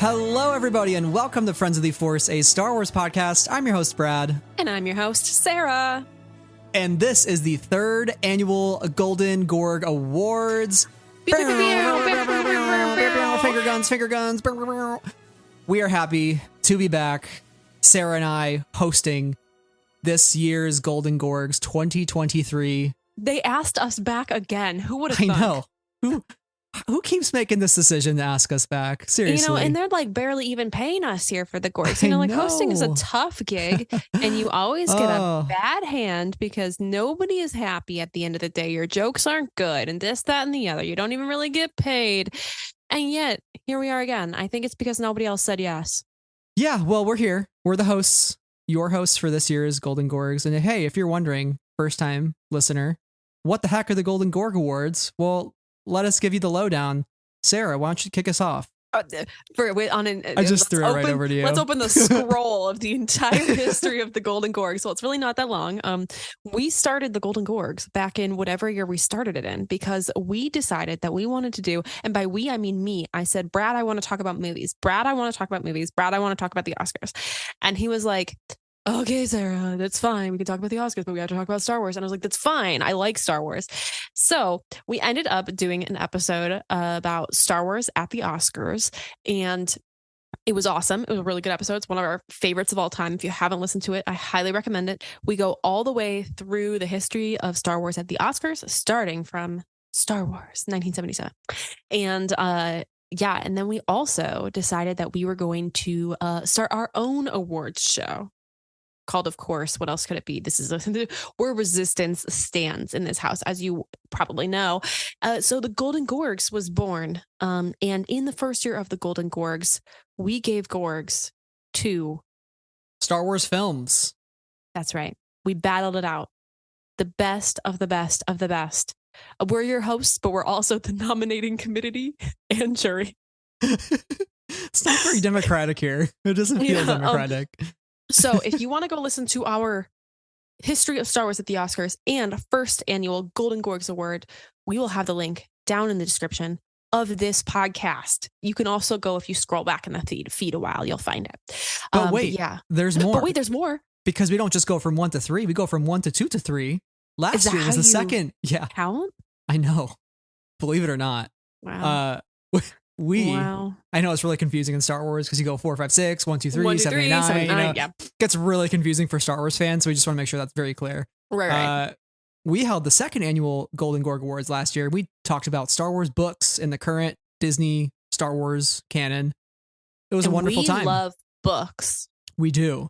Hello, everybody, and welcome to Friends of the Force, a Star Wars podcast. I'm your host, Brad. And I'm your host, Sarah. And this is the third annual Golden Gorg Awards. Finger guns, finger guns. We are happy to be back, Sarah and I, hosting this year's Golden Gorgs 2023. They asked us back again. Who would have thought? I know. Who keeps making this decision to ask us back? Seriously. You know, and they're like barely even paying us here for the Gorgs. You know, like hosting is a tough gig and you always get a bad hand because nobody is happy at the end of the day. Your jokes aren't good and this, that, and the other. You don't even really get paid. And yet, here we are again. I think it's because nobody else said yes. Yeah, well, we're here. We're the hosts, your hosts for this year's Golden Gorgs. And hey, if you're wondering, first time listener, what the heck are the Golden Gorg Awards? Well, let us give you the lowdown. Sarah, why don't you kick us off? I just threw it right over to you. Let's open the scroll of the entire history of the Golden Gorgs. So it's really not that long. We started the Golden Gorgs back in whatever year we started it in because we decided that we wanted to do, and by we, I mean me. I said, Brad, I want to talk about movies. Brad, I want to talk about movies. Brad, I want to talk about the Oscars. And he was like, okay, Sarah, that's fine. We can talk about the Oscars, but we have to talk about Star Wars. And I was like, that's fine. I like Star Wars. So we ended up doing an episode about Star Wars at the Oscars. And it was awesome. It was a really good episode. It's one of our favorites of all time. If you haven't listened to it, I highly recommend it. We go all the way through the history of Star Wars at the Oscars, starting from Star Wars 1977. And and then we also decided that we were going to start our own awards show. Called, of course, what else could it be? This is where resistance stands in this house, as you probably know. So the Golden Gorgs was born. And in the first year of the Golden Gorgs, we gave Gorgs to Star Wars films. That's right. We battled it out. The best of the best of the best. We're your hosts, but we're also the nominating committee and jury. It's not very democratic here. It doesn't feel democratic. So if you want to go listen to our history of Star Wars at the Oscars and first annual Golden Gorgs Award, we will have the link down in the description of this podcast. You can also go, if you scroll back in the feed a while, you'll find it. But wait, there's more. But wait, there's more. Because we don't just go from 1 to 3. We go from 1 to 2 to 3. Last year was the second. Yeah. Count? I know. Believe it or not. Wow. I know it's really confusing in Star Wars because you go 4, 5, 6, 1, 2, 3, 7, 8, 9. Yeah. Gets really confusing for Star Wars fans. So we just want to make sure that's very clear. Right. We held the second annual Golden Gorg Awards last year. We talked about Star Wars books in the current Disney Star Wars canon. It was a wonderful time. We love books. We do.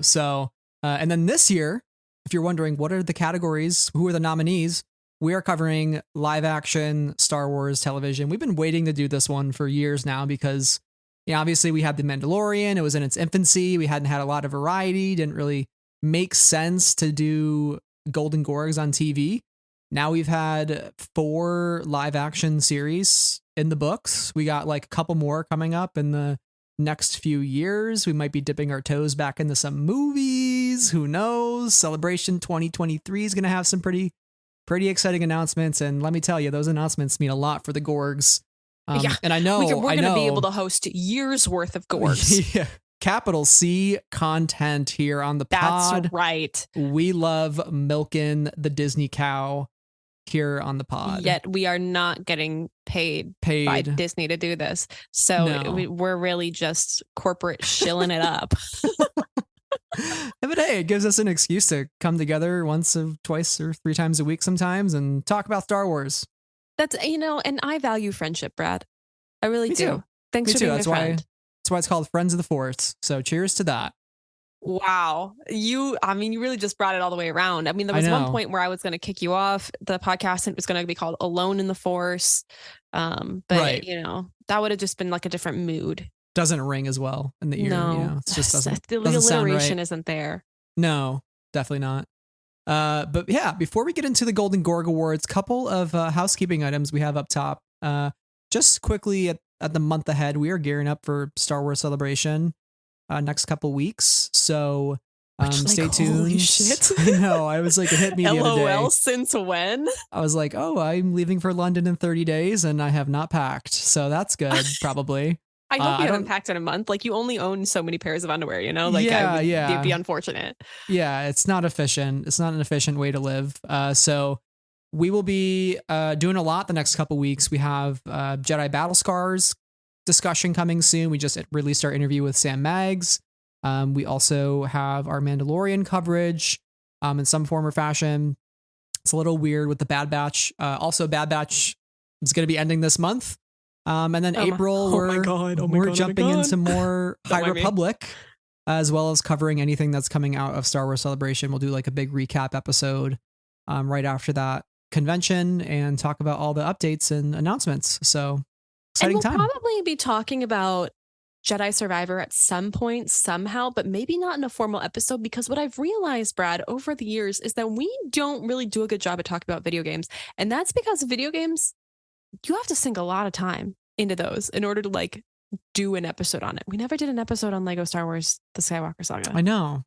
So, and then this year, if you're wondering what are the categories, who are the nominees, we are covering live action Star Wars television. We've been waiting to do this one for years now because, obviously we had The Mandalorian. It was in its infancy. We hadn't had a lot of variety. Didn't really make sense to do Golden Gorgs on TV. Now we've had 4 live action series in the books. We got like a couple more coming up in the next few years. We might be dipping our toes back into some movies. Who knows? Celebration 2023 is going to have some pretty exciting announcements, and let me tell you, those announcements mean a lot for the Gorgs. And I know we're going to be able to host years worth of Gorgs. Yeah, capital C content here on the pod. That's right. We love milking the Disney cow here on the pod. Yet we are not getting paid by Disney to do this, so we're really just corporate shilling it up. But hey, it gives us an excuse to come together once or twice or 3 times a week sometimes and talk about Star Wars. That's, and I value friendship, Brad. I really do. Too. Thanks for being my friend. That's why it's called Friends of the Force. So cheers to that. Wow. You really just brought it all the way around. I mean, there was one point where I was going to kick you off the podcast and it was going to be called Alone in the Force. But that would have just been like a different mood. Doesn't ring as well in the ear. No, it just doesn't. The alliteration isn't there. No, definitely not. But yeah, before we get into the Golden Gorg Awards, couple of housekeeping items we have up top. Just quickly at the month ahead, we are gearing up for Star Wars Celebration next couple weeks. So stay tuned. Holy shit. I know. I was like, it hit me the other day. LOL, since when? I was like, oh, I'm leaving for London in 30 days and I have not packed. So that's good, probably. I hope you haven't packed in a month. Like, you only own so many pairs of underwear, you know? Like, it'd be unfortunate. Yeah, it's not efficient. It's not an efficient way to live. So we will be doing a lot the next couple weeks. We have Jedi Battle Scars discussion coming soon. We just released our interview with Sam Maggs. We also have our Mandalorian coverage in some form or fashion. It's a little weird with the Bad Batch. Also, Bad Batch is going to be ending this month. And then April, we're jumping into more High Republic, as well as covering anything that's coming out of Star Wars Celebration. We'll do like a big recap episode right after that convention and talk about all the updates and announcements. So exciting time. We'll probably be talking about Jedi Survivor at some point somehow, but maybe not in a formal episode, because what I've realized, Brad, over the years is that we don't really do a good job at talking about video games. And that's because video games, you have to sink a lot of time into those in order to like do an episode on it. We never did an episode on Lego Star Wars: The Skywalker Saga. I know.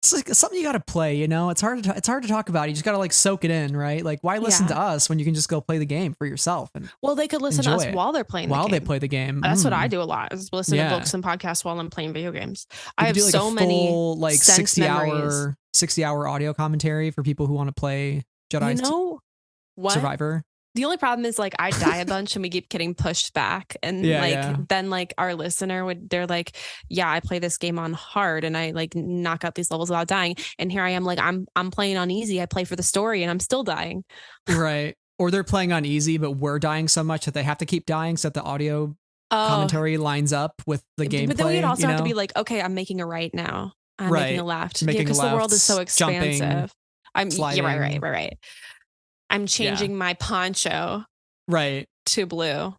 It's like something you got to play, you know. It's hard to talk about. You just got to like soak it in, right? Like, why listen to us when you can just go play the game for yourself? And they could listen to us while they're playing the game. They play the game. That's what I do a lot, is listen to books and podcasts while I'm playing video games. I have do like so a many full, like 60-hour audio commentary for people who want to play Jedi Survivor. The only problem is like I die a bunch and we keep getting pushed back, and then like our listener they're like, yeah, I play this game on hard and I like knock out these levels without dying, and here I am like I'm playing on easy. I play for the story and I'm still dying. Right. Or they're playing on easy, but we're dying so much that they have to keep dying so that the audio commentary lines up with the gameplay. But then we'd also have to be like, okay, I'm making a right now. I'm making a left. Because the world is so expansive. Sliding. Right. I'm changing my poncho to blue.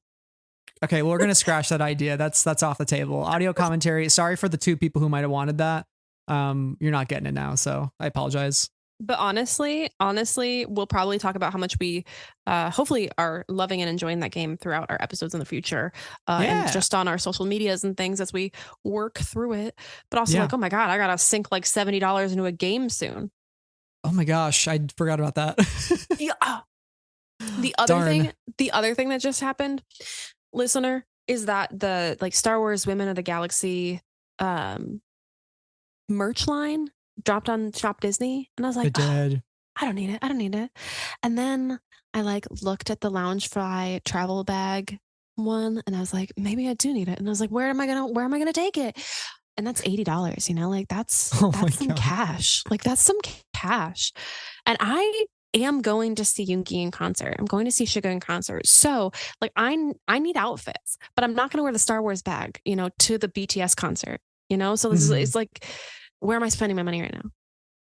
Okay, well, we're going to scratch that idea. That's off the table. Audio commentary. Sorry for the two people who might have wanted that. You're not getting it now, so I apologize. But honestly, we'll probably talk about how much we hopefully are loving and enjoying that game throughout our episodes in the future. And just on our social medias and things as we work through it. But also like, oh my God, I got to sink like $70 into a game soon. Oh my gosh, I forgot about that. The other thing that just happened, listener, is that the like Star Wars Women of the Galaxy merch line dropped on Shop Disney, and I was like, I don't need it. And then I like looked at the Loungefly travel bag one, and I was like, maybe I do need it. And I was like, where am I gonna take it? And that's $80, you know, like that's some cash. Like that's some cash. And I am going to see Yoongi in concert. I'm going to see Suga in concert. So like I need outfits, but I'm not going to wear the Star Wars bag, you know, to the BTS concert, you know? So this is, it's like, where am I spending my money right now?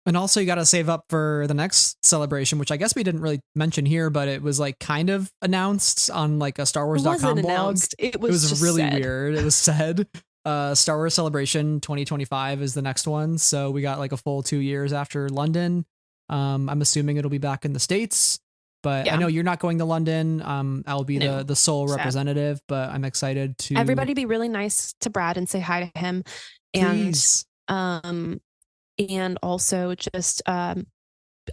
And also you got to save up for the next celebration, which I guess we didn't really mention here, but it was like kind of announced on like a StarWars.com blog. It was really said. Weird. It was said. Star Wars Celebration 2025 is the next one. So we got like a full 2 years after London. I'm assuming it'll be back in the States, but I know you're not going to London. I'll be the sole representative, but I'm excited to. Everybody be really nice to Brad and say hi to him. Please. And also just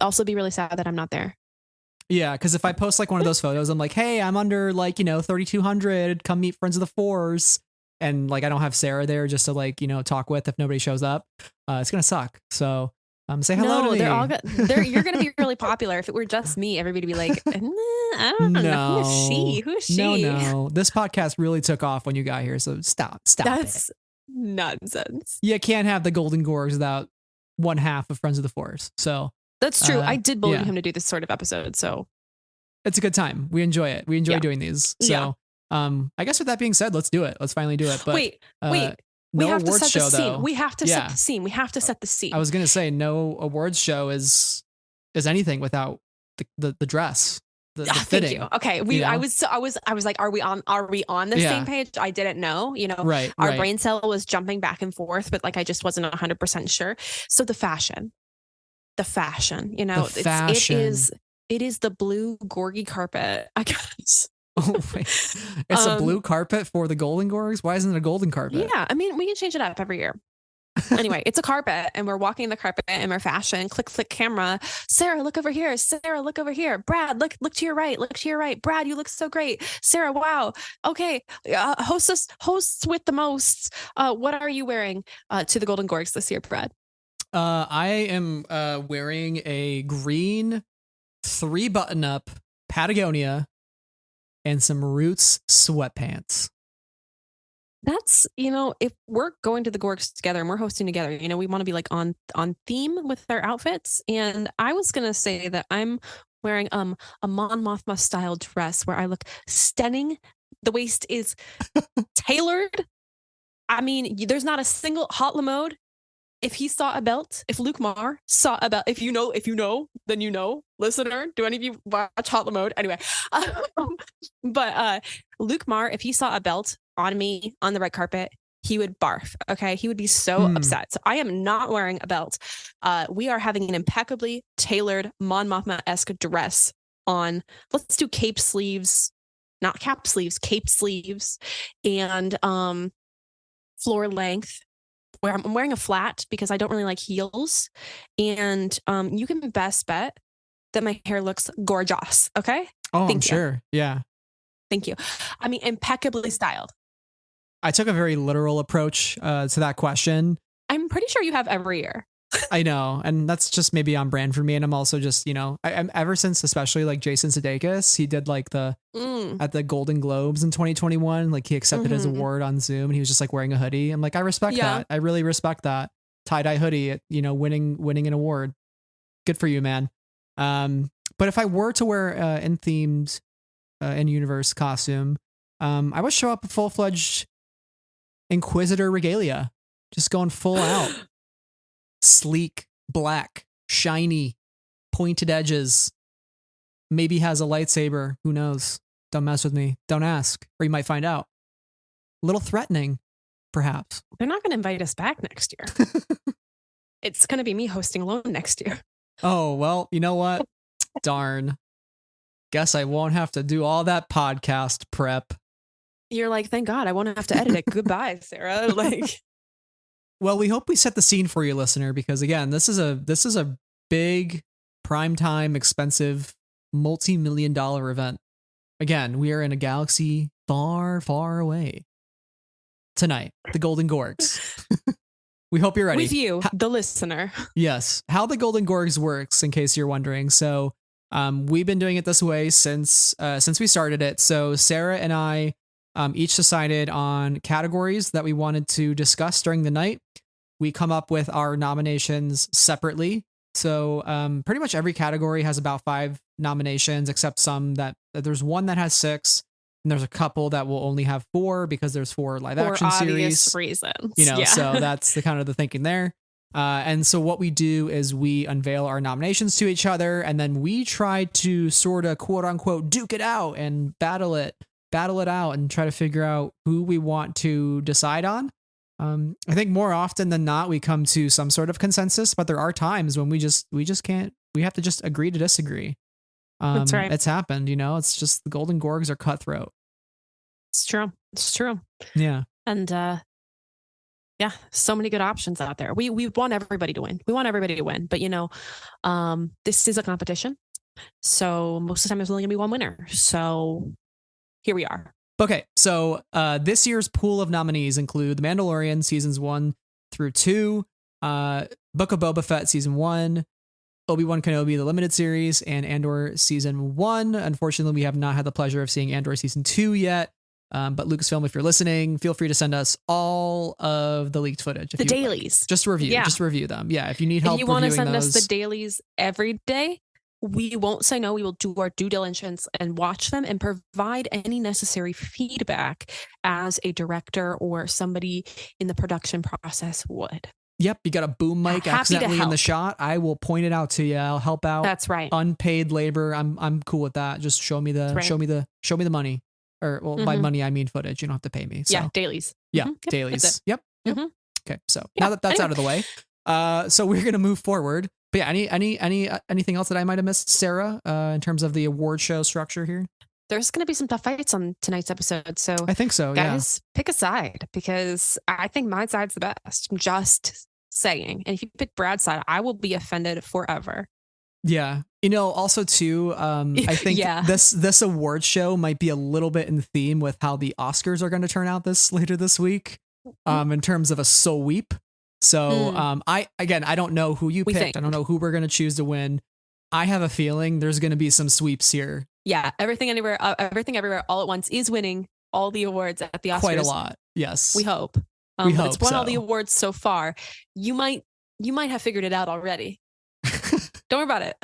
also be really sad that I'm not there. Yeah, because if I post like one of those photos, I'm like, hey, I'm under like, 3,200. Come meet Friends of the Force. And like I don't have Sarah there just to like, talk with if nobody shows up. It's going to suck. So say hello to me. They're all you're going to be really popular. If it were just me, everybody would be like, I don't know. Who is she? No. This podcast really took off when you got here. So stop. That's nonsense. You can't have the Golden Gorgs without one half of Friends of the Force. So that's true. I did bully him to do this sort of episode. So it's a good time. We enjoy it. We enjoy doing these. So I guess with that being said, let's do it. Let's finally do it. But wait. We have to set the scene. We have to set the scene. We have to set the scene. I was gonna say no awards show is anything without the dress. The fitting. Thank you. Okay. I was like, are we on the same page? I didn't know, right. Our brain cell was jumping back and forth, but like, I just wasn't 100% sure. So the fashion, it is the blue Gorgie carpet, I guess. Oh, wait. It's a blue carpet for the Golden Gorgs. Why isn't it a golden carpet? Yeah. I mean, we can change it up every year. Anyway, it's a carpet and we're walking the carpet in our fashion. Click, click, camera. Sarah, look over here. Sarah, look over here. Brad, look to your right. Look to your right. Brad, you look so great. Sarah, wow. Okay. Hosts with the most. What are you wearing to the Golden Gorgs this year, Brad? I am wearing a green 3-button-up Patagonia and some Roots sweatpants. That's, if we're going to the Gorgs together and we're hosting together, we want to be like on theme with our outfits. And I was going to say that I'm wearing a Mon Mothma style dress where I look stunning. The waist is tailored. I mean, there's not a single Hot Lamode. If he saw a belt, if Luke Mar saw a belt, if you know, then you know. Listener, do any of you watch Hot Lamode? Anyway, but Luke Mar, if he saw a belt on me on the red carpet, he would barf. Okay, he would be so upset. So I am not wearing a belt. We are having an impeccably tailored Mon Mothma-esque dress on. Let's do cape sleeves, not cap sleeves, cape sleeves, and floor length. Where I'm wearing a flat because I don't really like heels. And you can best bet that my hair looks gorgeous. Okay. Oh, I'm sure. Yeah. Thank you. I mean, impeccably styled. I took a very literal approach to that question. I'm pretty sure you have every year. I know. And that's just maybe on brand for me. And I'm also just, I'm ever since, especially like Jason Sudeikis, he did like at the Golden Globes in 2021, like he accepted his award on Zoom and he was just like wearing a hoodie. I'm like, I respect that. I really respect that. Tie-dye hoodie, winning an award. Good for you, man. But if I were to wear in themed in-universe costume, I would show up full-fledged Inquisitor regalia, just going full out. Sleek, black, shiny, pointed edges. Maybe has a lightsaber. Who knows? Don't mess with me. Don't ask, or you might find out. A little threatening, perhaps. They're not going to invite us back next year. It's going to be me hosting alone next year. Oh, well, you know what? Darn. Guess I won't have to do all that podcast prep. You're like, thank God, I won't have to edit it. Goodbye, Sarah. Like, well, we hope we set the scene for you, listener, because again, this is a big, primetime, expensive, multi-million-dollar event. Again, we are in a galaxy far, far away. Tonight, the Golden Gorgs. We hope you're ready. With you, the listener. Yes. How the Golden Gorgs works, in case you're wondering. So, we've been doing it this way since we started it. So Sarah and I each decided on categories that we wanted to discuss during the night. We come up with our nominations separately. So pretty much every category has about 5 nominations, except some that there's one that has 6. And there's a couple that will only have 4 because there's 4 live action series. For obvious reasons. So that's the kind of the thinking there. And so what we do is we unveil our nominations to each other, and then we try to sort of quote unquote duke it out and battle it out and try to figure out who we want to decide on. I think more often than not, we come to some sort of consensus, but there are times when we just can't, we have to just agree to disagree. That's right. It's happened, it's just the Golden Gorgs are cutthroat. It's true. Yeah. And, so many good options out there. We want everybody to win. But this is a competition. So most of the time there's only gonna be one winner. So here we are. Okay, so this year's pool of nominees include The Mandalorian seasons 1 through 2, Book of Boba Fett season 1, Obi-Wan Kenobi the limited series, and Andor season 1. Unfortunately, we have not had the pleasure of seeing Andor season 2 yet. But Lucasfilm, if you're listening, feel free to send us all of the leaked footage. The dailies. Like. Just review them. Yeah, if you need help, if you want to send us the dailies every day, we won't say no. We will do our due diligence and watch them and provide any necessary feedback as a director or somebody in the production process would. Yep, you got a boom mic accidentally in the shot. I will point it out to you. I'll help out. That's right. Unpaid labor. I'm cool with that. Just show me the money. Or by money I mean footage. You don't have to pay me. So. Yeah, dailies. Yeah, dailies. Yep. Okay, so now that's out of the way, so we're gonna move forward. But yeah, anything else that I might have missed, Sarah, in terms of the award show structure here? there's going to be some tough fights on tonight's episode. So I think so. guys, pick a side, because I think my side's the best. I'm just saying. And if you pick Brad's side, I will be offended forever. Yeah. Also too, I think this award show might be a little bit in theme with how the Oscars are going to turn out later this week, in terms of a sweep. So, I don't know who you picked. I don't know who we're going to choose to win. I have a feeling there's going to be some sweeps here. Yeah. Everything Everywhere All at Once is winning all the awards at the Oscars. Quite a lot. Yes. We hope. But it's won all the awards so far. You might have figured it out already. Don't worry about it.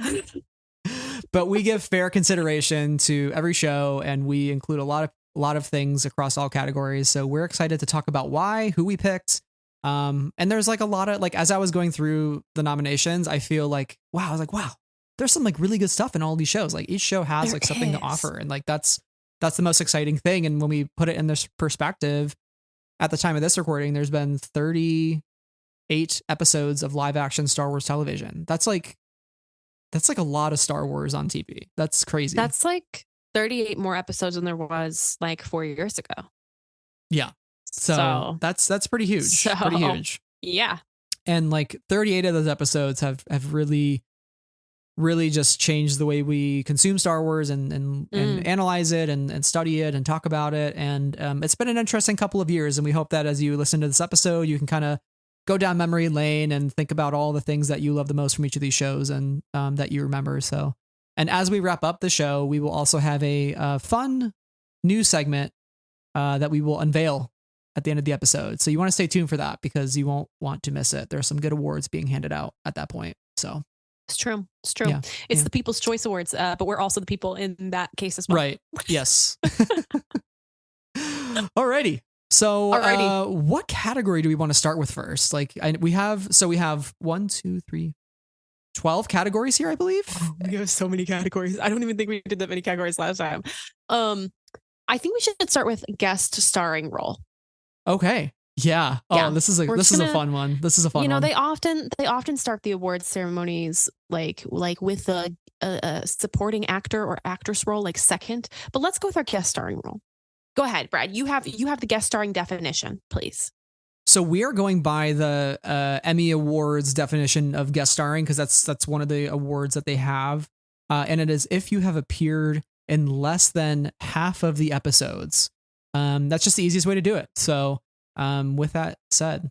But we give fair consideration to every show, and we include a lot of things across all categories. So we're excited to talk about who we picked. And there's like a lot of, like, as I was going through the nominations, I feel like, wow, there's some like really good stuff in all these shows. Like each show has something to offer. And like, that's the most exciting thing. And when we put it in this perspective, at the time of this recording, there's been 38 episodes of live action Star Wars television. That's like a lot of Star Wars on TV. That's crazy. That's like 38 more episodes than there was like 4 years ago. Yeah. So that's pretty huge. Pretty huge. Yeah. And like 38 of those episodes have really, really just changed the way we consume Star Wars and analyze it and study it and talk about it. And it's been an interesting couple of years. And we hope that as you listen to this episode, you can kind of go down memory lane and think about all the things that you love the most from each of these shows and that you remember. So, and as we wrap up the show, we will also have a fun news segment that we will unveil at the end of the episode. So you want to stay tuned for that because you won't want to miss it. There are some good awards being handed out at that point. So it's true. Yeah, it's the People's Choice Awards, but we're also the people in that case as well. Right. Yes. Alrighty. So what category do we want to start with first? Like we have 12 categories here, I believe. We have so many categories. I don't even think we did that many categories last time. I think we should start with guest starring role. Okay. Yeah. Oh, this is a fun one. This is a fun one. They often start the award ceremonies like with a supporting actor or actress role like second. But let's go with our guest starring role. Go ahead, Brad. You have the guest starring definition, please. So we are going by the Emmy Awards definition of guest starring because that's one of the awards that they have, and it is if you have appeared in less than half of the episodes. That's just the easiest way to do it. So with that said,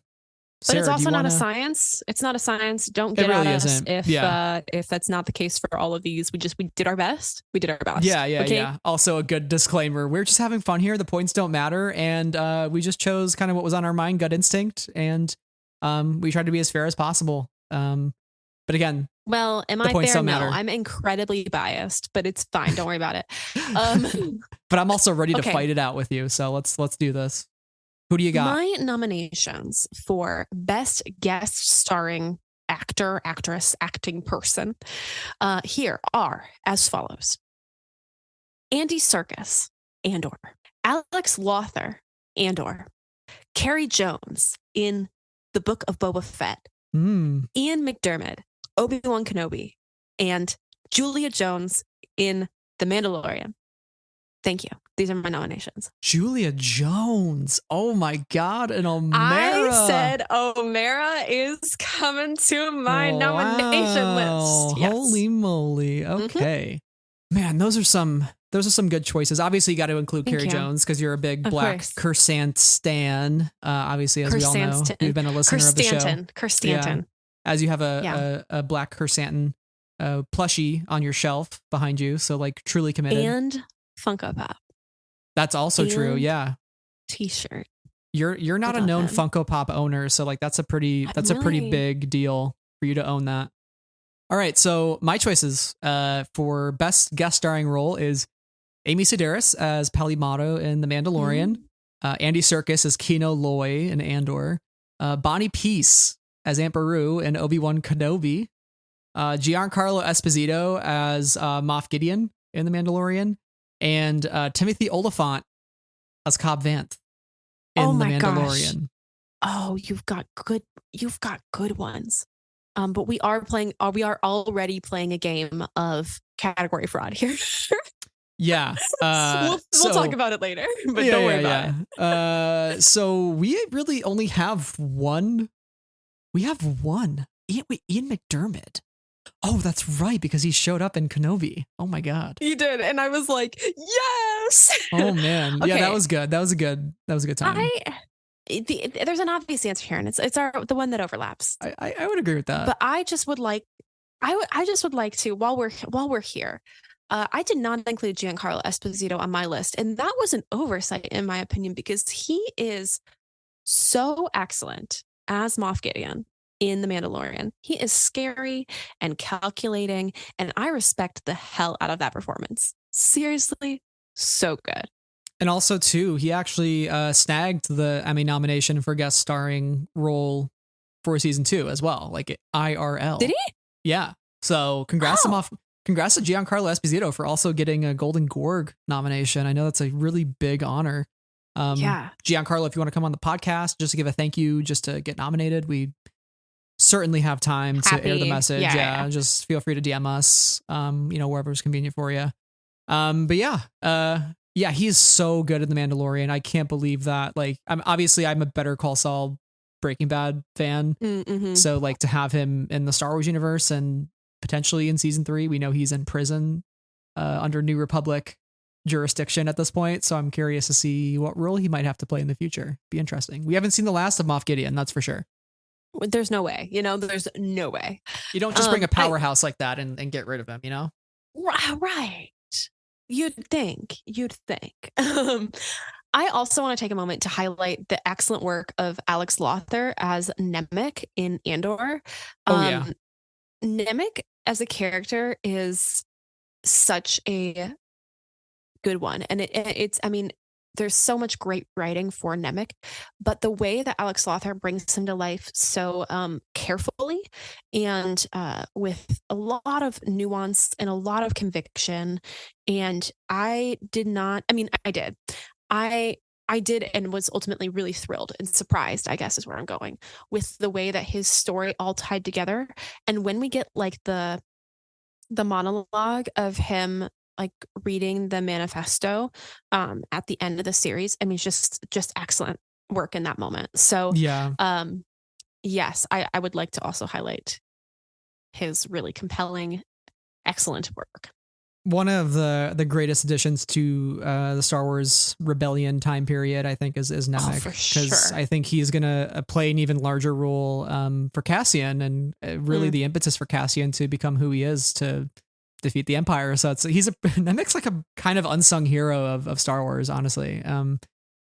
Sarah, it's also not a science. It's not a science. Don't get really at us isn't. if that's not the case for all of these. We did our best. We did our best. Yeah. Okay? Also a good disclaimer. We're just having fun here. The points don't matter. And we just chose kind of what was on our mind, gut instinct. And we tried to be as fair as possible. But again, well, am I fair? No, I'm incredibly biased, but it's fine. Don't worry about it. But I'm also ready to fight it out with you. So let's do this. Who do you got? My nominations for best guest starring actor, actress, acting person here are as follows: Andy Serkis, Andor; Alex Lothar, Andor; Carrie Jones in The Book of Boba Fett; Ian McDiarmid, Obi-Wan Kenobi; and Julia Jones in The Mandalorian. Thank you. These are my nominations. Julia Jones. Oh my God. And O'Mara. I said O'Mara is coming to my nomination list. Yes. Holy moly. Okay. Man, those are some good choices. Obviously, you got to include Carrie Jones because you're a big Black Kursant stan. Obviously, as we all know, you've been a listener of the show. Kerstanton. As you have a Black Kursantan plushie on your shelf behind you. So like truly committed. And Funko Pop. That's also true. Yeah. T-shirt. You're not a known Funko Pop owner, so like that's a pretty big deal for you to own that. All right, so my choices for best guest starring role is Amy Sedaris as Peli Motto in The Mandalorian, Andy Serkis as Kino Loy in Andor, Bonnie Peace as Aunt Beru in Obi-Wan Kenobi, Giancarlo Esposito as Moff Gideon in The Mandalorian, and Timothy Olyphant as Cobb Vanth in The Mandalorian. Gosh. Oh, you've got good ones. But we are already playing a game of category fraud here. Yeah. We'll talk about it later, but yeah, don't worry about it. So we really only have one. We have one. Ian McDermott. Oh, that's right, because he showed up in Kenobi. Oh my god. You did, and I was like, yes. Oh man. Okay. Yeah, that was good. That was a good time. There's an obvious answer here, and it's the one that overlaps. I would agree with that. But I just would like to, while we're here, I did not include Giancarlo Esposito on my list, and that was an oversight in my opinion, because he is so excellent as Moff Gideon in The Mandalorian. He is scary and calculating, and I respect the hell out of that performance. Seriously, so good. And also, too, he actually snagged the Emmy nomination for guest starring role for season 2 as well, like IRL. Did he? Yeah. So congrats to Giancarlo Esposito for also getting a Golden Gorg nomination. I know that's a really big honor. Yeah. Giancarlo, if you want to come on the podcast just to give a thank you, just to get nominated, we certainly have time to air the message. Yeah. Just feel free to DM us, wherever's convenient for you. But yeah, he's so good in The Mandalorian. I can't believe that. Like, I'm a Better Call Saul Breaking Bad fan. Mm-hmm. So like to have him in the Star Wars universe and potentially in season 3, we know he's in prison under New Republic jurisdiction at this point. So I'm curious to see what role he might have to play in the future. Be interesting. We haven't seen the last of Moff Gideon, that's for sure. There's no way, there's no way. You don't just bring a powerhouse like that and get rid of him, Right. You'd think. I also want to take a moment to highlight the excellent work of Alex Lothar as Nemik in Andor. Nemik as a character is such a good one. And it's, there's so much great writing for Nemik, but the way that Alex Lothar brings him to life so carefully and with a lot of nuance and a lot of conviction. And I did, and was ultimately really thrilled and surprised, I guess is where I'm going, with the way that his story all tied together. And when we get like the monologue of him like reading the manifesto at the end of the series, just excellent work in that moment. So yes, I would like to also highlight his really compelling, excellent work. One of the greatest additions to the Star Wars Rebellion time period, I think, is Nemik, because I think he's gonna play an even larger role for Cassian, and really the impetus for Cassian to become who he is to defeat the Empire. So Nemik's like a kind of unsung hero of Star Wars, honestly. And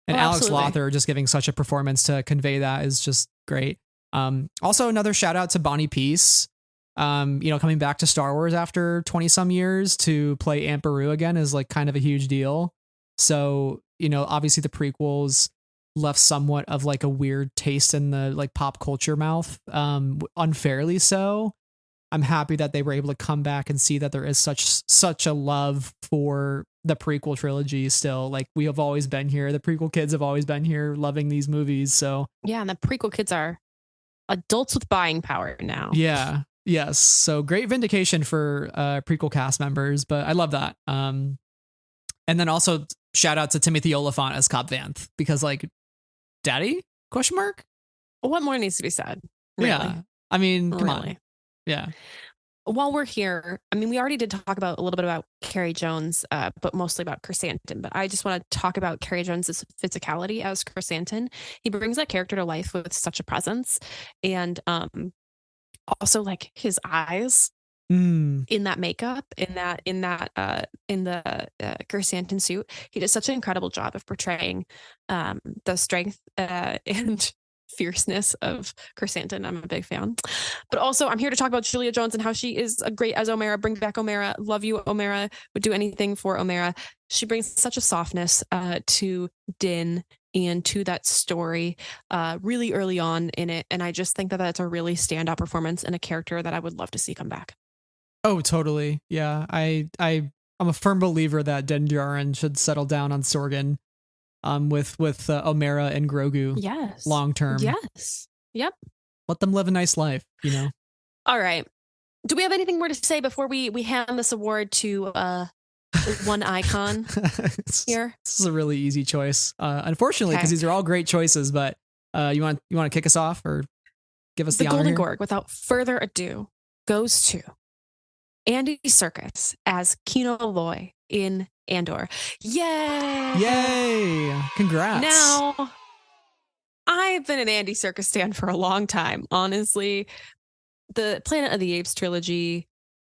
Alex Lothar just giving such a performance to convey that is just great. Also, another shout out to Bonnie Peace. Coming back to Star Wars after 20 some years to play Aunt Beru again is like kind of a huge deal. So, obviously the prequels left somewhat of like a weird taste in the like pop culture mouth, unfairly so. I'm happy that they were able to come back and see that there is such a love for the prequel trilogy still. Like, we have always been here. The prequel kids have always been here loving these movies. So yeah, and the prequel kids are adults with buying power now. Yeah. Yes. So great vindication for prequel cast members, but I love that. And then also shout out to Timothy Olyphant as Cobb Vanth, because like, daddy ? What more needs to be said? Really? Yeah. Come on. Yeah. While we're here, we already did talk about a little bit about Carrie Jones, but mostly about Chrysanthemum. But I just want to talk about Carrie Jones's physicality as Chrysanthemum. He brings that character to life with such a presence, and also like his eyes in that makeup, in the Chrysanthemum suit. He does such an incredible job of portraying the strength and fierceness of Chrysanthemum. I'm a big fan. But also, I'm here to talk about Julia Jones and how she is a great as Omera. Bring back Omera. Love you, Omera. Would do anything for Omera. She brings such a softness to Din and to that story really early on in it. And I just think that that's a really standout performance and a character that I would love to see come back. Oh, totally. Yeah. I'm a firm believer that Din Djarin should settle down on Sorgan. With Omera and Grogu. Yes. Long term. Yes. Yep. Let them live a nice life, All right. Do we have anything more to say before we hand this award to one icon here. This is a really easy choice. Unfortunately, because these are all great choices, but you want to kick us off or give us the honor Golden here? Gorg, without further ado, goes to Andy Serkis as Kino Loy in Andor. Yay! Yay! Congrats. Now, I've been an Andy Serkis stan for a long time, honestly. The Planet of the Apes trilogy,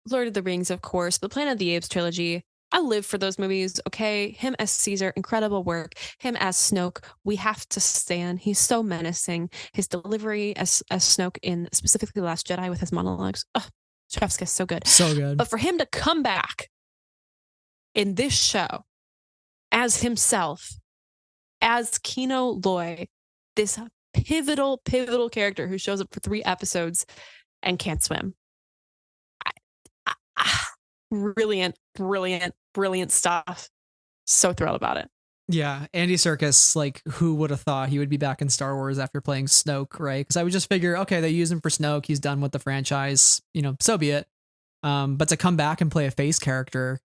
Lord of the Rings, of course, the Planet of the Apes trilogy, I live for those movies, okay? Him as Caesar, incredible work. Him as Snoke, we have to stan. He's so menacing. His delivery as Snoke in specifically The Last Jedi with his monologues, chef's kiss, so good. So good. But for him to come back in this show as himself, as Kino Loy, this pivotal character who shows up for 3 episodes and can't swim. Brilliant stuff. So thrilled about it. Yeah, Andy Serkis, like, who would have thought he would be back in Star Wars after playing Snoke, right? Because I would just figure, okay, they use him for Snoke, he's done with the franchise, so be it. But to come back and play a face character,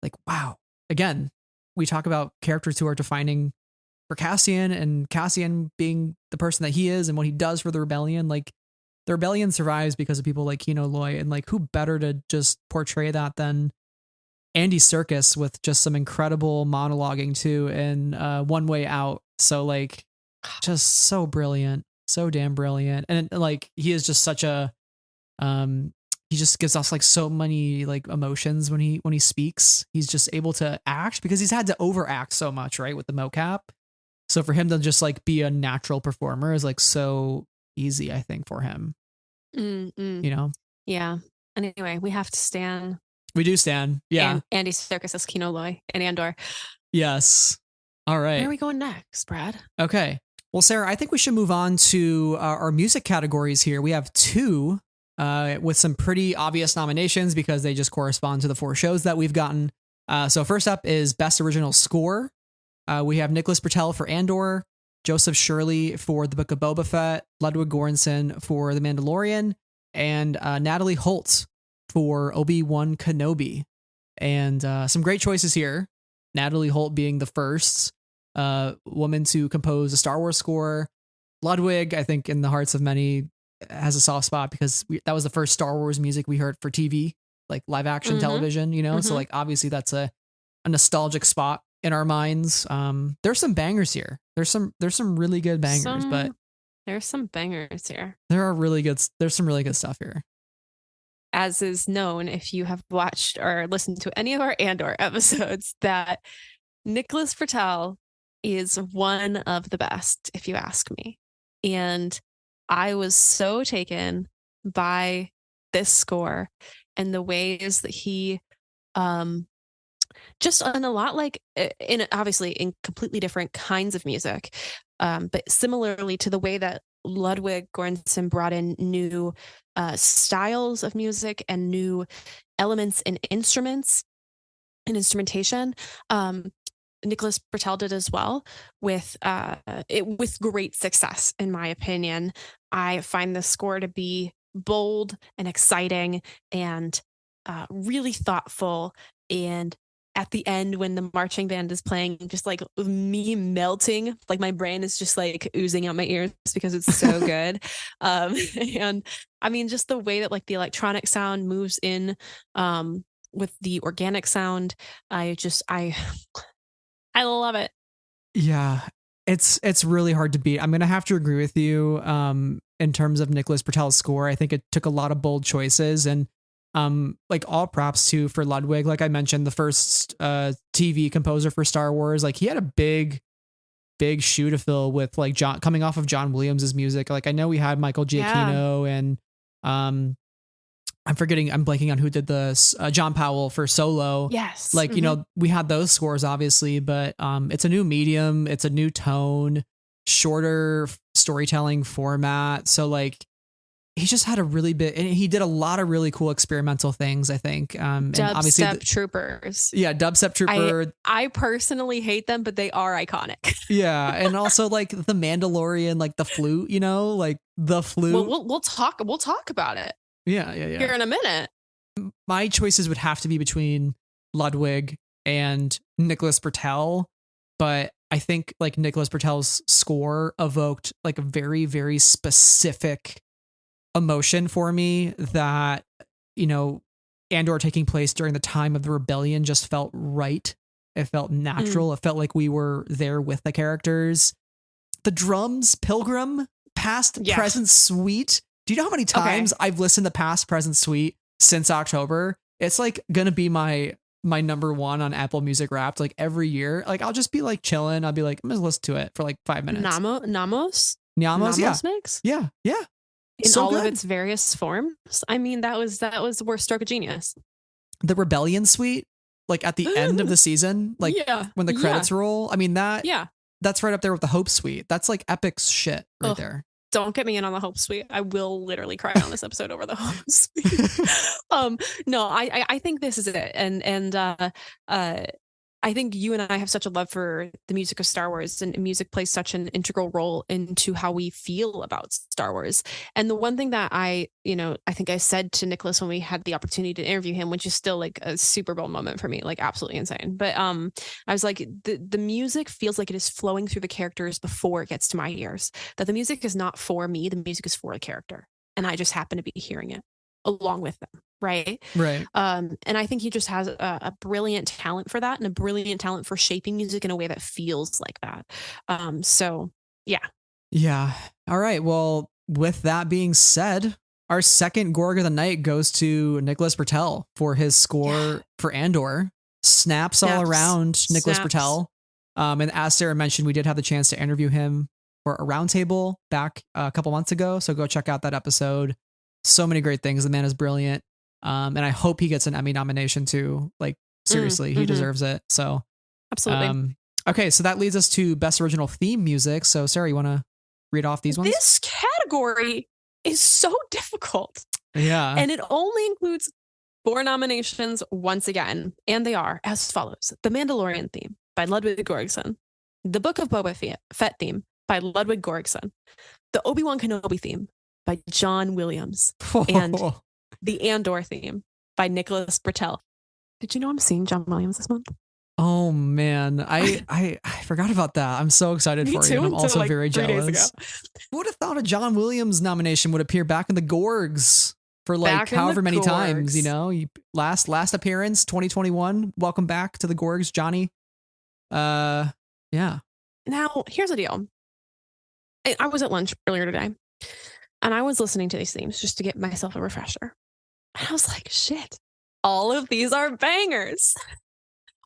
like, wow. Again, we talk about characters who are defining for Cassian, and Cassian being the person that he is and what he does for the rebellion. Like, the rebellion survives because of people like Kino Loy, and like, who better to just portray that than Andy Serkis with just some incredible monologuing too, and One Way Out. So like, just so brilliant, so damn brilliant. And like, he is just such a, he just gives us like so many like emotions when he speaks. He's just able to act because he's had to overact so much, right, with the mocap. So for him to just like be a natural performer is like so easy, I think, for him. Yeah. Anyway, we have to stan. We do stan. Yeah. Andy Serkis as Kino Loy in Andor. Yes. All right. Where are we going next, Brad? Okay. Well, Sarah, I think we should move on to our music categories here. We have 2 with some pretty obvious nominations because they just correspond to the 4 shows that we've gotten. So first up is Best Original Score. We have Nicholas Britell for Andor, Joseph Shirley for The Book of Boba Fett, Ludwig Göransson for The Mandalorian, and Natalie Holt for Obi-Wan Kenobi. And some great choices here. Natalie Holt being the first woman to compose a Star Wars score. Ludwig, I think, in the hearts of many, has a soft spot because that was the first Star Wars music we heard for TV, like live action television, So like, obviously that's a nostalgic spot in our minds. There's some bangers here. There's some really good bangers, but there's some bangers here. There's some really good stuff here. As is known, if you have watched or listened to any of our Andor episodes, that Nicholas Britell is one of the best, if you ask me. And I was so taken by this score and the ways that he just on a lot, like, obviously in completely different kinds of music, but similarly to the way that Ludwig Göransson brought in new styles of music and new elements and instruments and instrumentation. Nicholas Britell did as well with great success, in my opinion. I find the score to be bold and exciting and really thoughtful. And at the end, when the marching band is playing, just like me melting, like my brain is just like oozing out my ears because it's so good. And I mean, just the way that like the electronic sound moves in with the organic sound, I love it. Yeah, it's really hard to beat. I'm gonna have to agree with you in terms of Nicholas Britell's score. I think it took a lot of bold choices, and like, all props to for Ludwig. Like I mentioned, the first TV composer for Star Wars. Like, he had a big shoe to fill with, like, coming off of John Williams's music. Like, I know we had Michael Giacchino and I'm blanking on who did the John Powell for Solo. Yes. Like, we had those scores obviously, but it's a new medium, it's a new tone, shorter storytelling format. So like, he just had and he did a lot of really cool experimental things, I think. And obviously Troopers. Yeah, Dubstep Trooper. I personally hate them, but they are iconic. Yeah, and also like the Mandalorian, like the flute, like the flute. Well, we'll talk about it. Yeah. Here in a minute. My choices would have to be between Ludwig and Nicholas Bertel, but I think like Nicholas Bertel's score evoked like a very, very specific emotion for me that, you know, Andor taking place during the time of the rebellion just felt right. It felt natural. It felt like we were there with the characters. The drums, Pilgrim, past, present, sweet. Do you know how many times I've listened to past, present, sweet since October? It's like going to be my number one on Apple Music Wrapped like every year. Like I'll just be like chilling. I'll be like, I'm going to listen to it for like 5 minutes. Namos mix? Yeah. In so all good. of its various forms. I mean, that was worth stroke of genius. The Rebellion suite, like at the end of the season, like when the credits roll. I mean that's right up there with the Hope suite. That's like epic shit right there. Don't get me in on the Hope suite. I will literally cry on this episode over the Hope suite. No, I think this is it. And I think you and I have such a love for the music of Star Wars, and music plays such an integral role into how we feel about Star Wars. And the one thing that I think I said to Nicholas when we had the opportunity to interview him, which is still like a Super Bowl moment for me, like absolutely insane. But I was like, the music feels like it is flowing through the characters before it gets to my ears. That the music is not for me, the music is for the character, and I just happen to be hearing it along with them. Right. And I think he just has a brilliant talent for that, and a brilliant talent for shaping music in a way that feels like that. So yeah. All right. Well, with that being said, our second Gorg of the night goes to Nicholas Bertel for his score for Andor. Snaps all around Nicholas Bertel. And as Sarah mentioned, we did have the chance to interview him for a roundtable back a couple months ago. So go check out that episode. So many great things. The man is brilliant. And I hope he gets an Emmy nomination too. Like seriously, he deserves it. So absolutely. Okay. So that leads us to best original theme music. So Sarah, you want to read off these ones? This category is so difficult. Yeah. And it only includes 4 nominations once again. And they are as follows: The Mandalorian theme by Ludwig Göransson, the Book of Boba Fett theme by Ludwig Göransson, the Obi-Wan Kenobi theme by John Williams, and the Andor theme by Nicholas Bertel. Did you know I'm seeing John Williams this month? Oh man, I forgot about that. I'm so excited for you. And I'm also very jealous. Who would have thought a John Williams nomination would appear back in the Gorgs for like however many times, you know? Last appearance 2021. Welcome back to the Gorgs, Johnny. Yeah. Now, here's the deal. I was at lunch earlier today, and I was listening to these themes just to get myself a refresher. And I was like, shit, all of these are bangers.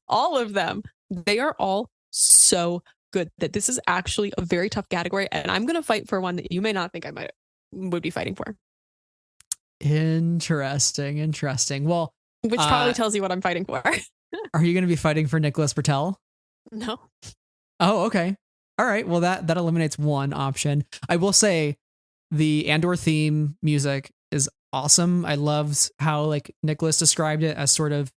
All of them. They are all so good that this is actually a very tough category. And I'm going to fight for one that you may not think I would be fighting for. Interesting. Well, which probably tells you what I'm fighting for. Are you going to be fighting for Nicholas Bertel? No. Oh, okay. All right. Well, that eliminates one option. I will say the Andor theme music is awesome. I loved how like Nicholas described it as sort of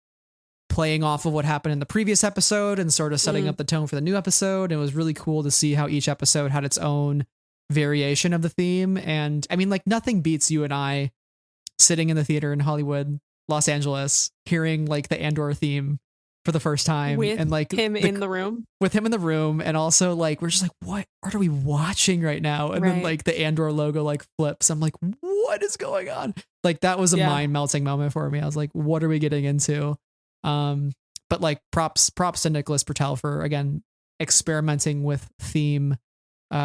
playing off of what happened in the previous episode and sort of setting up the tone for the new episode. It was really cool to see how each episode had its own variation of the theme. And I mean, like nothing beats you and I sitting in the theater in Hollywood, Los Angeles, hearing like the Andor theme for the first time with and like him in the room with him in the room. And also like, we're just like, what are we watching right now? And then like the Andor logo like flips. I'm like, what is going on? Like that was a mind melting moment for me. I was like, what are we getting into? But like props to Nicholas Bertel for again, experimenting with theme,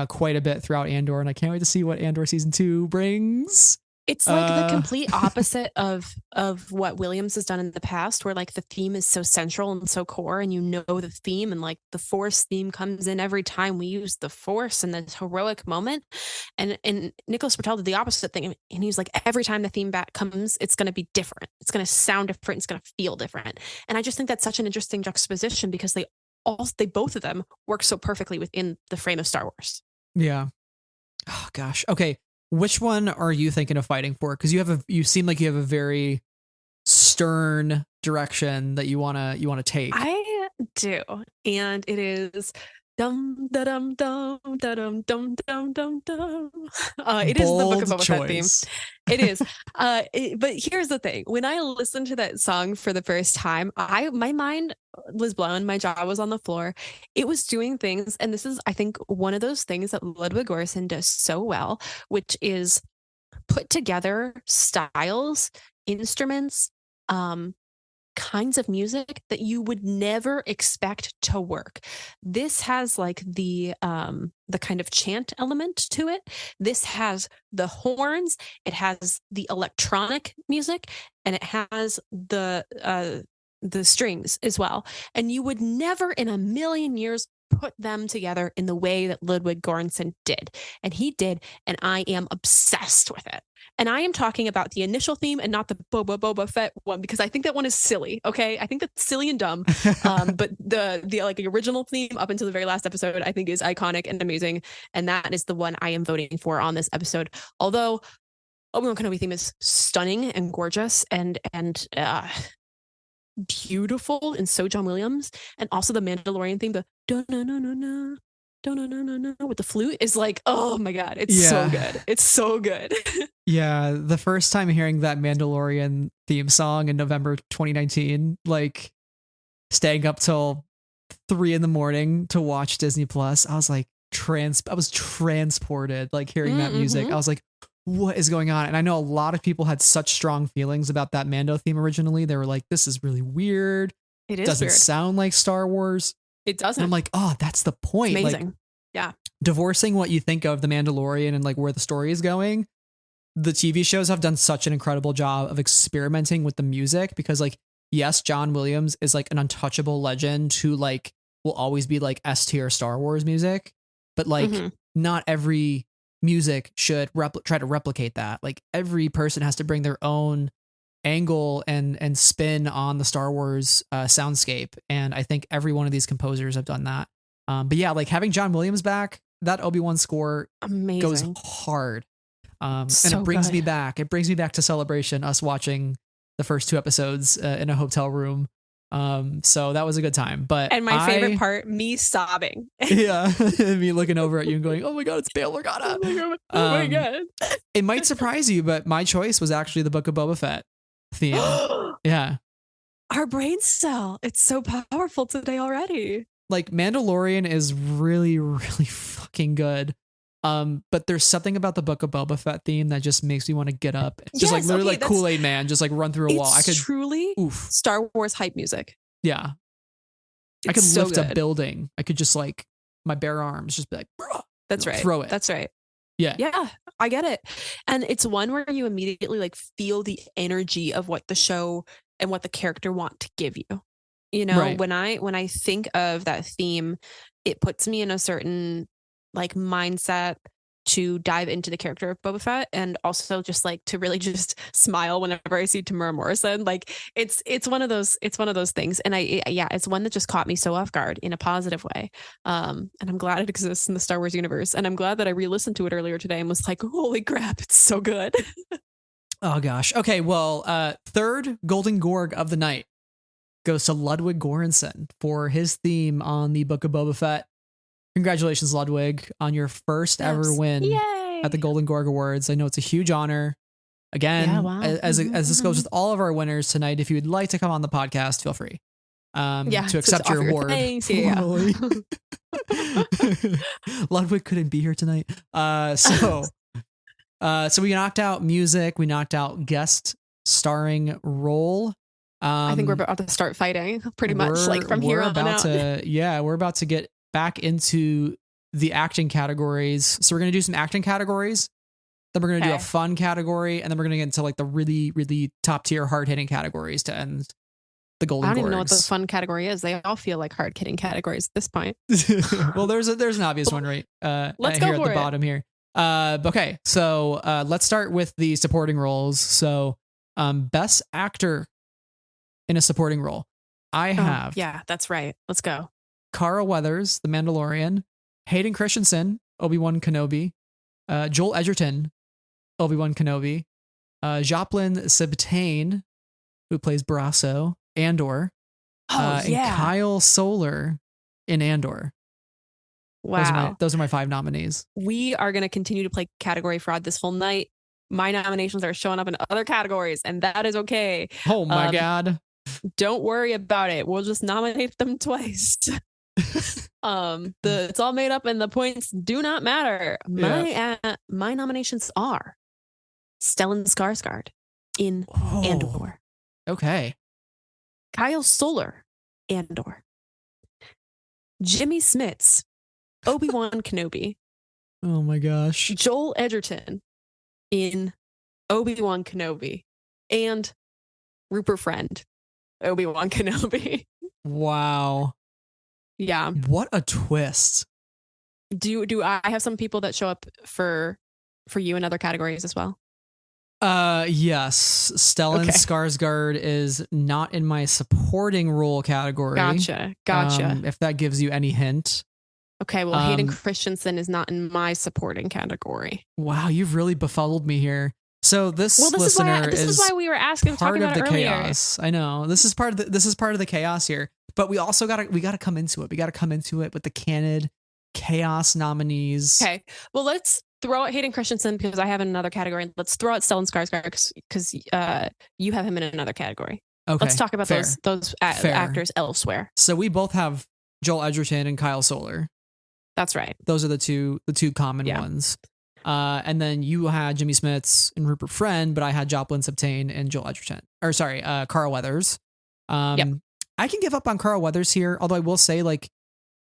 quite a bit throughout Andor. And I can't wait to see what Andor season 2 brings. It's like the complete opposite of what Williams has done in the past, where like the theme is so central and so core, and you know the theme, and like the Force theme comes in every time we use the Force in this heroic moment. And Nicholas Bertel did the opposite thing, and he's like, every time the theme back comes, it's going to be different. It's going to sound different. It's going to feel different. And I just think that's such an interesting juxtaposition because they both of them work so perfectly within the frame of Star Wars. Yeah. Oh gosh. Okay. Which one are you thinking of fighting for? Because you seem like you have a very stern direction that you wanna take. I do, and it is Dum da dum dum da dum dum dum dum dum. It is the Book of Bold Boba Fett theme. choice. It is. But here's the thing. When I listened to that song for the first time, my mind was blown. My jaw was on the floor. It was doing things, and this is, I think, one of those things that Ludwig Göransson does so well, which is put together styles, instruments, kinds of music that you would never expect to work. This has like the kind of chant element to it. This has the horns, it has the electronic music, and it has the strings as well. And you would never in a million years put them together in the way that Ludwig Göransson did. And he did, and I am obsessed with it. And I am talking about the initial theme and not the Boba Fett one, because I think that one is silly. Okay, I think that's silly and dumb. But the like the original theme up until the very last episode, I think is iconic and amazing, and that is the one I am voting for on this episode. Although Obi-Wan Kenobi theme is stunning and gorgeous and beautiful, and so John Williams, and also the Mandalorian theme, the no no no no no with the flute is like, oh my god, it's so good. It's so good. Yeah, the first time hearing that Mandalorian theme song in November 2019, like staying up till 3 a.m. to watch Disney Plus, I was like I was transported, like hearing that music. I was like, what is going on? And I know a lot of people had such strong feelings about that Mando theme originally. They were like, this is really weird. It is doesn't weird. Sound like Star Wars. It doesn't. And I'm like, oh, that's the point. It's amazing. Like, yeah. Divorcing what you think of the Mandalorian and like where the story is going, the TV shows have done such an incredible job of experimenting with the music, because like, yes, John Williams is like an untouchable legend who like will always be like S tier Star Wars music, but like not every music should try to replicate that. Like every person has to bring their own angle and spin on the Star Wars soundscape, and I think every one of these composers have done that. But yeah, like having John Williams back, that Obi-Wan score goes hard. And it brings me back. It brings me back to Celebration, us watching the first 2 episodes in a hotel room. So that was a good time. And my favorite part, me sobbing. Yeah, me looking over at you and going, "Oh my god, it's Bail Organa!" Oh my god! It might surprise you, but my choice was actually the Book of Boba Fett theme. Yeah, our brain cell. It's so powerful today already. Like Mandalorian is really, really fucking good. But there's something about the Book of Boba Fett theme that just makes me want to get up. Just like literally like Kool-Aid Man, just like run through a wall. I could truly Star Wars hype music. Yeah. I could lift a building. I could just like my bare arms, just be like, bruh. That's right. Throw it. That's right. Yeah. Yeah, I get it. And it's one where you immediately like feel the energy of what the show and what the character want to give you. You know, right. when I think of that theme, it puts me in a certain like mindset to dive into the character of Boba Fett, and also just like to really just smile whenever I see Tamura Morrison. Like it's one of those things, and it's one that just caught me so off guard in a positive way. And I'm glad it exists in the Star Wars universe, and I'm glad that I re-listened to it earlier today and was like, holy crap, it's so good. Oh gosh. Okay, well, third Golden Gorg of the night goes to Ludwig Göransson for his theme on the Book of Boba Fett. Congratulations, Ludwig, on your first ever win at the Golden Gorg Awards. I know it's a huge honor. Again, as this goes with all of our winners tonight, if you would like to come on the podcast, feel free to accept your award. Thanks, Ludwig couldn't be here tonight. So we knocked out music. We knocked out guest starring role. I think we're about to start fighting pretty much like from here on out. We're about to get back into the acting categories. So we're going to do some acting categories. Then we're going to do a fun category. And then we're going to get into like the really, really top tier hard hitting categories to end the Golden Gorgs. I don't even know what the fun category is. They all feel like hard hitting categories at this point. Well, there's an obvious one right let's here go at the bottom here. Okay. So let's start with the supporting roles. So best actor in a supporting role. I have. Yeah, that's right. Let's go. Carl Weathers, The Mandalorian, Hayden Christensen, Obi-Wan Kenobi, Joel Edgerton, Obi-Wan Kenobi, Joplin Sibtain, who plays Brasso, Andor, and Kyle Soller in Andor. Wow. Those are my 5 nominees. We are going to continue to play category fraud this whole night. My nominations are showing up in other categories, and that is okay. Oh my God. Don't worry about it. We'll just nominate them twice. It's all made up and the points do not matter. My nominations are Stellan Skarsgård in Andor. Okay. Kyle Soller, Andor. Jimmy Smits, Obi-Wan Kenobi. Oh my gosh. Joel Edgerton in Obi-Wan Kenobi. And Rupert Friend, Obi-Wan Kenobi. Wow. Yeah. What a twist. Do I have some people that show up for you in other categories as well? Yes. Stellan Skarsgård is not in my supporting role category. Gotcha. If that gives you any hint. Okay, well, Hayden Christensen is not in my supporting category. Wow, you've really befuddled me here. So this listener is why we were asking part talking of about the earlier. chaos. I know this is part of the chaos here. But we also gotta come into it. We gotta come into it with the canon chaos nominees. Okay, well, let's throw out Hayden Christensen because I have another category. Let's throw out Stellan Skarsgård because you have him in another category. Okay, let's talk about those actors elsewhere. So we both have Joel Edgerton and Kyle Soller. That's right. Those are the two common ones. And then you had Jimmy Smits and Rupert Friend, but I had Joplin Septain and Joel Edgerton. Or sorry, Carl Weathers. I can give up on Carl Weathers here, although I will say, like,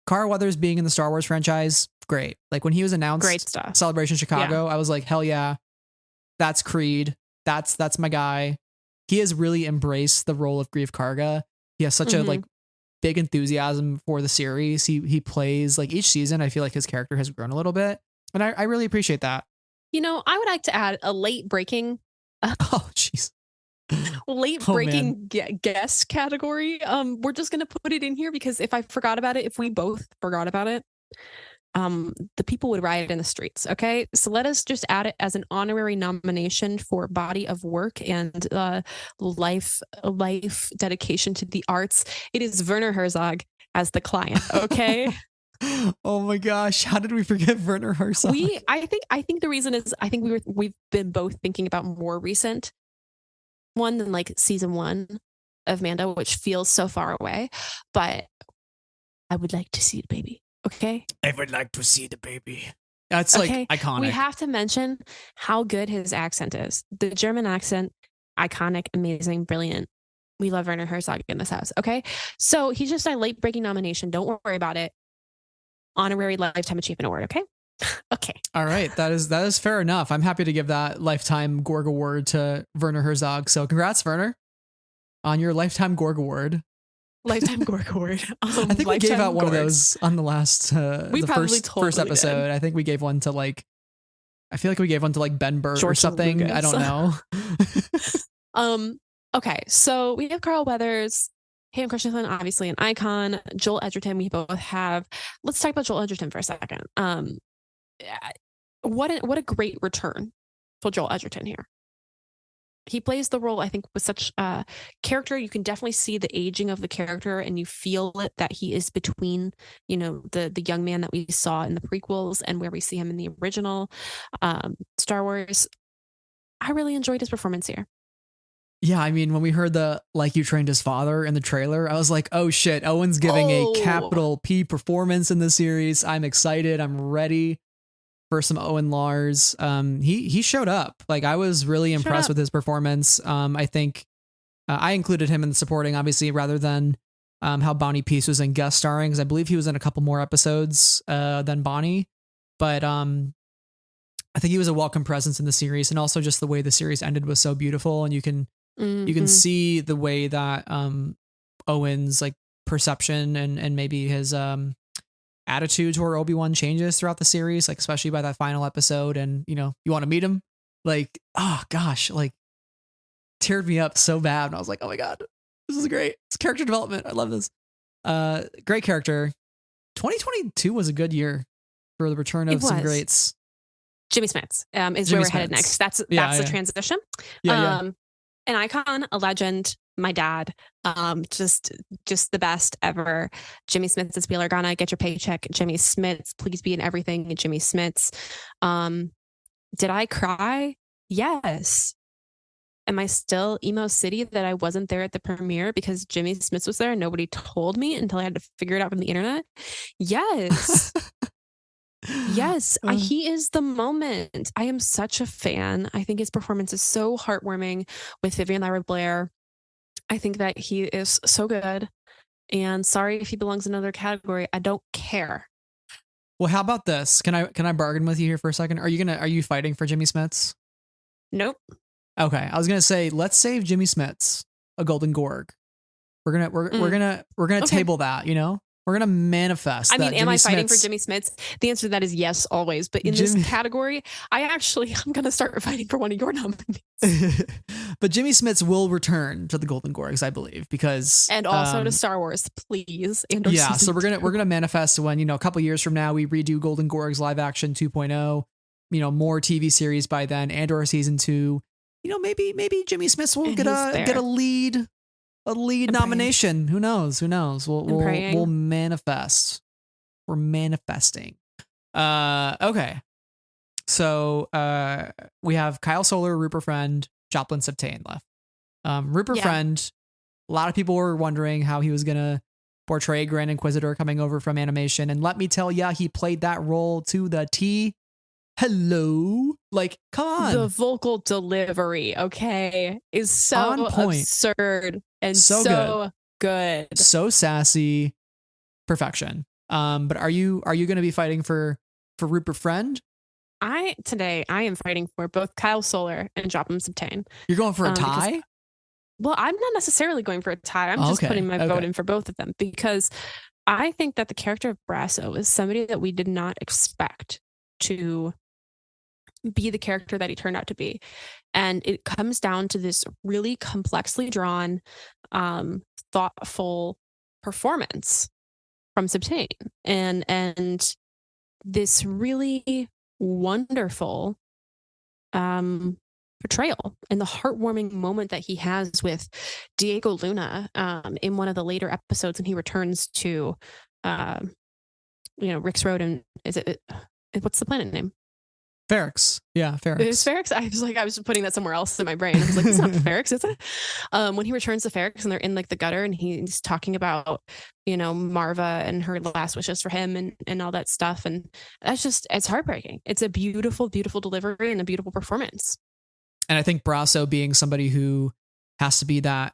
Carl Weathers being in the Star Wars franchise, great. Like when he was announced, great stuff. Celebration Chicago, I was like, hell yeah, that's Creed. That's my guy. He has really embraced the role of Grief Karga. He has such a like big enthusiasm for the series. He plays like each season. I feel like his character has grown a little bit, and I really appreciate that. You know, I would like to add a late breaking. Oh jeez. Late breaking guest category. We're just gonna put it in here because if we both forgot about it, the people would riot in the streets. Okay, so let us just add it as an honorary nomination for body of work and life dedication to the arts. It is Werner Herzog as the client. Okay. Oh my gosh, how did we forget Werner Herzog? I think the reason is we've been both thinking about more recent one than like season 1 of Mando, which feels so far away, but I would like to see the baby. Okay. I would like to see the baby. That's like iconic. We have to mention how good his accent is. The German accent, iconic, amazing, brilliant. We love Werner Herzog in this house. Okay. So he's just a late breaking nomination. Don't worry about it. Honorary Lifetime Achievement Award. Okay. Okay. All right. That is fair enough. I'm happy to give that Lifetime Gorg Award to Werner Herzog. So congrats, Werner, on your Lifetime Gorg Award. Lifetime Gorg Award. I think we gave out one of those on the last first episode. Did. I think we gave one to like, I feel like we gave one to like Ben Burtt George or something. Lucas. I don't know. Okay. So we have Carl Weathers, Hayden Christensen, obviously an icon. Joel Edgerton, we both have. Let's talk about Joel Edgerton for a second. What a great return for Joel Edgerton here. He plays the role, I think, with such character. You can definitely see the aging of the character, and you feel it that he is between, the young man that we saw in the prequels and where we see him in the original Star Wars. I really enjoyed his performance here. Yeah, I mean, when we heard the "Like You Trained His Father" in the trailer, I was like, "Oh shit, Owen's giving a capital P performance in the series." I'm excited. I'm ready for some Owen Lars. He showed up. Like, I was really impressed with his performance. I think I included him in the supporting, obviously, rather than how Bonnie Peace was in guest starring, because I believe he was in a couple more episodes than Bonnie. But I think he was a welcome presence in the series, and also just the way the series ended was so beautiful, and you can see the way that Owen's like perception and maybe his attitude toward Obi-Wan changes throughout the series, like especially by that final episode. And you want to meet him, like, oh gosh, like teared me up so bad. And I was like, oh my God, this is great. It's character development. I love this. Great character. 2022 was a good year for the return of some greats. Jimmy Smits is where we're headed next. That's the transition. Yeah. An icon, a legend, my dad. Just the best ever. Jimmy Smits is Wheeler Ghana. Get your paycheck. Jimmy Smits, please be in everything. Jimmy Smits. Did I cry? Yes. Am I still emo city that I wasn't there at the premiere because Jimmy Smits was there and nobody told me until I had to figure it out from the internet? Yes. Yes, he is the moment. I am such a fan. I think his performance is so heartwarming with Vivian Lyra Blair. I think that he is so good. And sorry if he belongs in another category. I don't care. Well, how about this? Can I bargain with you here for a second? Are you fighting for Jimmy Smits? Nope. Okay, I was gonna say let's save Jimmy Smits a Golden Gorg. We're gonna okay. Table that. We're gonna manifest. I mean, am I fighting for Smits, Jimmy Smits? The answer to that is yes, always. But in this category, I'm gonna start fighting for one of your nominees. But Jimmy Smits will return to the Golden Gorgs, I believe, because and also to Star Wars, please. Andor so we're gonna manifest when a couple years from now we redo Golden Gorgs live action 2.0. More TV series by then. Andor season 2. Maybe Jimmy Smits will get a lead nomination. Who knows? We'll manifest. We're manifesting. Okay. So we have Kyle Soller, Rupert Friend, Joplin Siptane left. Rupert Friend, a lot of people were wondering how he was gonna portray Grand Inquisitor coming over from animation, and let me tell ya, he played that role to the T. Hello, come on. The vocal delivery, is so absurd and so good. So sassy, perfection. But are you going to be fighting for Rupert Friend? I am fighting for both Kyle Soller and Joplin Siptane. You're going for a tie? Well, I'm not necessarily going for a tie. I'm just putting my vote in for both of them because I think that the character of Brasso is somebody that we did not expect to be the character that he turned out to be. And it comes down to this really complexly drawn, thoughtful performance from Siptane and this really wonderful portrayal and the heartwarming moment that he has with Diego Luna in one of the later episodes, and he returns to Rick's Road, and what's the planet name? Ferrix. Yeah, Ferrix. Is Ferrix? I was putting that somewhere else in my brain. I was like, it's not Ferrix, is it? When he returns to Ferrix and they're in the gutter and he's talking about, Marva and her last wishes for him and all that stuff. And it's heartbreaking. It's a beautiful, beautiful delivery and a beautiful performance. And I think Brasso being somebody who has to be that,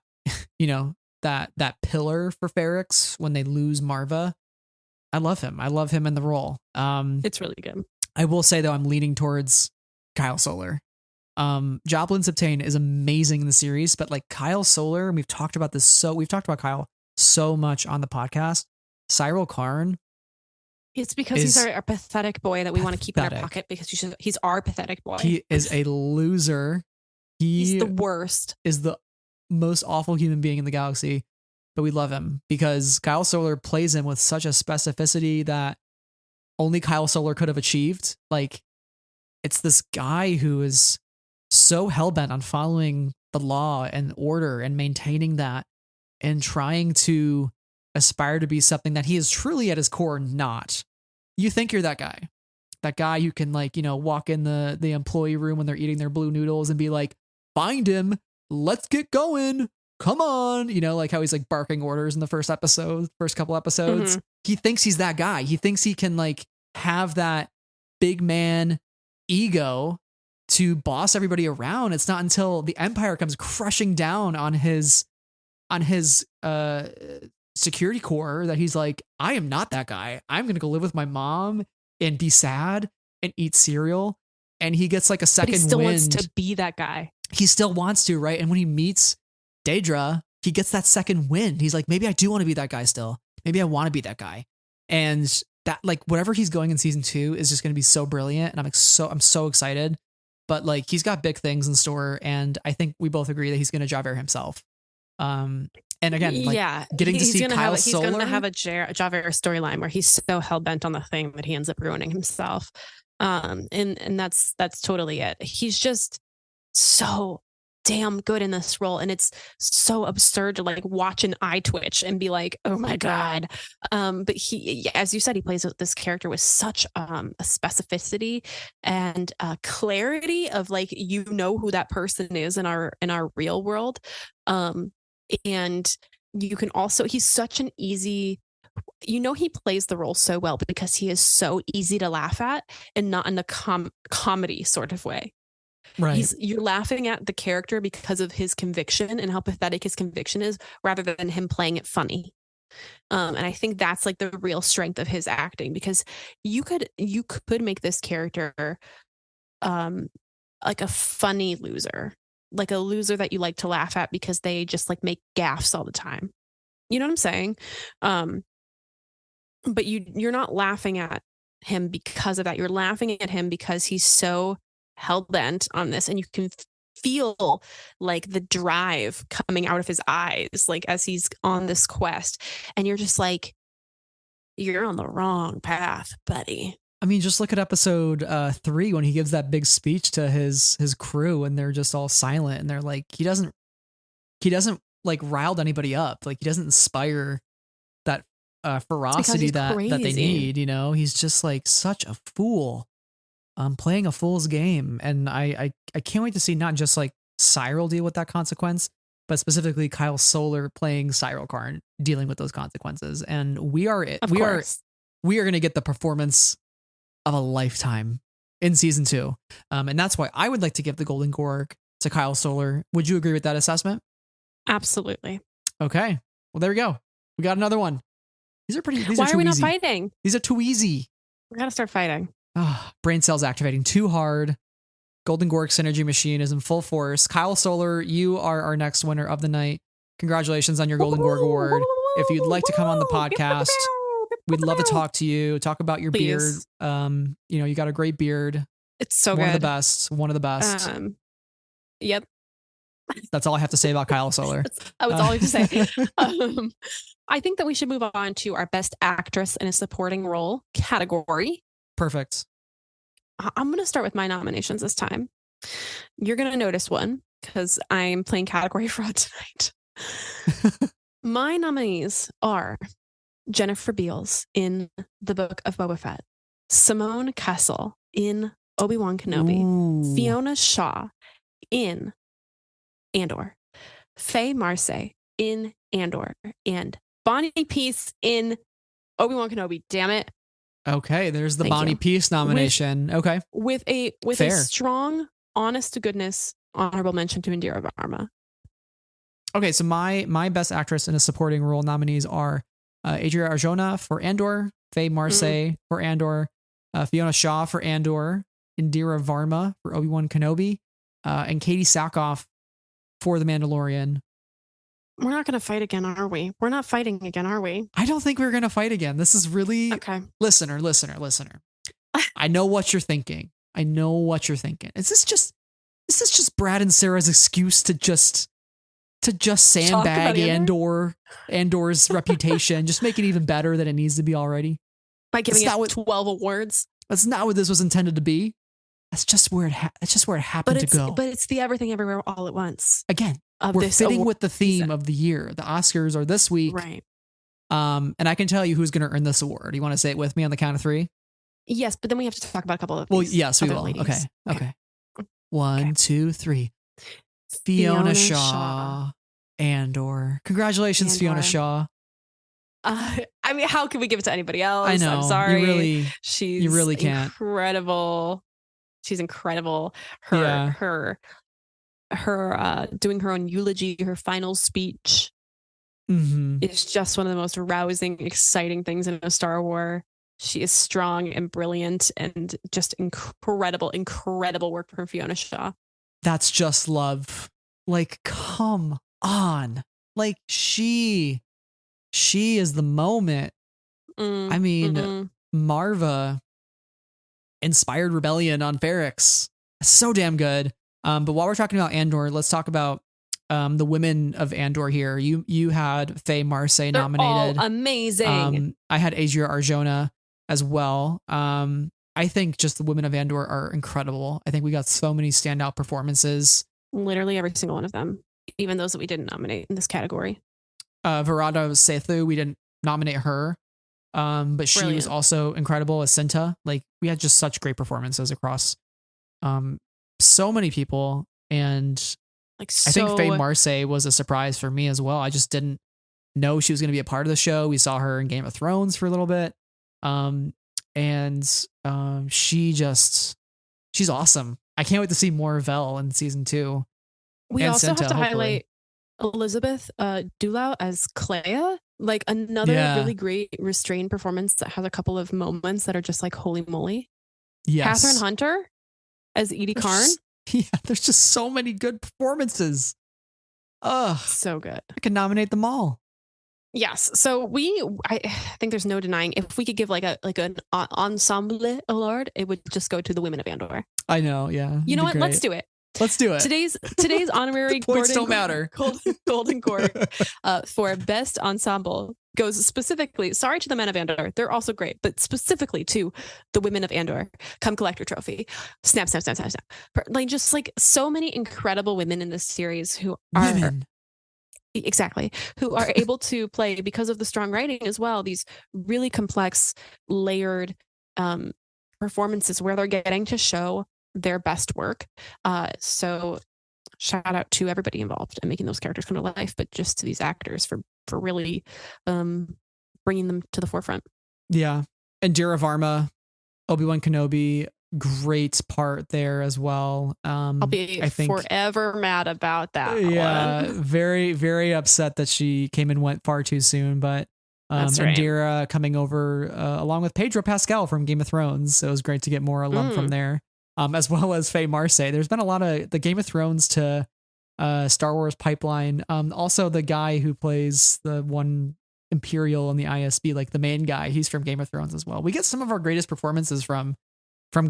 that pillar for Ferrix when they lose Marva. I love him. I love him in the role. It's really good. I will say though, I'm leaning towards Kyle Soller. Joplin Siptane is amazing in the series, but Kyle Soller, and we've talked about Kyle so much on the podcast. Cyril Karn. It's because he's our pathetic boy that we want to keep in our pocket because he's our pathetic boy. He is a loser. He's the worst. Is the most awful human being in the galaxy, but we love him because Kyle Soller plays him with such a specificity that only Kyle Soller could have achieved. It's this guy who is so hellbent on following the law and order and maintaining that and trying to aspire to be something that he is truly at his core not. You think you're that guy who can walk in the employee room when they're eating their blue noodles and be like, find him, let's get going, come on, how he's barking orders in the first couple episodes. Mm-hmm. He thinks he's that guy. He thinks he can have that big man ego to boss everybody around. It's not until the Empire comes crushing down on his security corps that he's like, I am not that guy. I'm going to go live with my mom and be sad and eat cereal. And he gets a second wind. He still wants to be that guy. He still wants to, right? And when he meets Daedra, he gets that second wind. He's like, maybe I do want to be that guy still. Maybe I want to be that guy. And that whatever he's going in season 2 is just going to be so brilliant. And I'm so excited. But he's got big things in store. And I think we both agree that he's going to Javert himself. And again, getting to see Kyle Soller. He's going to have a Javert storyline where he's so hell-bent on the thing that he ends up ruining himself. And that's totally it. He's just so damn good in this role, and it's so absurd to like watch an eye twitch and be like, oh my god. But he, as you said, he plays this character with such a specificity and clarity of like, you know who that person is in our real world. And you can also, he's such an easy, you know, he plays the role so well because he is so easy to laugh at, and not in a comedy sort of way. Right. You're laughing at the character because of his conviction and how pathetic his conviction is, rather than him playing it funny. And I think that's like the real strength of his acting, because you could make this character like a funny loser, like a loser that you like to laugh at because they just like make gaffes all the time. You know what I'm saying? But you're not laughing at him because of that. You're laughing at him because he's so hell-bent on this, and you can feel like the drive coming out of his eyes, like as he's on this quest, and you're just like, you're on the wrong path, buddy. I mean, just look at episode 3 when he gives that big speech to his crew, and they're just all silent, and they're like, he doesn't like riled anybody up, like he doesn't inspire that ferocity that they need, you know. He's just like such a fool, playing a fool's game. And I can't wait to see not just like Cyril deal with that consequence, but specifically Kyle Soller playing Cyril Karn dealing with those consequences. And we are going to get the performance of a lifetime in season 2. And that's why I would like to give the Golden Gorg to Kyle Soller. Would you agree with that assessment? Absolutely. Okay. Well, there we go. We got another one. These are pretty. Why are we not fighting? These are too easy. We gotta start fighting. Brain cells activating too hard. Golden Gorg synergy machine is in full force. Kyle Soller, you are our next winner of the night. Congratulations on your Golden Gorg Award. If you'd like to come on the podcast, we'd love to talk to you. Talk about your beard. You know, you got a great beard. It's so good. One of the best. One of the best. Yep. That's all I have to say about Kyle Soller. I was all I have to say. I think that we should move on to our best actress in a supporting role category. Perfect. I'm going to start with my nominations this time. You're going to notice one because I'm playing category fraud tonight. My nominees are Jennifer Beals in The Book of Boba Fett, Simone Kessel in Obi-Wan Kenobi, Fiona Shaw in Andor, Faye Marsay in Andor, and Bonnie Peace in Obi-Wan Kenobi. Damn it. Okay, there's the Bonnie Peace nomination. With a strong, honest to goodness honorable mention to Indira Varma. Okay, so my best actress in a supporting role nominees are Adria Arjona for Andor, Faye Marsay for Andor, Fiona Shaw for Andor, Indira Varma for Obi-Wan Kenobi, and Katie Sackhoff for The Mandalorian. We're not going to fight again, are we? We're not fighting again, are we? I don't think we're going to fight again. This is really... Okay. Listener. I know what you're thinking. Is this just Brad and Sarah's excuse to just sandbag Andor's reputation, just make it even better than it needs to be already? By giving it 12 awards? That's not what this was intended to be. That's just where it happened to go. But it's the Everything Everywhere All at Once. Again, we're fitting with the theme of the year. The Oscars are this week. Right. And I can tell you who's going to earn this award. You want to say it with me on the count of 3? Yes, but then we have to talk about a couple of Well, yes, we will. Ladies. Okay. 1, 2, 3. Fiona Shaw. Andor. Congratulations, Andor. Fiona Shaw. I mean, how can we give it to anybody else? I know. I'm sorry. You really can't. Incredible. She's incredible. Her doing her own eulogy, her final speech is just one of the most rousing, exciting things in a Star Wars. She is strong and brilliant and just incredible work from Fiona Shaw. That's just love. Like, come on. Like, she is the moment. I mean, Marva inspired rebellion on Ferrix. So damn good. But while we're talking about Andor, let's talk about the women of Andor here. You had Faye Marsay nominated. All amazing. I had Adria Arjona as well. I think just the women of Andor are incredible. I think we got so many standout performances. Literally every single one of them, even those that we didn't nominate in this category. Verada Sethu, we didn't nominate her. But she was also incredible as Cinta. Like, we had just such great performances across so many people. And Like, I think Faye Marseille was a surprise for me as well. I just didn't know she was going to be a part of the show. We saw her in Game of Thrones for a little bit. She's awesome. I can't wait to see more Vel in season 2. We also Cinta, have to highlight Elizabeth Dulau as Clea. Like, another really great restrained performance that has a couple of moments that are just like, holy moly. Yes. Catherine Hunter as Edie Karn. There's just so many good performances. So good. I could nominate them all. Yes. So I think there's no denying, if we could give like an ensemble award, it would just go to the women of Andor. I know. Yeah. You know what? Great. Let's do it. Let's do it. Today's honorary points don't matter. Golden Gorg for best ensemble goes specifically, sorry to the men of Andor, they're also great, but specifically to the women of Andor. Come collect your trophy. Snap, snap, snap, snap, snap. Like, just like so many incredible women in this series who are who are able to play, because of the strong writing as well, these really complex, layered performances where they're getting to show their best work. So shout out to everybody involved in making those characters come to life, but just to these actors for really bringing them to the forefront. Yeah. Indira Varma, Obi-Wan Kenobi, great part there as well. I'll be forever mad about that. Yeah. Very, very upset that she came and went far too soon, but Indira coming over along with Pedro Pascal from Game of Thrones. So it was great to get more alum from there. As well as Faye Marseille. There's been a lot of the Game of Thrones to Star Wars pipeline. Also, the guy who plays the one Imperial in the ISB, like the main guy, he's from Game of Thrones as well. We get some of our greatest performances from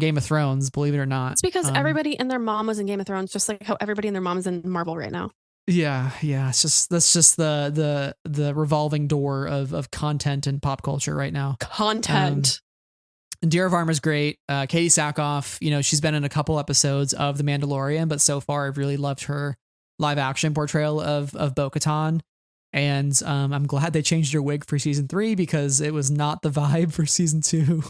Game of Thrones, believe it or not. It's because everybody and their mom was in Game of Thrones, just like how everybody and their mom is in Marvel right now. Yeah. That's just the revolving door of content and pop culture right now. Content. Indira Varma's great. Katie Sackhoff, she's been in a couple episodes of The Mandalorian, but so far I've really loved her live action portrayal of Bo-Katan. And I'm glad they changed her wig for season 3 because it was not the vibe for season 2.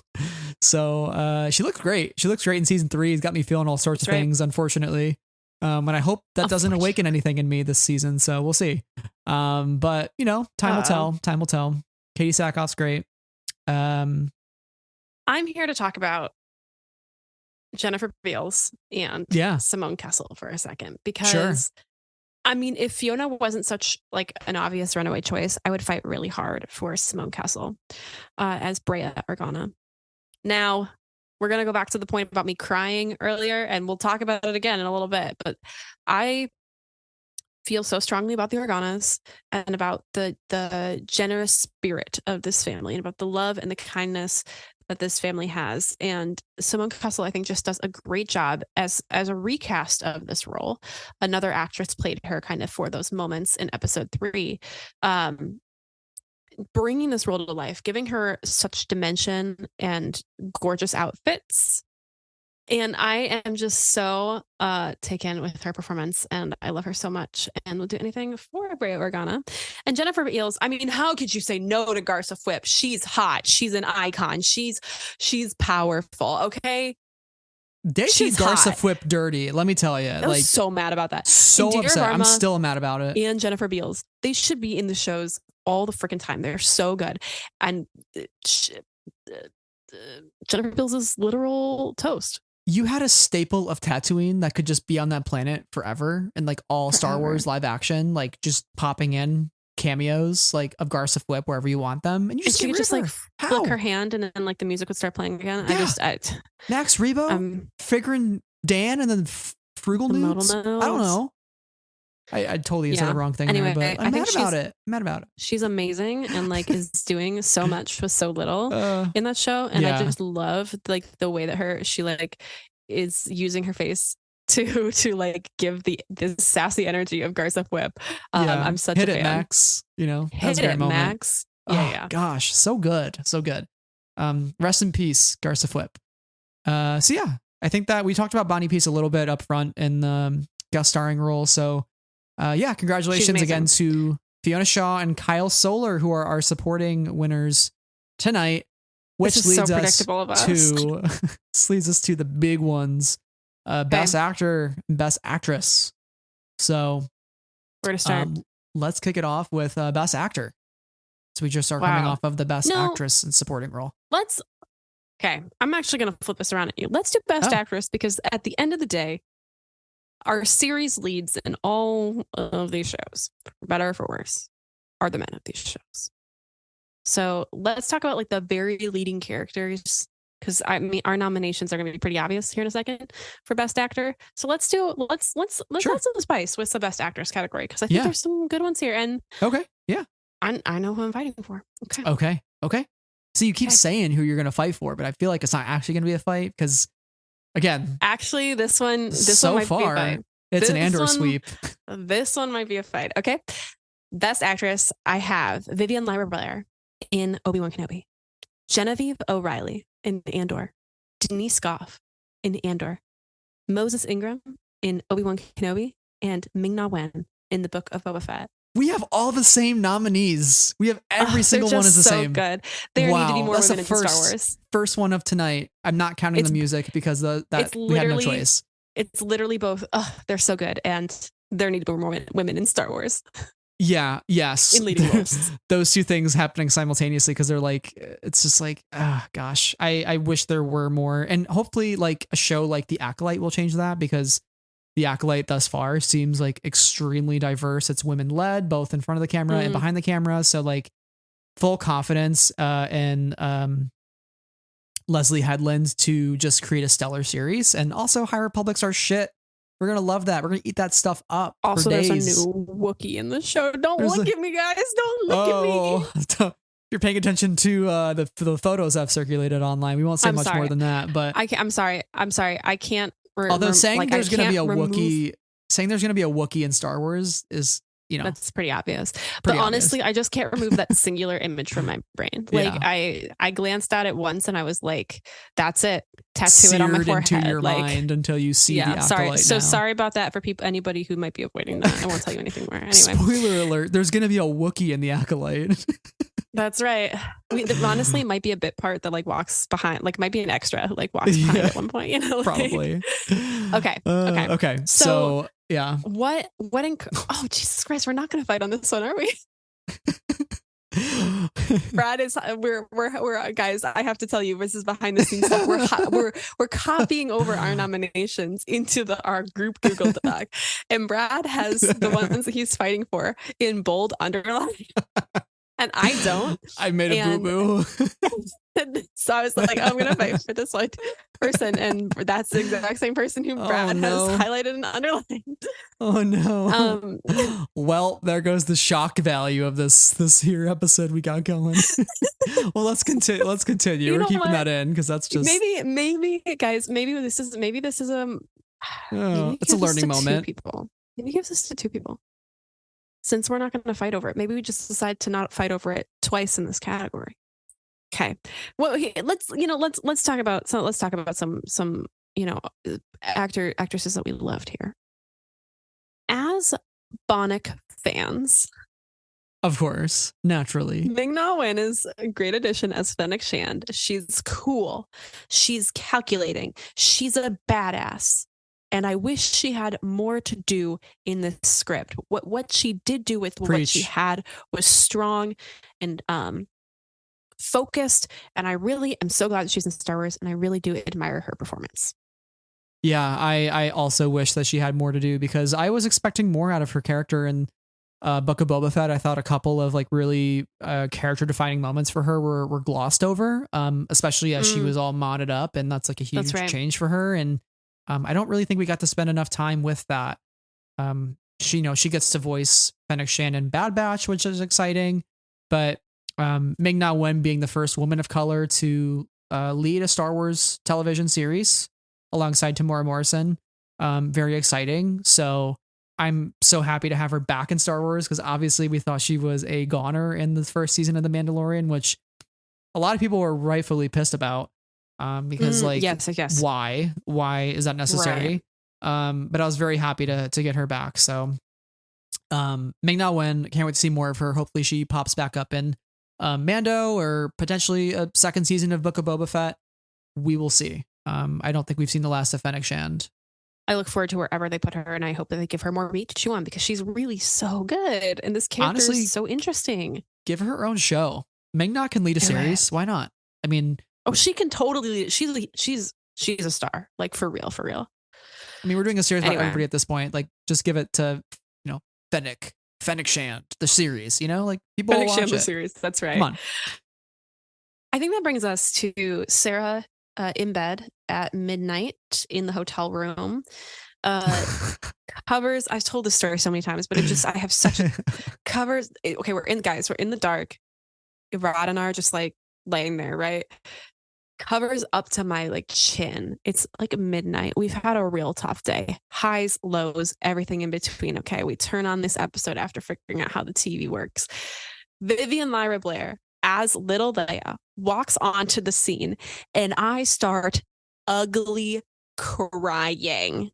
So she looks great. She looks great in season 3. It's got me feeling all sorts of things, unfortunately. And I hope that doesn't awaken anything in me this season. So we'll see. But time will tell. Time will tell. Katie Sackhoff's great. I'm here to talk about Jennifer Beals and Simone Kessel for a second, because I mean, if Fiona wasn't such like an obvious runaway choice, I would fight really hard for Simone Kessel as Brea Organa. Now, we're going to go back to the point about me crying earlier, and we'll talk about it again in a little bit, but I feel so strongly about the Organas and about the generous spirit of this family and about the love and the kindness that this family has. And Simone Kessel, I think, just does a great job as a recast of this role. Another actress played her kind of for those moments in episode 3, bringing this role to life, giving her such dimension and gorgeous outfits. And I am just so taken with her performance, and I love her so much and will do anything for Brea Organa. And Jennifer Beals, I mean, how could you say no to Garsa Fwip? She's hot. She's an icon. She's powerful. Okay. They did Garsa Fwip dirty. Let me tell you. I was so mad about that. So upset. I'm still mad about it. And Jennifer Beals, they should be in the shows all the freaking time. They're so good. And Jennifer Beals is literal toast. You had a staple of Tatooine that could just be on that planet forever, and like all Star Wars live action, like just popping in cameos like of Garsa Fwip wherever you want them, and you just, just like flick her hand, and then like the music would start playing again. Yeah. Max Rebo, Figuring Dan, and then Frugal Nudes. I don't know. I totally said the wrong thing. Anyway, there, but I'm mad about it. I'm mad about it. She's amazing and like is doing so much with so little in that show. And I just love like the way that she like is using her face to like give this sassy energy of Garsa Fwip. I'm such a fan. Hit it, Max. Hit it, Max. Yeah. Gosh, so good. So good. Rest in peace, Garsa Fwip. So yeah, I think that we talked about Bonnie Peace a little bit up front in guest starring role. So yeah, congratulations again to Fiona Shaw and Kyle Solar, who are our supporting winners tonight, which leads us to leads us to the big ones. Best actor and best actress. So where to start? Let's kick it off with best actor. So we just are coming off of the best actress and supporting role. Okay, I'm actually going to flip this around at you. Let's do best actress, because at the end of the day, our series leads in all of these shows, for better or for worse, are the men of these shows. So let's talk about like the very leading characters, because I mean our nominations are going to be pretty obvious here in a second for best actor. So let's add some spice with the best actress category, because I think there's some good ones here. And I know who I'm fighting for. Okay. So you keep saying who you're going to fight for, but I feel like it's not actually going to be a fight, because again, actually this one might be a fight. It's an Andor sweep. This one might be a fight. Okay. Best actress, I have Vivian Lyra Blair in Obi-Wan Kenobi, Genevieve O'Reilly in Andor, Denise Goff in Andor, Moses Ingram in Obi-Wan Kenobi, and Ming-Na Wen in the Book of Boba Fett. We have all the same nominees. We have every single one is the same. Good. There need to be more women in Star Wars. First one of tonight. I'm not counting the music because we had no choice. It's literally both. They're so good, and there need to be more women in Star Wars. Yeah. Yes. In leading roles. Those two things happening simultaneously, because they're like, it's just like, gosh, I wish there were more, and hopefully like a show like The Acolyte will change that, because The Acolyte thus far seems like extremely diverse. It's women led, both in front of the camera and behind the camera. So like full confidence in Leslie Headland to just create a stellar series. And also High Republic's our shit. We're going to love that. We're going to eat that stuff up. Also, for days. There's a new Wookiee in the show. Don't look at me, guys. Don't look at me. You're paying attention to the photos I've circulated online. We won't say much more than that, but I'm sorry. I can't. Although saying there's going to be a Wookiee in Star Wars is, that's pretty obvious. But honestly, I just can't remove that singular image from my brain. Like I glanced at it once and I was like, that's it. Tattoo it on my forehead. Into your mind until you see the Acolyte. Sorry about that for anybody who might be avoiding that. I won't tell you anything more. Anyway. Spoiler alert, there's going to be a Wookiee in the Acolyte. That's right. Honestly, it might be a bit part that like walks behind, like might be an extra, like walks behind at one point, Probably. Okay. So yeah. Oh, Jesus Christ. We're not going to fight on this one, are we? Brad is we're guys, I have to tell you, this is behind the scenes stuff. We're copying over our nominations into our group Google Doc, and Brad has the ones that he's fighting for in bold underline. And I don't. I made a boo-boo. So I was like, I'm going to fight for this one person. And that's the exact same person who Brad has highlighted and underlined. Oh, no. Well, there goes the shock value of this here episode we got going. Well, let's continue. We're keeping that in, because that's just... Maybe, guys, maybe this is it's a learning moment. Maybe give this to two people. Since we're not going to fight over it, maybe we just decide to not fight over it twice in this category. Okay. Well, let's talk about some actresses that we loved here. As Bonnick fans, of course, naturally, Ming-Na Wen is a great addition as Fennec Shand. She's cool. She's calculating. She's a badass. And I wish she had more to do in the script. What she did do with what she had was strong and focused. And I really am so glad that she's in Star Wars, and I really do admire her performance. Yeah, I also wish that she had more to do, because I was expecting more out of her character in Book of Boba Fett. I thought a couple of like really character defining moments for her were glossed over, especially as she was all modded up, and that's like a huge change for her. And I don't really think we got to spend enough time with that. She gets to voice Fennec Shand in Bad Batch, which is exciting. But Ming-Na Wen being the first woman of color to lead a Star Wars television series alongside Tamora Morrison, very exciting. So I'm so happy to have her back in Star Wars, because obviously we thought she was a goner in the first season of The Mandalorian, which a lot of people were rightfully pissed about. Because yes. Why is that necessary? But I was very happy to get her back. So Ming-Na Wen, can't wait to see more of her. Hopefully she pops back up in Mando or potentially a second season of Book of Boba Fett. We will see. I don't think we've seen the last of Fennec Shand. I look forward to wherever they put her, and I hope that they give her more meat to chew on because she's really so good. And this character Honestly, is so interesting. Give her own show. Ming-Na can lead a series. Why not? I mean, she can totally. She's a star. Like for real, for real. I mean, we're doing a series about everybody at this point. Like, just give it to Fennec Shand, the series. Like people will watch Shand, it. The series. That's right. Come on. I think that brings us to Sarah in bed at midnight in the hotel room. Covers. I've told this story so many times, but I have such covers. Okay, we're in the dark. Rod and I are just like laying there, right? Covers up to my like chin. It's like midnight. We've had a real tough day. Highs, lows, everything in between. Okay, we turn on this episode after figuring out how the TV works. Vivian Lyra Blair as little Leia walks onto the scene, and I start ugly crying.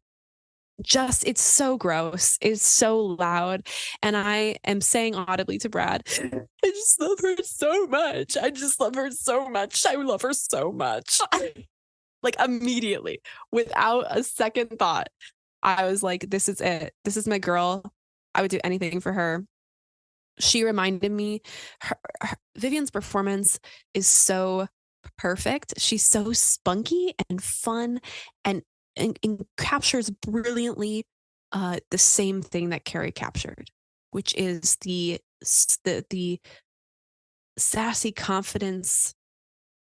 It's so gross. It's so loud. And I am saying audibly to Brad, I just love her so much. I love her so much. Like immediately, without a second thought, I was like, this is it. This is my girl. I would do anything for her. She reminded me, Vivian's performance is so perfect. She's so spunky and fun and captures brilliantly the same thing that Carrie captured, which is the sassy confidence,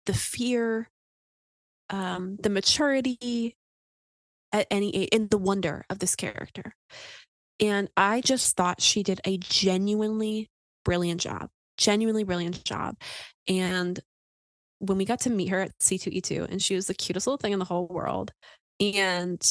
the fear, the maturity at any age, and the wonder of this character. And I just thought she did a genuinely brilliant job. And when we got to meet her at C2E2, and she was the cutest little thing in the whole world. And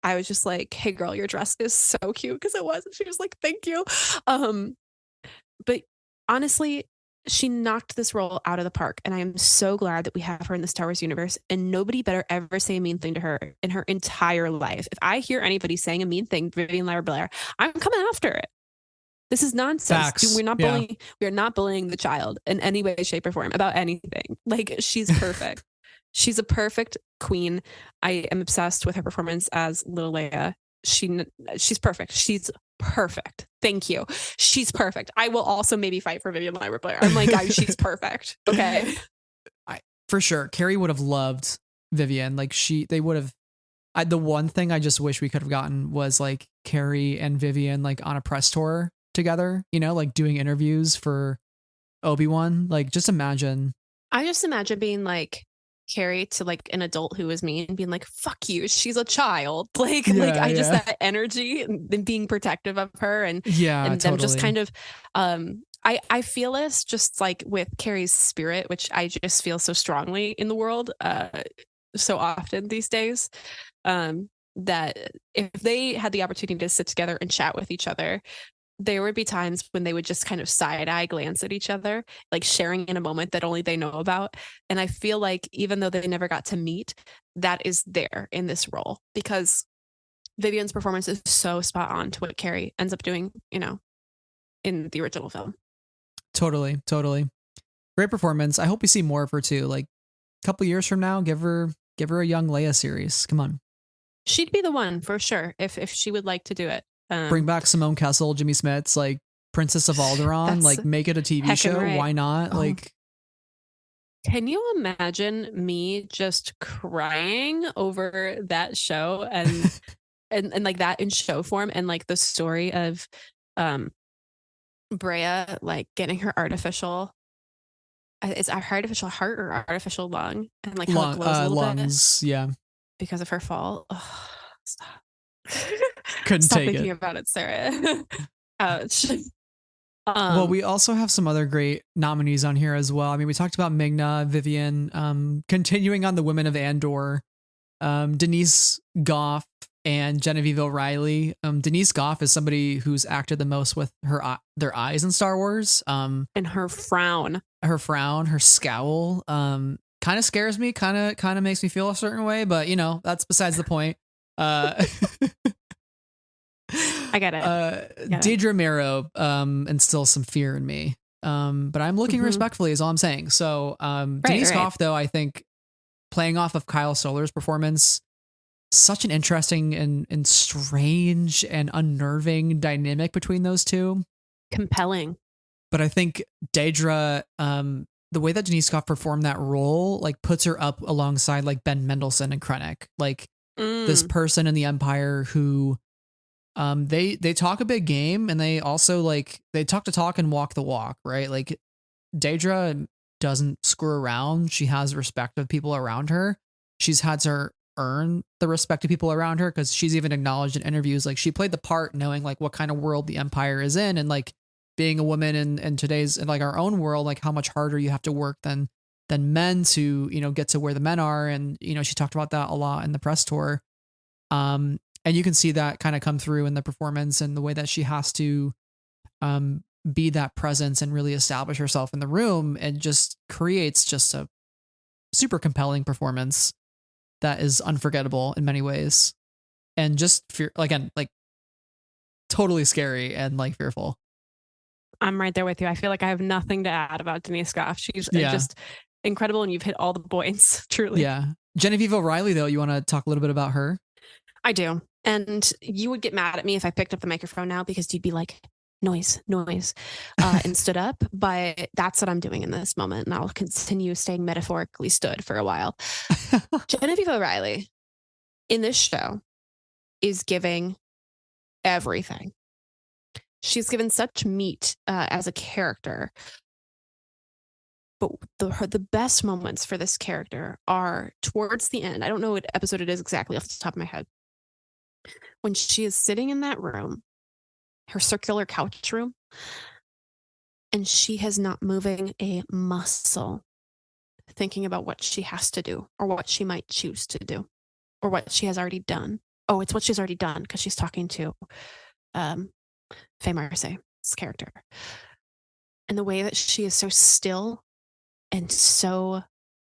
I was just like, hey girl, your dress is so cute, because it was. And she was like, thank you. But honestly, she knocked this role out of the park. And I am so glad that we have her in the Star Wars universe, and nobody better ever say a mean thing to her in her entire life. If I hear anybody saying a mean thing, Vivian Lyra Blair, I'm coming after it. This is nonsense. Facts. We're not bullying. We are not bullying the child in any way, shape, or form about anything. Like, she's perfect. She's a perfect queen. I am obsessed with her performance as little Leia. She's perfect. She's perfect. Thank you. She's perfect. I will also maybe fight for Vivian Lyra Blair. I'm like, guys, she's perfect. Okay. For sure. Carrie would have loved Vivian. Like they would have. The one thing I just wish we could have gotten was like Carrie and Vivian like on a press tour together, like doing interviews for Obi-Wan. Like, just imagine. I just imagine being like Carrie to like an adult who was mean and being like, fuck you, she's a child. Just that energy and being protective of her and totally. them just kind of I feel this just like with Carrie's spirit, which I just feel so strongly in the world so often these days, that if they had the opportunity to sit together and chat with each other, there would be times when they would just kind of side-eye glance at each other, like sharing in a moment that only they know about. And I feel like even though they never got to meet, that is there in this role, because Vivian's performance is so spot on to what Carrie ends up doing, in the original film. Totally. Great performance. I hope we see more of her too. Like a couple years from now, give her a young Leia series. Come on. She'd be the one for sure if she would like to do it. Bring back Simone Kessel, Jimmy Smits, like Princess of Alderaan, like make it a TV show. Right. Why not? Oh. Like, can you imagine me just crying over that show and and like that in show form, and like the story of Brea like getting her artificial, is our artificial heart or artificial lung, and like how it glows a little lungs, bit, yeah, because of her fall. Oh, stop. Couldn't Stop take thinking it about it, Sarah. Ouch. Well, we also have some other great nominees on here as well. I mean, we talked about Ming-Na, Vivian, continuing on the women of Andor, Denise Gough and Genevieve O'Reilly. Denise Gough is somebody who's acted the most with their eyes in Star Wars. And her frown, her scowl, kind of scares me, kind of makes me feel a certain way, but that's besides the point. Uh, I get it. Deidre Marrow instills some fear in me. But I'm looking respectfully is all I'm saying. So Denise Hoff, though, I think playing off of Kyle Solar's performance, such an interesting and strange and unnerving dynamic between those two. Compelling. But I think Deidre, the way that Denise Hoff performed that role, like puts her up alongside like Ben Mendelsohn and Krennic, like this person in the Empire who they talk a big game, and they also like they talk the talk and walk the walk, right? Like Deidre doesn't screw around. She has respect of people around her. She's had to earn the respect of people around her, because she's even acknowledged in interviews like she played the part knowing like what kind of world the Empire is in, and like being a woman in today's in like our own world, like how much harder you have to work than men to, you know, get to where the men are. And, you know, she talked about that a lot in the press tour. And you can see that kind of come through in the performance and the way that she has to be that presence and really establish herself in the room, and just creates just a super compelling performance that is unforgettable in many ways, and just fear, again, like totally scary and like fearful. I'm right there with you. I feel like I have nothing to add about Denise Goff. She's just incredible, and you've hit all the points, truly. Yeah. Genevieve O'Reilly, though, you want to talk a little bit about her? I do. And you would get mad at me if I picked up the microphone now, because you'd be like, noise, and stood up. But that's what I'm doing in this moment. And I'll continue staying metaphorically stood for a while. Genevieve O'Reilly in this show is giving everything. She's given such meat as a character. But the best moments for this character are towards the end. I don't know what episode it is exactly off the top of my head. When she is sitting in that room, her circular couch room, and she is not moving a muscle, thinking about what she has to do, or what she might choose to do, or what she has already done. Oh, it's what she's already done, because she's talking to Faye Marseille's character. And the way that she is so still and so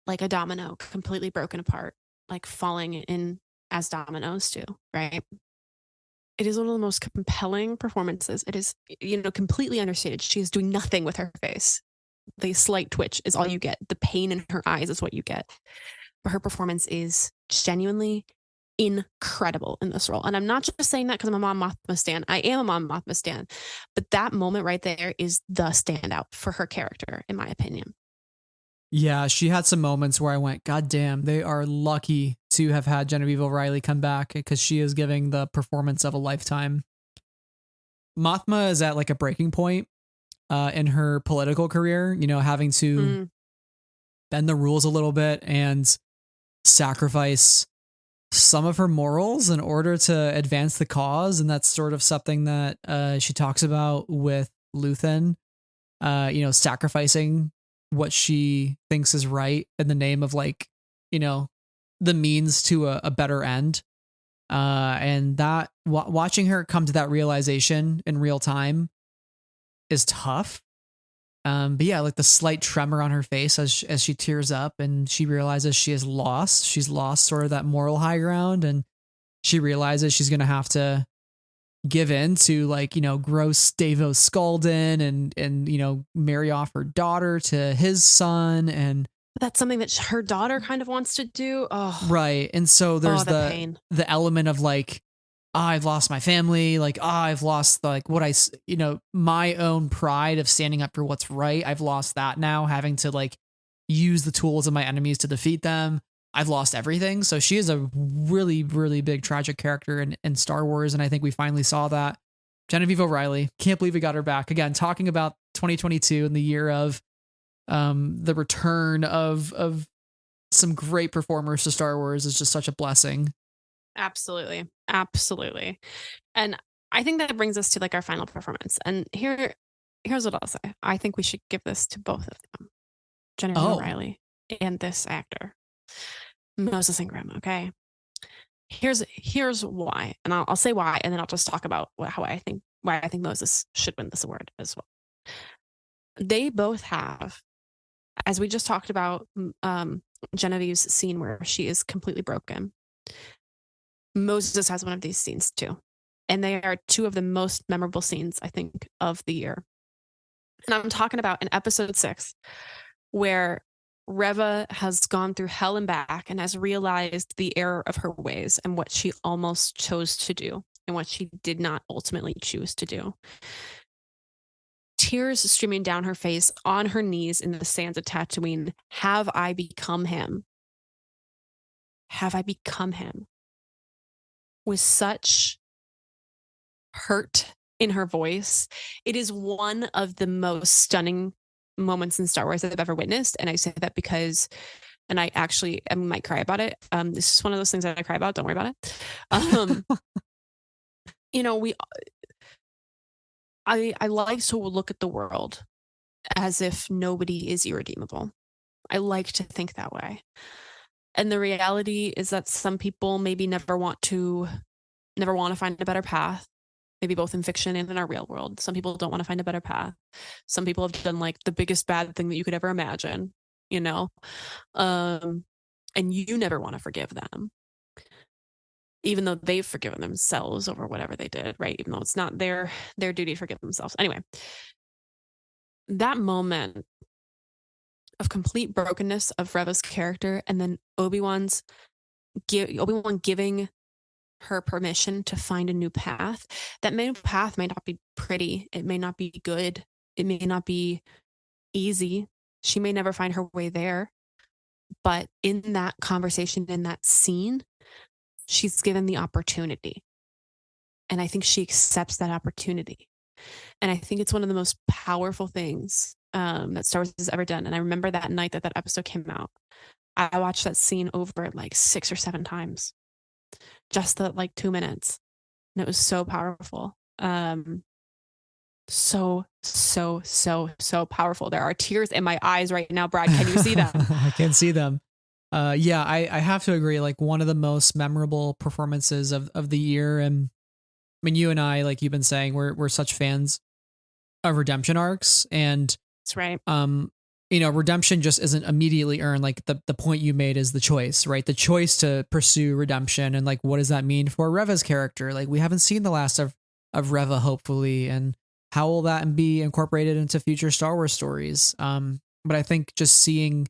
like a domino, completely broken apart, like falling in as dominoes do, right? It is one of the most compelling performances. It is, you know, completely understated. She is doing nothing with her face. The slight twitch is all you get. The pain in her eyes is what you get. But her performance is genuinely incredible in this role. And I'm not just saying that because I'm a Mon Mothma stan. I am a Mon Mothma stan. But that moment right there is the standout for her character, in my opinion. Yeah, she had some moments where I went, God damn, they are lucky to have had Genevieve O'Reilly come back, because she is giving the performance of a lifetime. Mothma is at like a breaking point in her political career, you know, having to bend the rules a little bit and sacrifice some of her morals in order to advance the cause. And that's sort of something that she talks about with Luthen, you know, sacrificing what she thinks is right in the name of, like, you know, the means to a better end. And that watching her come to that realization in real time is tough. But yeah, like the slight tremor on her face as she tears up and she realizes she has lost. She's lost sort of that moral high ground, and she realizes she's going to have to give in to, like, you know, gross Davos Sculdun and, you know, marry off her daughter to his son. And that's something that her daughter kind of wants to do. Oh, right. And so there's pain. The element of like, I've lost my family. Like, I've lost like what you know, my own pride of standing up for what's right. I've lost that now, having to like use the tools of my enemies to defeat them. I've lost everything. So she is a really, really big tragic character in Star Wars. And I think we finally saw that. Genevieve O'Reilly, can't believe we got her back again, talking about 2022 and the year of the return of some great performers to Star Wars is just such a blessing. Absolutely. Absolutely. And I think that brings us to like our final performance. And here's what I'll say. I think we should give this to both of them, Genevieve O'Reilly and this actor, Moses Ingram. Okay. Here's why. And I'll say why, and then I'll just talk about why I think Moses should win this award as well. They both have, as we just talked about, Genevieve's scene where she is completely broken. Moses has one of these scenes too. And they are two of the most memorable scenes, I think, of the year. And I'm talking about in episode 6, where Reva has gone through hell and back and has realized the error of her ways and what she almost chose to do and what she did not ultimately choose to do. Tears streaming down her face, on her knees in the sands of Tatooine. Have I become him? Have I become him? With such hurt in her voice. It is one of the most stunning moments in Star Wars that I've ever witnessed. And I say that because, and I might cry about it. This is one of those things that I cry about. Don't worry about it. I like to look at the world as if nobody is irredeemable. I like to think that way. And the reality is that some people maybe never want to find a better path, maybe both in fiction and in our real world. Some people don't want to find a better path. Some people have done like the biggest bad thing that you could ever imagine, and you never want to forgive them, even though they've forgiven themselves over whatever they did, right? Even though it's not their duty to forgive themselves. Anyway, that moment of complete brokenness of Reva's character, and then Obi-Wan giving her permission to find a new path. That new path may not be pretty. It may not be good. It may not be easy. She may never find her way there. But in that conversation, in that scene, she's given the opportunity. And I think she accepts that opportunity. And I think it's one of the most powerful things that Star Wars has ever done. And I remember that night that episode came out, I watched that scene over like 6 or 7 times, just the like 2 minutes. And it was so powerful. So powerful. There are tears in my eyes right now, Brad. Can you see them? I can see them. Yeah, I have to agree. Like one of the most memorable performances of the year. And I mean, you and I, like you've been saying, we're such fans of redemption arcs, and that's right. Redemption just isn't immediately earned. Like the point you made is the choice, right? The choice to pursue redemption, and like what does that mean for Reva's character? Like we haven't seen the last of Reva, hopefully, and how will that be incorporated into future Star Wars stories? But I think just seeing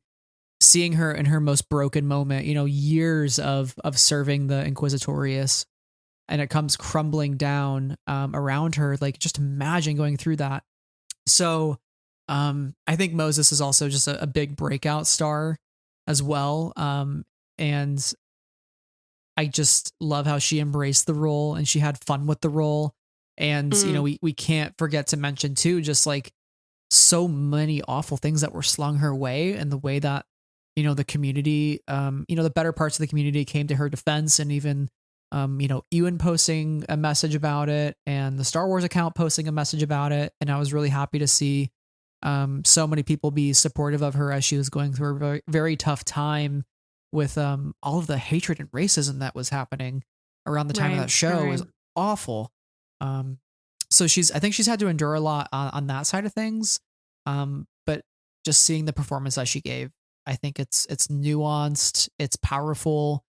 her in her most broken moment, years of serving the Inquisitorius, and it comes crumbling down around her. Like just imagine going through that. So I think Moses is also just a big breakout star as well. And I just love how she embraced the role and she had fun with the role. And, we can't forget to mention too, just like so many awful things that were slung her way, and the way that, the community, the better parts of the community came to her defense, and even, Ewan posting a message about it, and the Star Wars account posting a message about it. And I was really happy to see so many people be supportive of her as she was going through a very, very tough time with all of the hatred and racism that was happening around the time of that show. It was awful. So I think she's had to endure a lot on that side of things. But just seeing the performance that she gave, I think it's nuanced, it's powerful,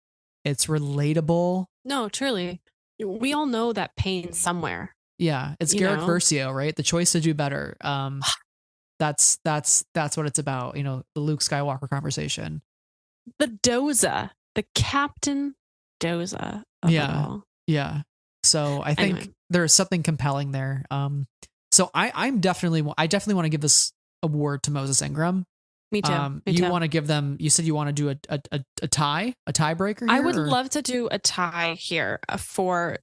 it's relatable. No, truly. We all know that pain somewhere. Yeah. It's Garrett Versio, right? The choice to do better. That's what it's about. The Luke Skywalker conversation. The Doza, the Captain Doza. Yeah. Yeah. So I think there's something compelling there. So I definitely want to give this award to Moses Ingram. Me too. You want to give them? You said you want to do a tiebreaker. I would love to do a tie here for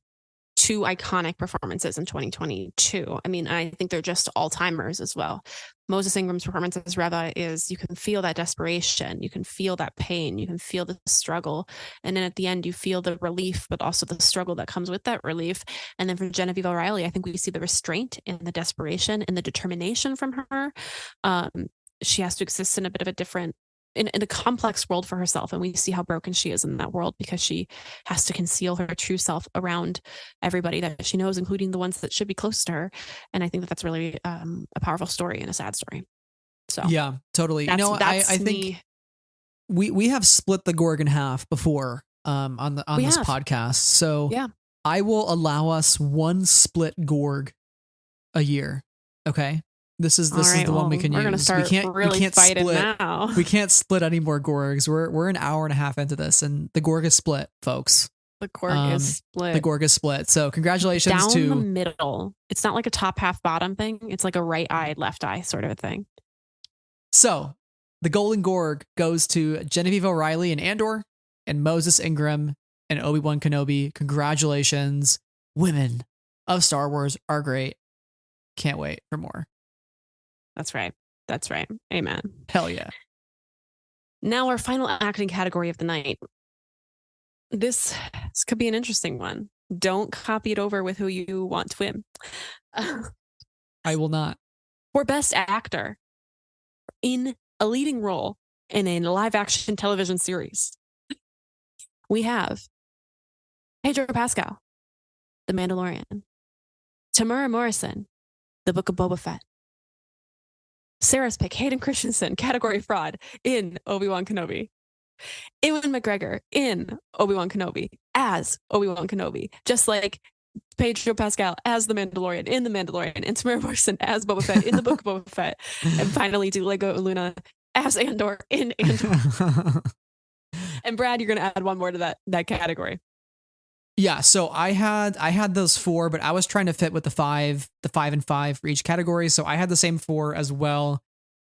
2 iconic performances in 2022. I mean, I think they're just all timers as well. Moses Ingram's performance as Reva you can feel that desperation, you can feel that pain, you can feel the struggle, and then at the end you feel the relief, but also the struggle that comes with that relief. And then for Genevieve O'Reilly, I think we see the restraint and the desperation and the determination from her. She has to exist in a bit of a different, in a complex world for herself, and we see how broken she is in that world because she has to conceal her true self around everybody that she knows, including the ones that should be close to her. And I think that's really a powerful story and a sad story. So yeah, totally. I think we have split the Gorg in half before on We this have. podcast. So Yeah. I will allow us one split Gorg a year. Okay. This is All right, the one we can we're use. gonna start we can't fighting split. now. We can't split any more Gorgs. We're an hour and a half into this, and the Gorg is split, folks. The Gorg is split. The Gorg is split. So congratulations down to the middle. It's not like a top half bottom thing. It's like a right eye, left eye sort of a thing. So the Golden Gorg goes to Genevieve O'Reilly and Andor, and Moses Ingram and Obi-Wan Kenobi. Congratulations. Women of Star Wars are great. Can't wait for more. That's right. That's right. Amen. Hell yeah. Now our final acting category of the night. This could be an interesting one. Don't copy it over with who you want to win. I will not. For Best Actor in a leading role in a live action television series, we have Pedro Pascal, The Mandalorian, Tamura Morrison, The Book of Boba Fett, Sarah's pick, Hayden Christensen, category fraud in Obi-Wan Kenobi, Ewan McGregor in Obi-Wan Kenobi as Obi-Wan Kenobi, just like Pedro Pascal as the Mandalorian in The Mandalorian, and Tamara Morrison as Boba Fett in The Book of Boba Fett, and finally Lego Luna as Andor in Andor. And Brad, you're going to add one more to that category. Yeah, so I had those four, but I was trying to fit with the five and five for each category. So I had the same four as well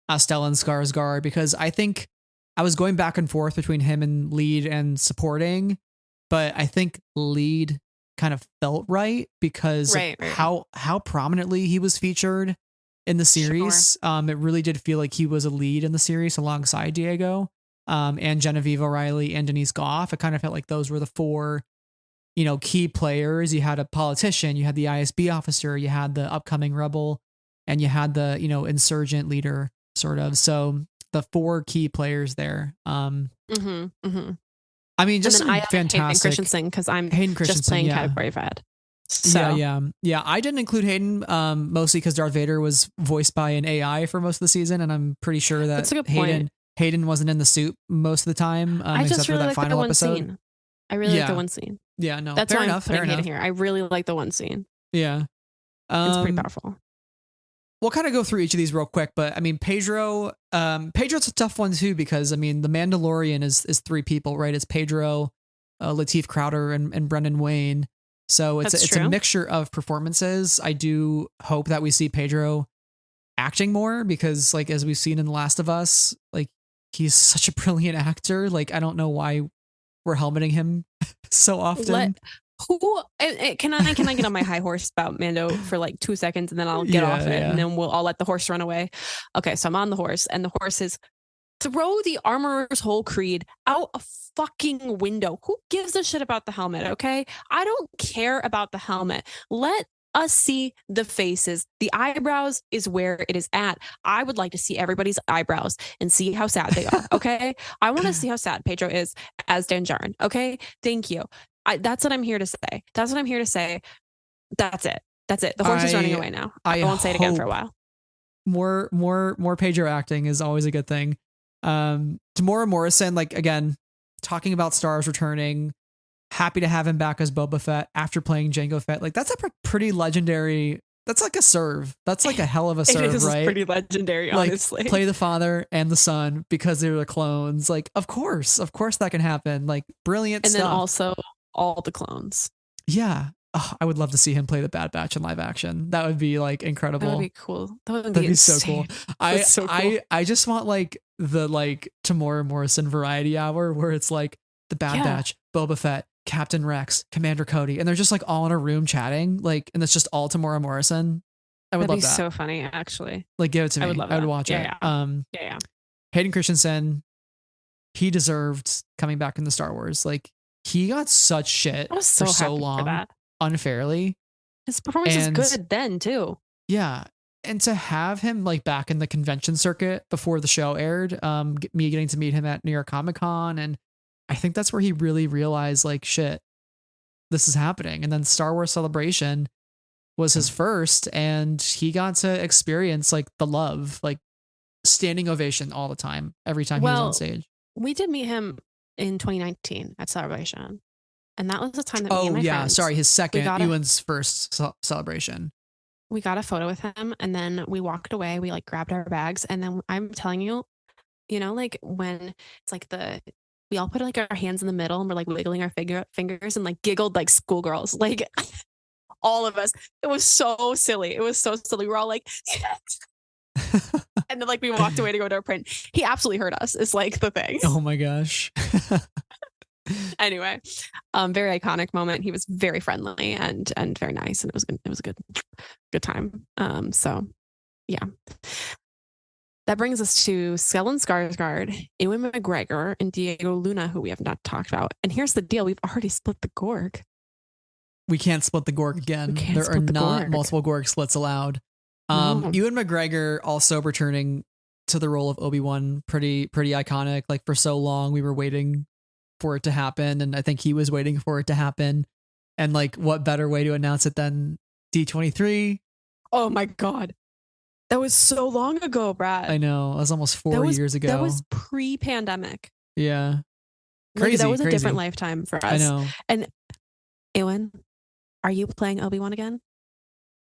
as Stellan Skarsgård, because I think I was going back and forth between him and lead and supporting, but I think lead kind of felt right because right. how prominently he was featured in the series. Sure. It really did feel like he was a lead in the series alongside Diego, and Genevieve O'Reilly and Denise Goff. It kind of felt like those were the four, key players. You had a politician, you had the ISB officer, you had the upcoming rebel, and you had the, insurgent leader sort of. So the four key players there. I mean, just some fantastic. Hayden Christensen, because I'm just playing category Fed. So. Yeah. I didn't include Hayden, mostly because Darth Vader was voiced by an AI for most of the season, and I'm pretty sure that Hayden wasn't in the suit most of the time, I just except really for that like final the one episode. Scene. I really like the one scene. Yeah, no, that's fair why enough. I'm putting Hayden here. I really like the one scene. Yeah, it's pretty powerful. We'll kind of go through each of these real quick, but I mean, Pedro's a tough one too, because I mean, The Mandalorian is three people, right? It's Pedro, Lateef Crowder, and Brendan Wayne. So it's a mixture of performances. I do hope that we see Pedro acting more, because like, as we've seen in The Last of Us, like, he's such a brilliant actor. Like, I don't know why we're helmeting him so often. Can I get on my high horse about Mando for like 2 seconds, and then I'll get off it, and then I'll let the horse run away. Okay, so I'm on the horse, and the horse is throw the armorer's whole creed out a fucking window. Who gives a shit about the helmet? Okay, I don't care about the helmet. Let us see the faces. The eyebrows is where it is at. I would like to see everybody's eyebrows and see how sad they are. Okay, I want to see how sad Pedro is as Din Djarin. Okay, thank you. That's what I'm here to say. That's it. The horse is running away now. I won't say it again for a while. More Pedro acting is always a good thing. Tamora Morrison, like, again, talking about stars returning, happy to have him back as Boba Fett after playing Jango Fett. Like, that's a pretty legendary. That's like a serve. That's like a hell of a serve, it is right? Pretty legendary, honestly. Like, play the father and the son because they're the clones. Like, of course that can happen. Like, brilliant stuff. And then also all the clones. Yeah. Oh, I would love to see him play the Bad Batch in live action. That would be like incredible. That would be cool. That'd be so cool. I just want like the Tamora Morrison variety hour where it's like the Bad Batch, Boba Fett, Captain Rex, Commander Cody, and they're just like all in a room chatting, like, and it's just all Tamora Morrison. I would love that. That'd be so funny, actually. Like, give it to me. I would watch it. Yeah. Hayden Christensen, he deserved coming back in the Star Wars. Like, he got such shit for so long, unfairly. His performance is good then too. Yeah, and to have him like back in the convention circuit before the show aired, me getting to meet him at New York Comic Con, and I think that's where he really realized, like, shit, this is happening. And then Star Wars Celebration was his first, and he got to experience like the love, like standing ovation all the time, every time he was on stage. We did meet him in 2019 at Celebration. And that was the time that me and my friends, sorry, his second, Ewan's first celebration. We got a photo with him, and then we walked away. We like grabbed our bags, and then I'm telling you, you know, like when it's like we all put like our hands in the middle and we're like wiggling our fingers and like giggled like schoolgirls, like all of us. It was so silly. It was so silly. We're all like, and then like we walked away to go to our print. He absolutely heard us. It's like the thing. Oh my gosh. Anyway, very iconic moment. He was very friendly and very nice, and it was a good time. So yeah. That brings us to Stellan Skarsgård, Ewan McGregor, and Diego Luna, who we have not talked about. And here's the deal: we've already split the Gorg. We can't split the Gorg again. There are not multiple Gorg splits allowed. No. Ewan McGregor also returning to the role of Obi-Wan, pretty iconic. Like for so long, we were waiting for it to happen, and I think he was waiting for it to happen. And like, what better way to announce it than D23? Oh my god, that was so long ago, Brad. I know, it was almost 4 years ago. That was pre-pandemic. Yeah, crazy. Like, that was a different lifetime for us. I know. And Ewan, are you playing Obi-Wan again?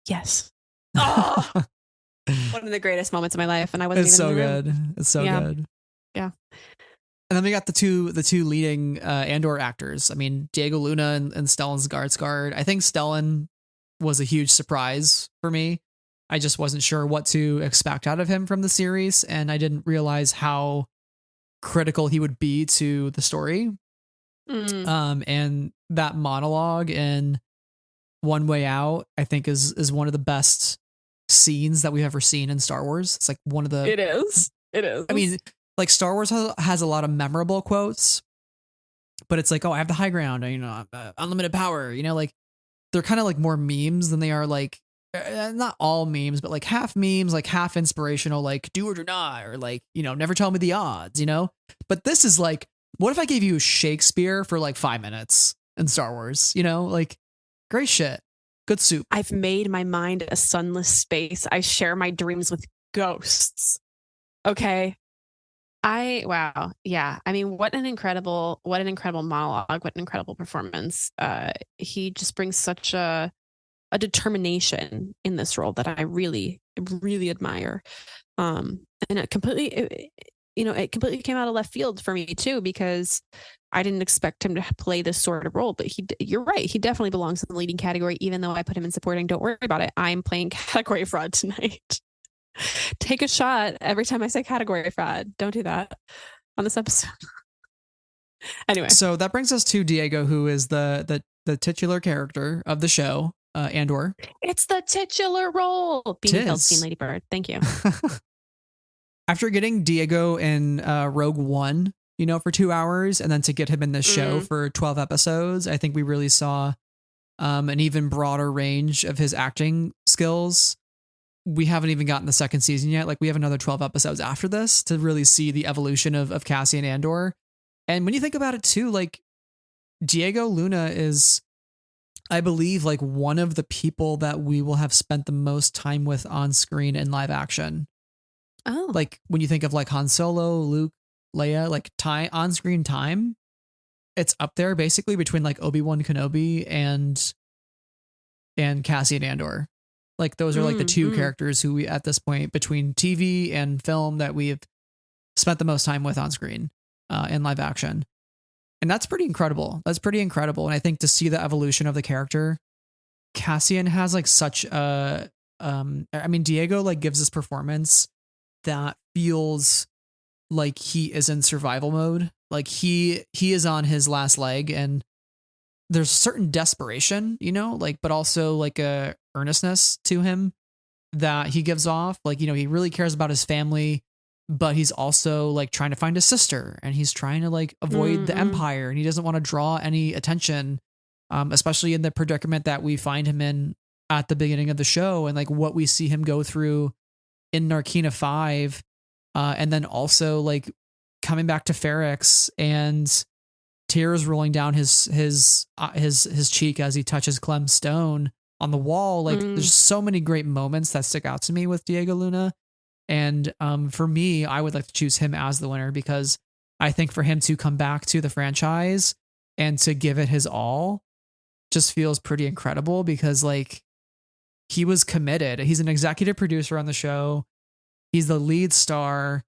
Yes. Oh, one of the greatest moments of my life, and I wasn't. It's even so good. It's so good. Yeah. And then we got the two leading Andor actors. I mean, Diego Luna and Stellan Skarsgård. I think Stellan was a huge surprise for me. I just wasn't sure what to expect out of him from the series, and I didn't realize how critical he would be to the story. And that monologue in One Way Out, I think, is one of the best scenes that we've ever seen in Star Wars. It's like one of the. It is. I mean, like Star Wars has a lot of memorable quotes, but it's like, oh, I have the high ground, you know, unlimited power, you know, like they're kind of like more memes than they are like, not all memes, but like half memes, like half inspirational, like do or do not, or like, you know, never tell me the odds, you know. But this is like, what if I gave you Shakespeare for like 5 minutes in Star Wars, you know, like great shit. Good soup. I've made my mind a sunless space. I share my dreams with ghosts. Okay. Wow. Yeah. I mean, what an incredible monologue, what an incredible performance. He just brings such a determination in this role that I really, really admire. And it completely came out of left field for me too, because I didn't expect him to play this sort of role, but you're right. He definitely belongs in the leading category, even though I put him in supporting. Don't worry about it. I'm playing category fraud tonight. Take a shot every time I say category fraud. Don't do that on this episode. Anyway. So that brings us to Diego, who is the titular character of the show, Andor. It's the titular role. Beanie Feldstein, Lady Bird. Thank you. After getting Diego in Rogue One, you know, for 2 hours, and then to get him in this show for 12 episodes, I think we really saw an even broader range of his acting skills. We haven't even gotten the second season yet. Like, we have another 12 episodes after this to really see the evolution of Cassian Andor. And when you think about it too, like, Diego Luna is, I believe, like one of the people that we will have spent the most time with on screen in live action. Oh, like when you think of like Han Solo, Luke, Leia, like on screen time, it's up there basically between like Obi-Wan Kenobi and Cassian Andor. Like those are like the two characters who we, at this point, between TV and film, that we've spent the most time with on screen in live action. And that's pretty incredible. And I think to see the evolution of the character, Cassian has like such a, I mean, Diego like gives this performance that feels like he is in survival mode. Like he is on his last leg, and there's certain desperation, you know, like, but also like a earnestness to him that he gives off. Like, you know, he really cares about his family, but he's also like trying to find his sister, and he's trying to like avoid the Empire, and he doesn't want to draw any attention, especially in the predicament that we find him in at the beginning of the show, and like what we see him go through in Narkina 5, and then also like coming back to Ferrix and tears rolling down his cheek as he touches Clem's stone on the wall. Like there's so many great moments that stick out to me with Diego Luna. And for me, I would like to choose him as the winner, because I think for him to come back to the franchise and to give it his all just feels pretty incredible because like he was committed. He's an executive producer on the show. He's the lead star.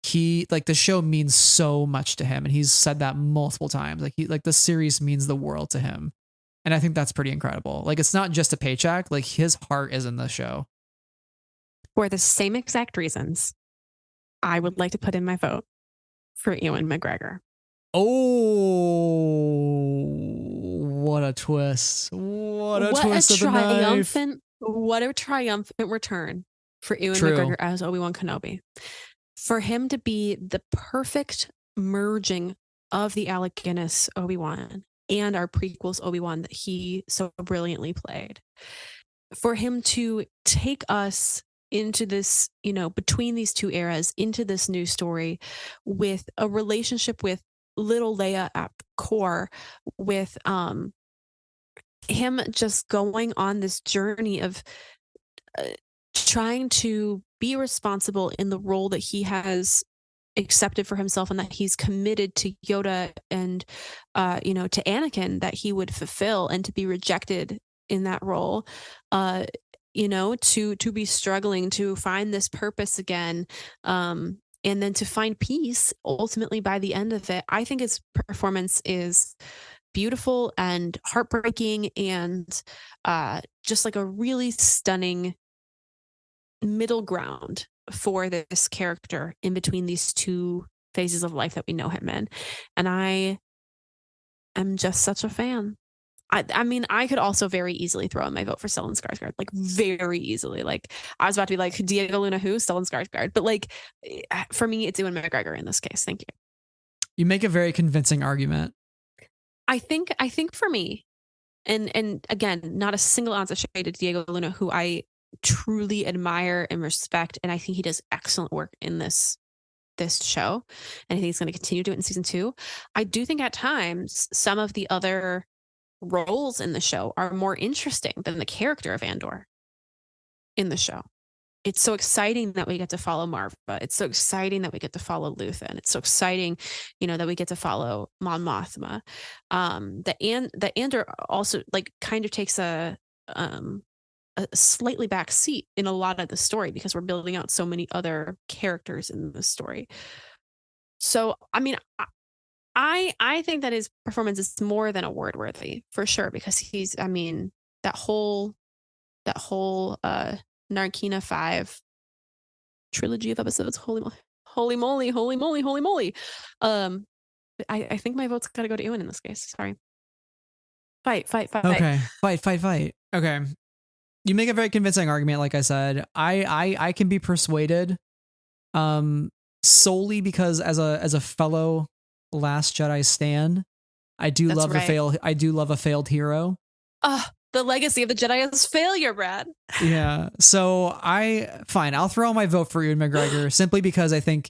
He like the show means so much to him and he's said that multiple times. Like the series means the world to him. And I think that's pretty incredible. Like it's not just a paycheck, like his heart is in the show. For the same exact reasons, I would like to put in my vote for Ewan McGregor. Oh, what a twist. What a twist of the knife. What a triumphant return for Ewan McGregor as Obi-Wan Kenobi. For him to be the perfect merging of the Alec Guinness Obi-Wan and our prequels Obi-Wan that he so brilliantly played. For him to take us into this, between these two eras, into this new story with a relationship with little Leia at core, with him just going on this journey of trying to be responsible in the role that he has accepted for himself and that he's committed to Yoda and to Anakin that he would fulfill, and to be rejected in that role, to be struggling to find this purpose again, and then to find peace ultimately by the end of it. I think his performance is beautiful and heartbreaking and just like a really stunning middle ground for this character in between these two phases of life that we know him in. And I am just such a fan. I mean, I could also very easily throw in my vote for Stellan Skarsgård, like very easily. Like I was about to be like Diego Luna, who Stellan Skarsgård, but like for me, it's Ewan McGregor in this case. Thank you. You make a very convincing argument. I think for me, and again, not a single ounce of shade to Diego Luna, who I truly admire and respect, and I think he does excellent work in this show, and I think he's going to continue to do it in season 2. I do think at times some of the other roles in the show are more interesting than the character of Andor in the show. It's so exciting that we get to follow Marva. It's so exciting that we get to follow Luthen. It's so exciting, that we get to follow Mon Mothma. The Andor also like kind of takes a slightly back seat in a lot of the story because we're building out so many other characters in the story. So, I mean, I think that his performance is more than award worthy for sure, because he's, I mean, that whole Narkina 5 trilogy of episodes. Holy moly. I think my vote's got to go to Ewan in this case. Sorry. Fight. Okay. Fight. Okay. You make a very convincing argument. Like I said, I can be persuaded, solely because as a fellow Last Jedi stan, I do love a failed hero. The legacy of the Jedi is failure, Brad. Yeah. So I'll throw my vote for Ewan McGregor simply because I think,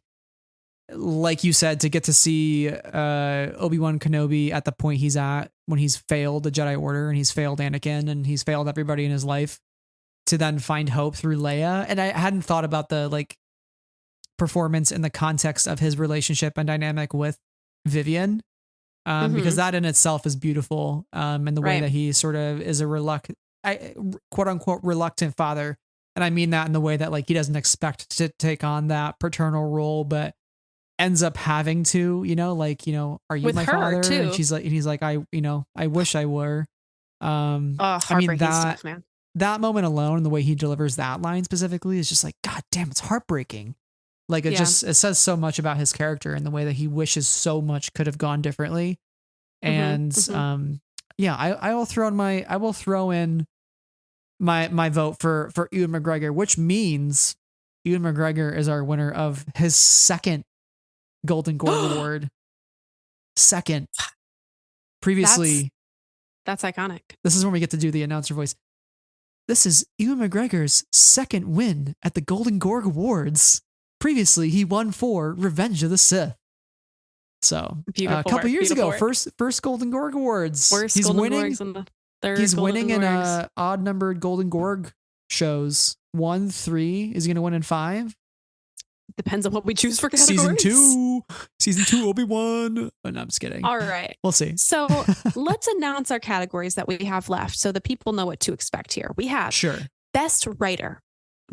like you said, to get to see Obi-Wan Kenobi at the point he's at when he's failed the Jedi Order and he's failed Anakin and he's failed everybody in his life, to then find hope through Leia. And I hadn't thought about the like performance in the context of his relationship and dynamic with Vivian, because that in itself is beautiful, and the way that he sort of is a quote unquote reluctant father, and I mean that in the way that like he doesn't expect to take on that paternal role, but ends up having to, are you with my father? Too. And he's like, I wish I were. I mean stuff, man. That moment alone, and the way he delivers that line specifically is just like, God damn, it's heartbreaking. Like it says so much about his character and the way that he wishes so much could have gone differently. And I will throw in my vote for Ewan McGregor, which means Ewan McGregor is our winner of his second Golden Gorg Award. Second. Previously, that's iconic. This is when we get to do the announcer voice. This is Ewan McGregor's second win at the Golden Gorg Awards. Previously, he won for Revenge of the Sith. So a couple years ago, first Golden Gorg Awards. He's winning. He's winning in odd numbered Golden Gorg shows. 1, 3. Is he going to win in 5? depends on what we choose for categories. Season 2 Obi-Wan. Oh, no, I'm just kidding. All right. We'll see. So let's announce our categories that we have left so the people know what to expect here. We have Best Writer,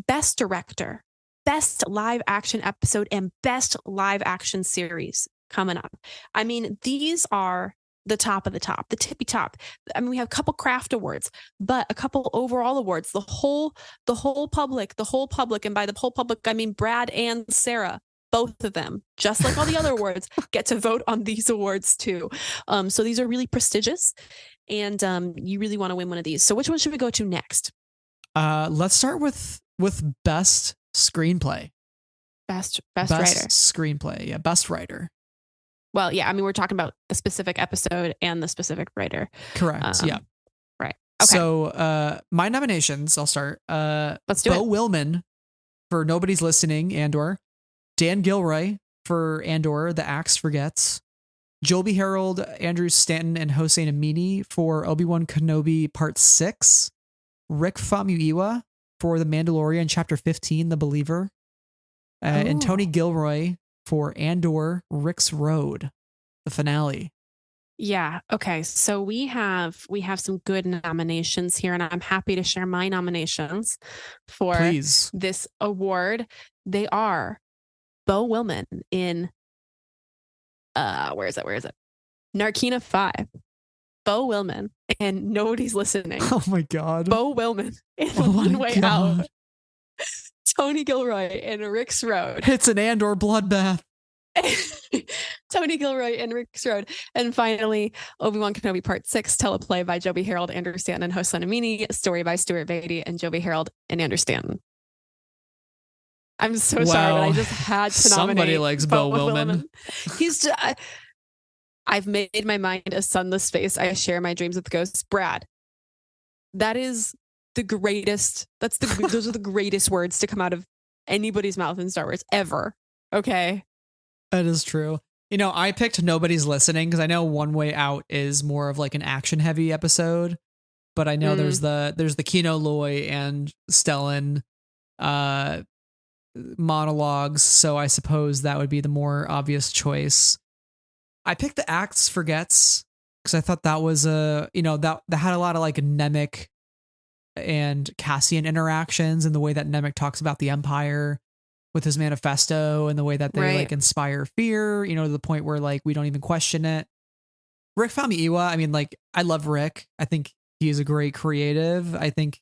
Best Director, Best Live Action Episode, and Best Live Action Series coming up. I mean, these are the top of the top, the tippy top. I mean, we have a couple craft awards, but a couple overall awards. The whole public, and by the whole public, I mean Brad and Sarah, both of them, just like all the other awards, get to vote on these awards too. So these are really prestigious, and you really want to win one of these. So which one should we go to next? Let's start with Best Screenplay. Best writer. Screenplay. Yeah, Best Writer. Well, yeah, I mean, we're talking about the specific episode and the specific writer. Correct. Yeah. Right. Okay. So my nominations, I'll start. Let's do Beau Willman for Nobody's Listening, Andor. Dan Gilroy for Andor, The Axe Forgets. Joby Harold, Andrew Stanton, and Hossein Amini for Obi-Wan Kenobi Part 6. Rick Famuyiwa for The Mandalorian Chapter 15, The Believer. And Tony Gilroy for Andor, Rick's Road, the finale. Yeah. Okay. So we have some good nominations here, and I'm happy to share my nominations for this award. They are Beau Willman in where is it? Narkina 5. Beau Willman and Nobody's Listening. Oh my God. Beau Willman in One Way Out. Tony Gilroy in Rick's Road. It's an Andor bloodbath. Tony Gilroy in Rick's Road. And finally, Obi-Wan Kenobi Part 6, teleplay by Joby Harold, Andrew Stanton, and Hossein Amini, story by Stuart Beatty and Joby Harold and Andrew Stanton. I'm so sorry, but I just had to nominate. Somebody likes Beau Willman. He's just, I've made my mind a sunless space. I share my dreams with ghosts. Brad, that is the greatest. Those are the greatest words to come out of anybody's mouth in Star Wars ever. Okay. That is true. You know, I picked Nobody's Listening because I know One Way Out is more of like an action heavy episode, but I know there's the Kino Loy and Stellan monologues, so I suppose that would be the more obvious choice. I picked The Axe Forgets because I thought that was that had a lot of like Nemec and Cassian interactions, and the way that Nemec talks about the Empire with his manifesto, and the way that they like inspire fear, to the point where like we don't even question it. Rick Famuyiwa, I mean, like, I love Rick. I think he's a great creative. I think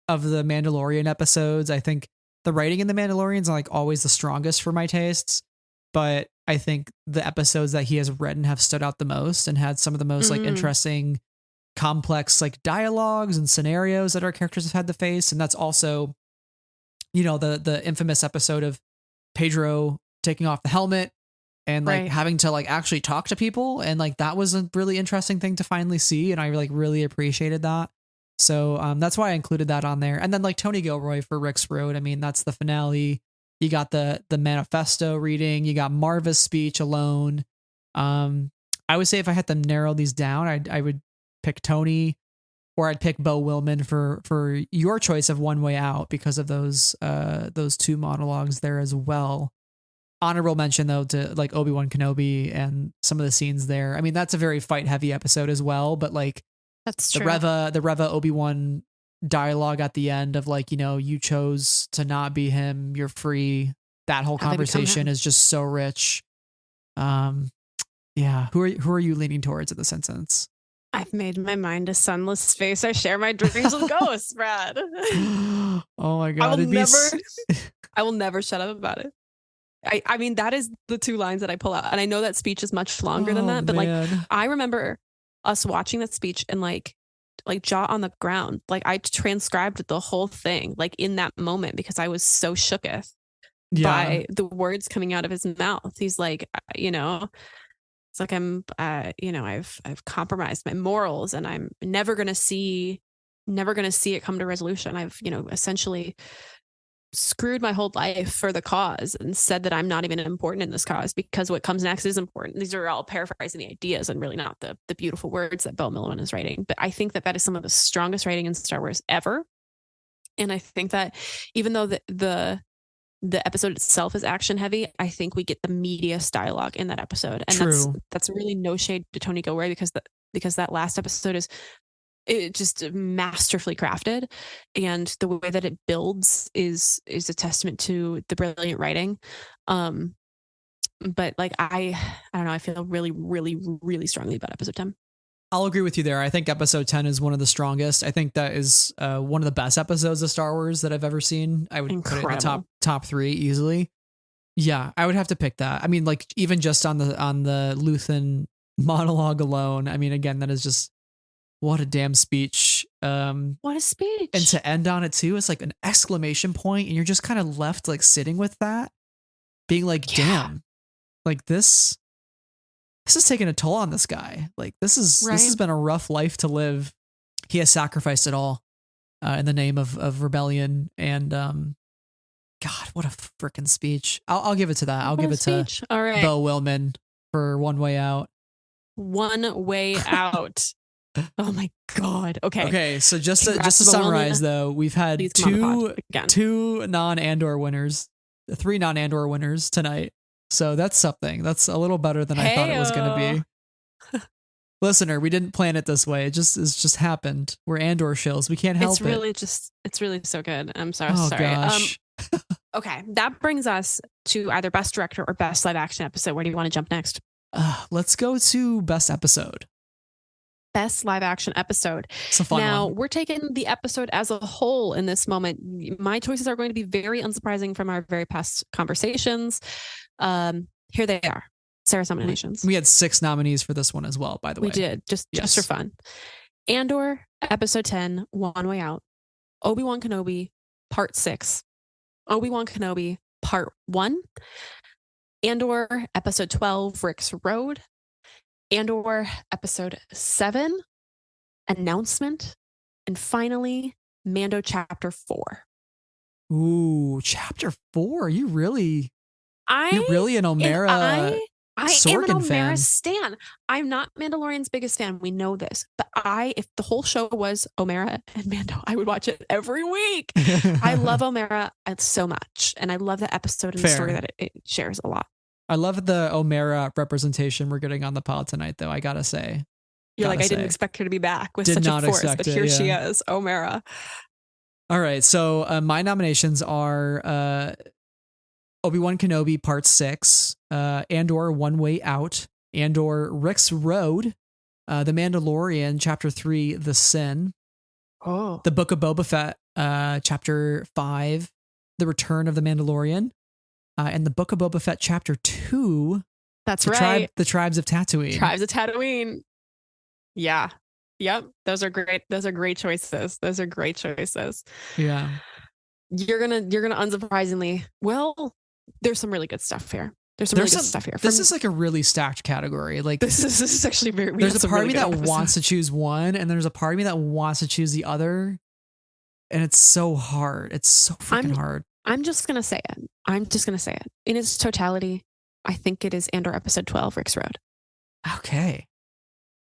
of the Mandalorian episodes, I think the writing in the Mandalorians are like always the strongest for my tastes, but I think the episodes that he has written have stood out the most and had some of the most like interesting, complex like dialogues and scenarios that our characters have had to face. And that's also, the infamous episode of Pedro taking off the helmet and like having to like actually talk to people. And like, that was a really interesting thing to finally see. And I like really appreciated that. So that's why I included that on there. And then like Tony Gilroy for Rick's Road. I mean, that's the finale. You got the manifesto reading, you got Marva's speech alone. I would say if I had to narrow these down, I would pick Tony, or I'd pick Beau Willman for your choice of One Way Out because of those two monologues there as well. Honorable mention though to like Obi-Wan Kenobi and some of the scenes there. I mean, that's a very fight heavy episode as well, but like that's true. The Reva Obi-Wan dialogue at the end of like, you chose to not be him, you're free. That whole conversation is just so rich. Yeah. Who are you leaning towards in this instance? I've made my mind a sunless space. I share my dreams with ghosts, Brad. Oh my God. I will never shut up about it. I mean, that is the two lines that I pull out. And I know that speech is much longer than that, but like, I remember us watching that speech and like jaw on the ground. Like I transcribed the whole thing, like in that moment, because I was so shooketh by the words coming out of his mouth. He's like, it's like I've compromised my morals and I'm never going to see it come to resolution. I've, essentially screwed my whole life for the cause and said that I'm not even important in this cause because what comes next is important. These are all paraphrasing the ideas and really not the beautiful words that Beau Willman is writing. But I think that is some of the strongest writing in Star Wars ever. And I think that even though the the episode itself is action heavy, I think we get the meatiest dialogue in that episode. And True. that's really no shade to Tony Gilroy, because that last episode is just masterfully crafted, and the way that it builds is a testament to the brilliant writing. But like I don't know, I feel really, really, really strongly about episode 10. I'll agree with you there. I think episode 10 is one of the strongest. I think that is one of the best episodes of Star Wars that I've ever seen. I would put it in the top 3 easily. Yeah, I would have to pick that. I mean, like even just on the Luthen monologue alone. I mean, again, that is just what a damn speech. What a speech. And to end on it too, it's like an exclamation point, and you're just kind of left like sitting with that, being like, damn, like this is taking a toll on this guy. Like this has been a rough life to live. He has sacrificed it all in the name of rebellion. And God, what a freaking speech. I'll give it to that. I'll give it to all right. Beau Willman for One Way Out. One Way Out. Oh my God. Okay. So just to summarize though, we've had two non-Andor winners, 3 non-Andor winners tonight. So that's something. That's a little better than I thought it was going to be. Listener, we didn't plan it this way. It's just happened. We're Andor shills. We can't help it. It's really so good. I'm sorry. Gosh. Okay. That brings us to either best director or best live action episode. Where do you want to jump next? Let's go to best episode. Best live action episode. It's a fun one. We're taking the episode as a whole in this moment. My choices are going to be very unsurprising from our very past conversations. Here they are. Sarah's nominations. We had 6 nominees for this one as well, by the way. We did, just for fun. Andor, episode 10, One Way Out. Obi-Wan Kenobi, part 6. Obi-Wan Kenobi, part 1. Andor, episode 12, Rick's Road. Andor, episode 7, Announcement. And finally, Mando, chapter 4. Ooh, chapter 4. You're really an Omera. I am an Omera stan. I'm not Mandalorian's biggest fan. We know this. But if the whole show was Omera and Mando, I would watch it every week. I love Omera so much. And I love that episode and the story that it shares a lot. I love the Omera representation we're getting on the pod tonight, though, I gotta say. I didn't expect her to be back with such a force, but here she is, Omera. All right, so my nominations are Obi-Wan Kenobi Part 6, Andor One Way Out, Andor Rick's Road, The Mandalorian Chapter 3, The Sin, The Book of Boba Fett Chapter 5, The Return of the Mandalorian, and The Book of Boba Fett Chapter 2. That's right. The Tribes of Tatooine. Tribes of Tatooine. Yeah. Yep. Those are great. Those are great choices. Yeah. You're gonna unsurprisingly, there's some really good stuff here. This is like a really stacked category. Like this is actually very. There's a part of me that wants to choose one, and there's a part of me that wants to choose the other, and it's so hard. It's so freaking hard. I'm just gonna say it. In its totality, I think it is Andor episode 12, Rick's Road. Okay.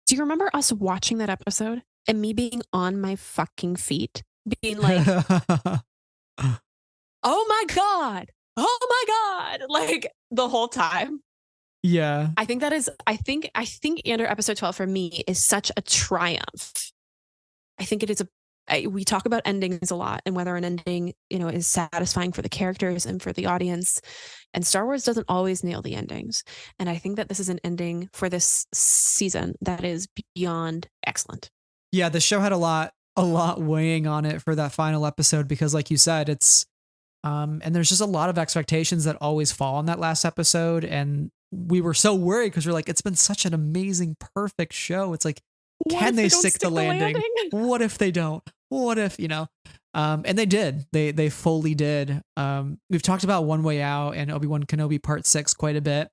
Do you remember us watching that episode and me being on my fucking feet, being like, "Oh my God. Oh my God," like the whole time. Yeah. I think Andor episode 12 for me is such a triumph. I think it is we talk about endings a lot and whether an ending, is satisfying for the characters and for the audience. And Star Wars doesn't always nail the endings. And I think that this is an ending for this season that is beyond excellent. Yeah, the show had a lot weighing on it for that final episode because like you said, it's and there's just a lot of expectations that always fall on that last episode. And we were so worried because we're like, it's been such an amazing, perfect show. It's like, can they stick the landing? What if they don't? What if, and they did. They fully did. We've talked about One Way Out and Obi-Wan Kenobi Part 6 quite a bit.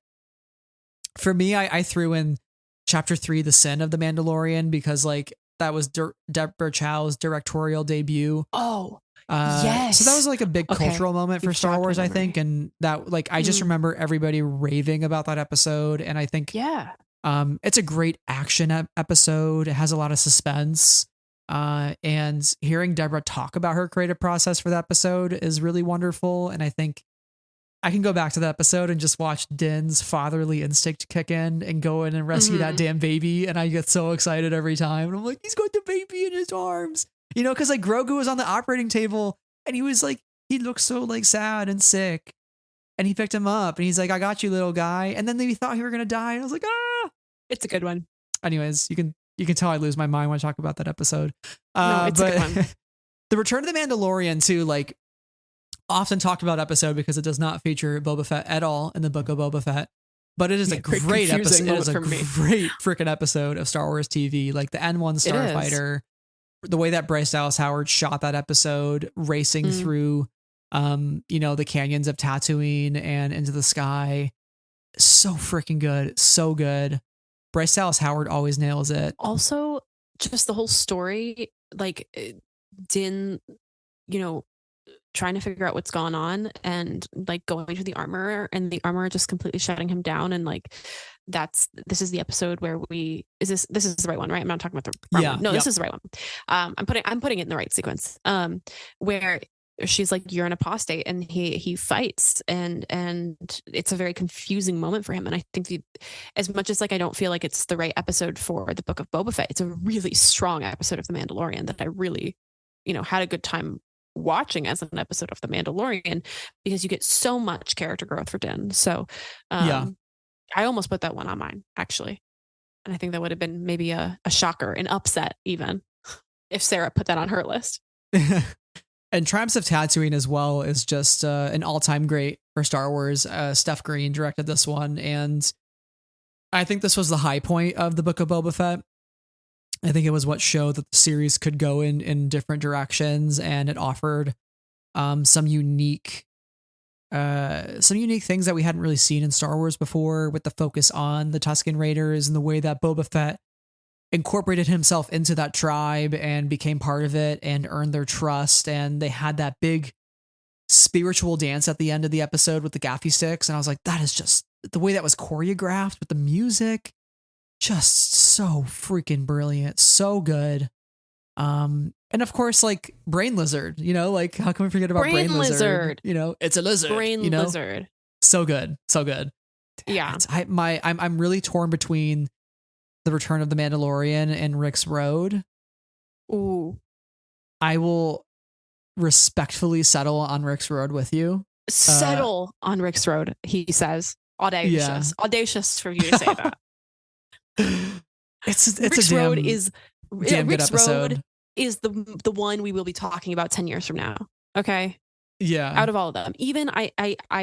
For me, I threw in Chapter 3, The Sin of the Mandalorian, because like that was Deborah Chow's directorial debut. Oh, yes. So that was like a big cultural moment for Star Wars, I think. And that like, I just remember everybody raving about that episode. And I think, it's a great action episode. It has a lot of suspense. And hearing Deborah talk about her creative process for that episode is really wonderful. And I think I can go back to the episode and just watch Din's fatherly instinct kick in and go in and rescue that damn baby. And I get so excited every time. And I'm like, he's got the baby in his arms. You know, because like Grogu was on the operating table and he was like, he looked so like sad and sick. And he picked him up and he's like, I got you, little guy. And then they thought he were going to die. And I was like, ah. It's a good one. Anyways, you can tell I lose my mind when I talk about that episode. No, it's a good one. The Return of the Mandalorian too, like often talked about episode because it does not feature Boba Fett at all in the Book of Boba Fett. But it is a great episode. It is a great freaking episode of Star Wars TV. Like the N1 Starfighter, the way that Bryce Dallas Howard shot that episode, racing through, the canyons of Tatooine and into the sky. So freaking good. So good. Bryce Dallas Howard always nails it. Also, just the whole story, like Din, trying to figure out what's going on and like going to the armorer and the armorer just completely shutting him down. And like, this is the episode where this is the right one, right? I'm not talking about the wrong one. No, this is the right one. I'm putting it in the right sequence. Where she's like, you're an apostate, and he fights, and it's a very confusing moment for him. And I think as much as like I don't feel like it's the right episode for the Book of Boba Fett, it's a really strong episode of The Mandalorian that I really, had a good time watching as an episode of The Mandalorian, because you get so much character growth for Din. So I almost put that one on mine, actually. And I think that would have been maybe a shocker, an upset even, if Sarah put that on her list. And Triumphs of Tatooine as well is just an all-time great for Star Wars. Steph Green directed this one, and I think this was the high point of the Book of Boba Fett. I think it was what showed that the series could go in different directions, and it offered some unique things that we hadn't really seen in Star Wars before, with the focus on the Tusken Raiders and the way that Boba Fett incorporated himself into that tribe and became part of it and earned their trust. And they had that big spiritual dance at the end of the episode with the gaffy sticks. And I was like, that is just the way that was choreographed with the music. Just so freaking brilliant. So good. And of course, like Brain Lizard, like how can we forget about Brain Lizard? It's a lizard. Lizard. So good. So good. Yeah. I'm really torn between The Return of the Mandalorian and Rick's Road. Ooh. I will respectfully settle on Rick's Road with you. Settle on Rick's Road, he says. Audacious. Yeah. Audacious for you to say that. It's Rick's a damn, Road is damn Rick's good episode. Road is the one we will be talking about 10 years from now. Okay. Yeah. Out of all of them, even I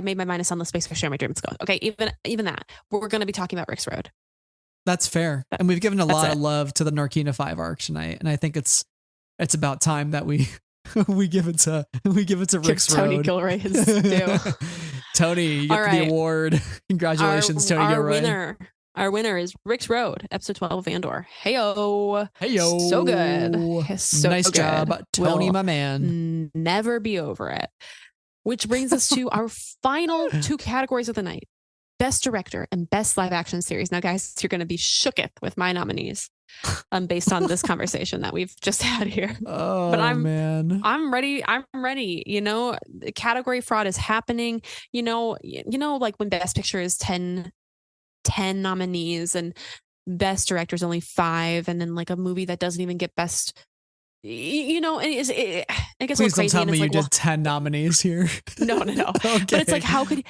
made my mind a Sunless Space for Share My Dreams. Okay. Even that we're going to be talking about Rick's Road. That's fair. And we've given a lot of love to the Narkina 5 arc tonight. And I think it's about time that we give it to Rick's Road. Tony Gilroy his due. Tony, you get the award. Congratulations, Tony Gilroy. Our winner is Rick's Road, episode 12 of Andor. Heyo. So good. So nice good. Job, Tony, my man. Never be over it. Which brings us to our final two categories of the night. Best Director and Best Live Action Series. Now, guys, you're going to be shooketh with my nominees based on this conversation that we've just had here. Oh, but man. I'm ready. Category fraud is happening. Like when Best Picture is 10 nominees and Best Director is only 5, and then like a movie that doesn't even get Best. I guess please don't tell me you did 10 nominees here. No. Okay. But it's like, how could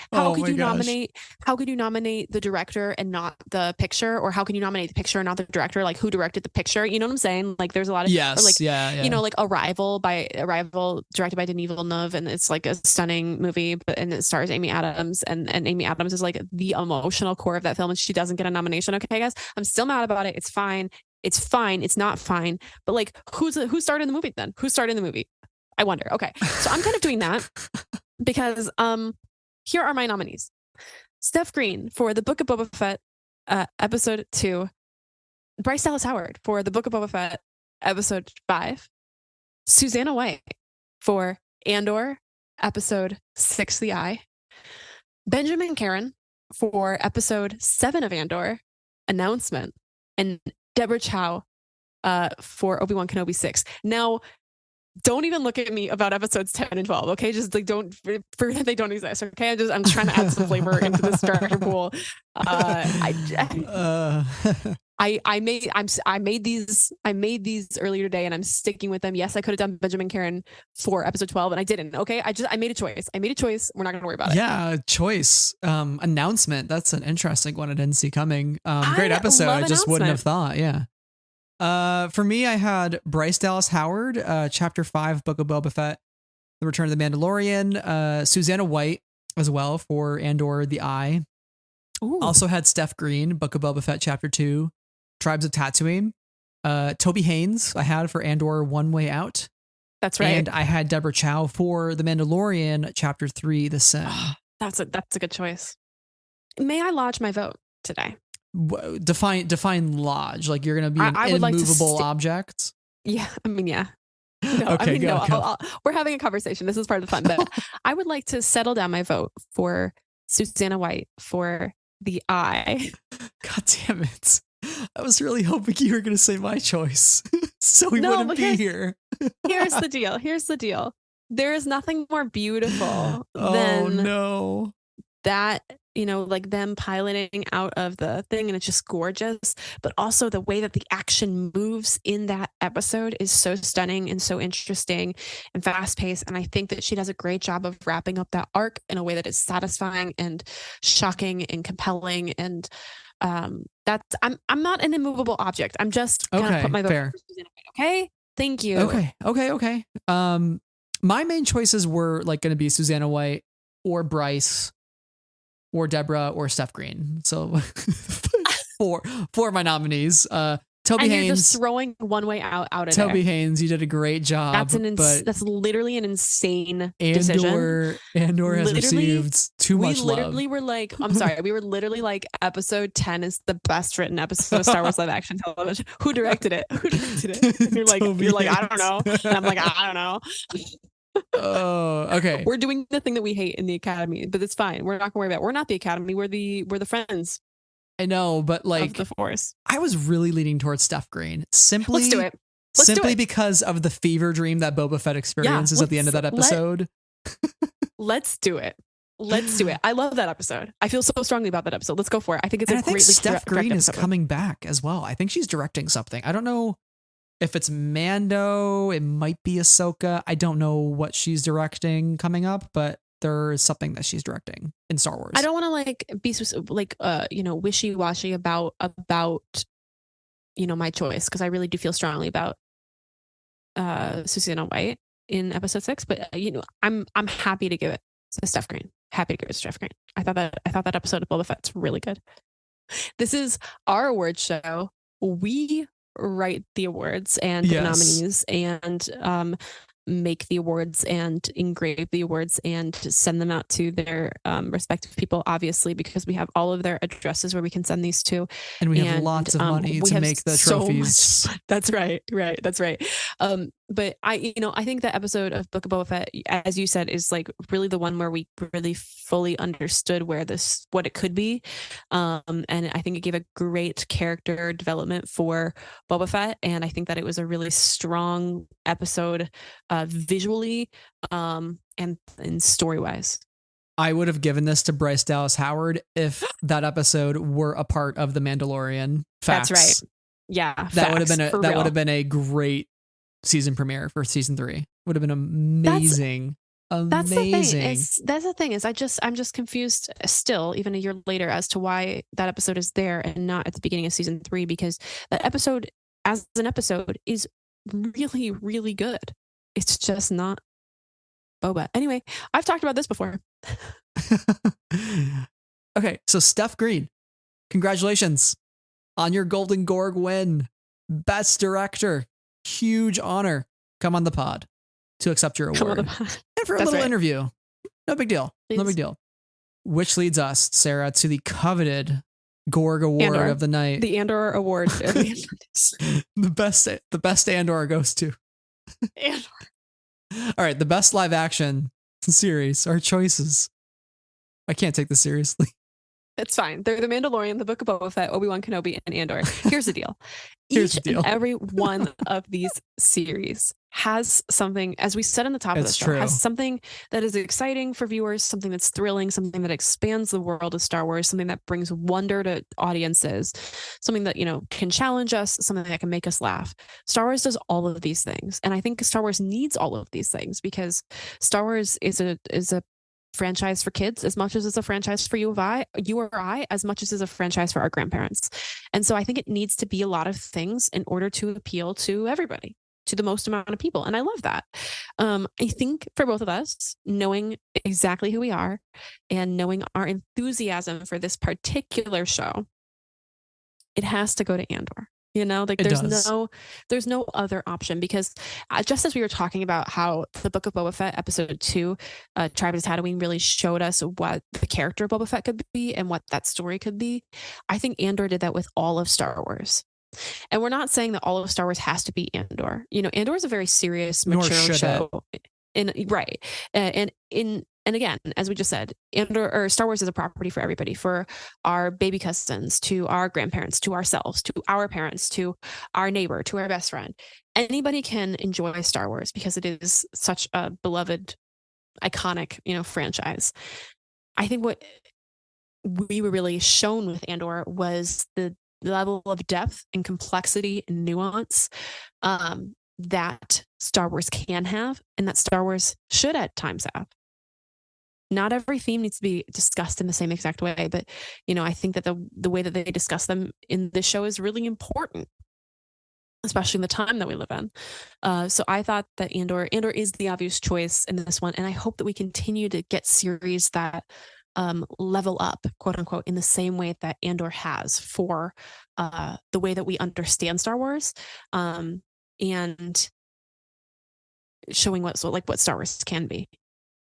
you nominate the director and not the picture, or how can you nominate the picture and not the director? Like, who directed the picture? You know what I'm saying? Like, there's a lot of like Arrival directed by Denis Villeneuve, and it's like a stunning movie, and it stars Amy Adams, and Amy Adams is like the emotional core of that film, and she doesn't get a nomination. Okay, guys, I'm still mad about it. It's fine. It's fine. It's not fine. But like, who starred in the movie then? Who starred in the movie? I wonder. Okay. So I'm kind of doing that because here are my nominees. Steph Green for the Book of Boba Fett, episode 2. Bryce Dallas Howard for the Book of Boba Fett, episode 5. Susanna White for Andor, episode 6, The Eye. Benjamin Caron for episode 7 of Andor, Announcement. And Deborah Chow for Obi-Wan Kenobi 6. Now, don't even look at me about episodes 10 and 12. Okay. Just like, don't forget they don't exist. Okay. I'm trying to add some flavor into this director pool. I made these earlier today and I'm sticking with them. Yes, I could have done Benjamin Caron for episode 12 and I didn't. Okay. I made a choice. We're not going to worry about it. Yeah. Choice. Announcement. That's an interesting one I didn't see coming. Great episode. I just wouldn't have thought. Yeah. For me, I had Bryce Dallas Howard, chapter 5, Book of Boba Fett, The Return of the Mandalorian, Susanna White as well for Andor, The Eye. Ooh. Also had Steph Green, Book of Boba Fett, chapter 2, Tribes of Tatooine. Toby Haynes I had for Andor, One Way Out. That's right. And I had Deborah Chow for The Mandalorian, chapter 3, The Sin. That's a good choice. May I lodge my vote today? Define lodge. Like you're going to be an immovable object? Yeah. I mean, yeah. No, okay, go. We're having a conversation. This is part of the fun. But I would like to settle down my vote for Susanna White for The Eye. God damn it. I was really hoping you were going to say my choice. So we wouldn't be here. Here's the deal. There is nothing more beautiful than that, like them piloting out of the thing and it's just gorgeous. But also the way that the action moves in that episode is so stunning and so interesting and fast paced. And I think that she does a great job of wrapping up that arc in a way that is satisfying and shocking and compelling. And that's I'm not an immovable object. I'm just gonna put my vote for Susanna White. Okay. Thank you. Okay. My main choices were like going to be Susanna White or Bryce or Deborah or Steph Green. So for my nominees, Toby Haynes. You're just throwing One Way Out of Toby Haynes, you did a great job. That's literally an insane decision. Andor has received too much love. We literally were like, I'm sorry, we were literally like, episode 10 is the best written episode of Star Wars live action television. Who directed it? And you're like, I don't know. And I'm like, I don't know. Oh, okay. We're doing the thing that we hate in the Academy, but it's fine. We're not gonna worry about it. We're not the Academy. We're the friends. I know, but like the Force. I was really leaning towards Steph Green. Let's do it. Simply because of the fever dream that Boba Fett experiences at the end of that episode. Let's do it. I love that episode. I feel so strongly about that episode. Let's go for it. I think it's great. Steph Green is coming back as well. I think she's directing something. I don't know if it's Mando. It might be Ahsoka. I don't know what she's directing coming up, but there's something that she's directing in Star Wars. I don't want to be wishy-washy about my choice, because I really do feel strongly about Susanna White in episode 6, but I'm happy to give it to Steph Green. I thought that episode of Boba Fett's really good. This is our award show. We write the awards and the nominees and make the awards and engrave the awards and send them out to their respective people, obviously, because we have all of their addresses where we can send these to. And we have lots of money to make the trophies. That's right. But I think that episode of Book of Boba Fett, as you said, is like really the one where we really fully understood what it could be. And I think it gave a great character development for Boba Fett. And I think that it was a really strong episode visually and story-wise. I would have given this to Bryce Dallas Howard if that episode were a part of The Mandalorian. Facts. That's right. Yeah. That would have been a great season premiere for season 3. Would have been amazing. That's the thing is I'm just confused still, even a year later, as to why that episode is there and not at the beginning of season 3, because that episode as an episode is really, really good. It's just not Boba. Anyway, I've talked about this before. Okay, so Steph Green, congratulations on your Golden Gorg win. Best director. Huge honor. Come on the pod to accept your award. And for a little interview. No big deal. Please. No big deal. Which leads us, Sarah, to the coveted Gorg Award of the night. The Andor Award. The best Andor goes to Andor. All right, the best live action series. Our choices. I can't take this seriously. It's fine. They're the Mandalorian, the Book of Boba Fett, Obi-Wan Kenobi, and Andor. Here's the deal. Here's the Each deal. and every one of these series has something, as we said in the top of the It's show, has true. something that is exciting for viewers, something that's thrilling, something that expands the world of Star Wars, something that brings wonder to audiences, something that, can challenge us, something that can make us laugh. Star Wars does all of these things. And I think Star Wars needs all of these things because Star Wars is a franchise for kids as much as it's a franchise for you or I, as much as it's a franchise for our grandparents. And so I think it needs to be a lot of things in order to appeal to everybody, to the most amount of people. And I love that. I think for both of us, knowing exactly who we are and knowing our enthusiasm for this particular show, it has to go to Andor. It does. There's no other option because just as we were talking about how the Book of Boba Fett episode 2, Travis Tatooine really showed us what the character of Boba Fett could be and what that story could be. I think Andor did that with all of Star Wars. And we're not saying that all of Star Wars has to be Andor. Andor is a very serious, mature show. Right. And again, as we just said, Andor or Star Wars is a property for everybody, for our baby cousins, to our grandparents, to ourselves, to our parents, to our neighbor, to our best friend. Anybody can enjoy Star Wars because it is such a beloved, iconic, franchise. I think what we were really shown with Andor was the level of depth and complexity and nuance that Star Wars can have and that Star Wars should at times have. Not every theme needs to be discussed in the same exact way, but I think that the way that they discuss them in this show is really important, especially in the time that we live in. So I thought that Andor is the obvious choice in this one, and I hope that we continue to get series that level up, quote unquote, in the same way that Andor has for the way that we understand Star Wars, and showing what Star Wars can be.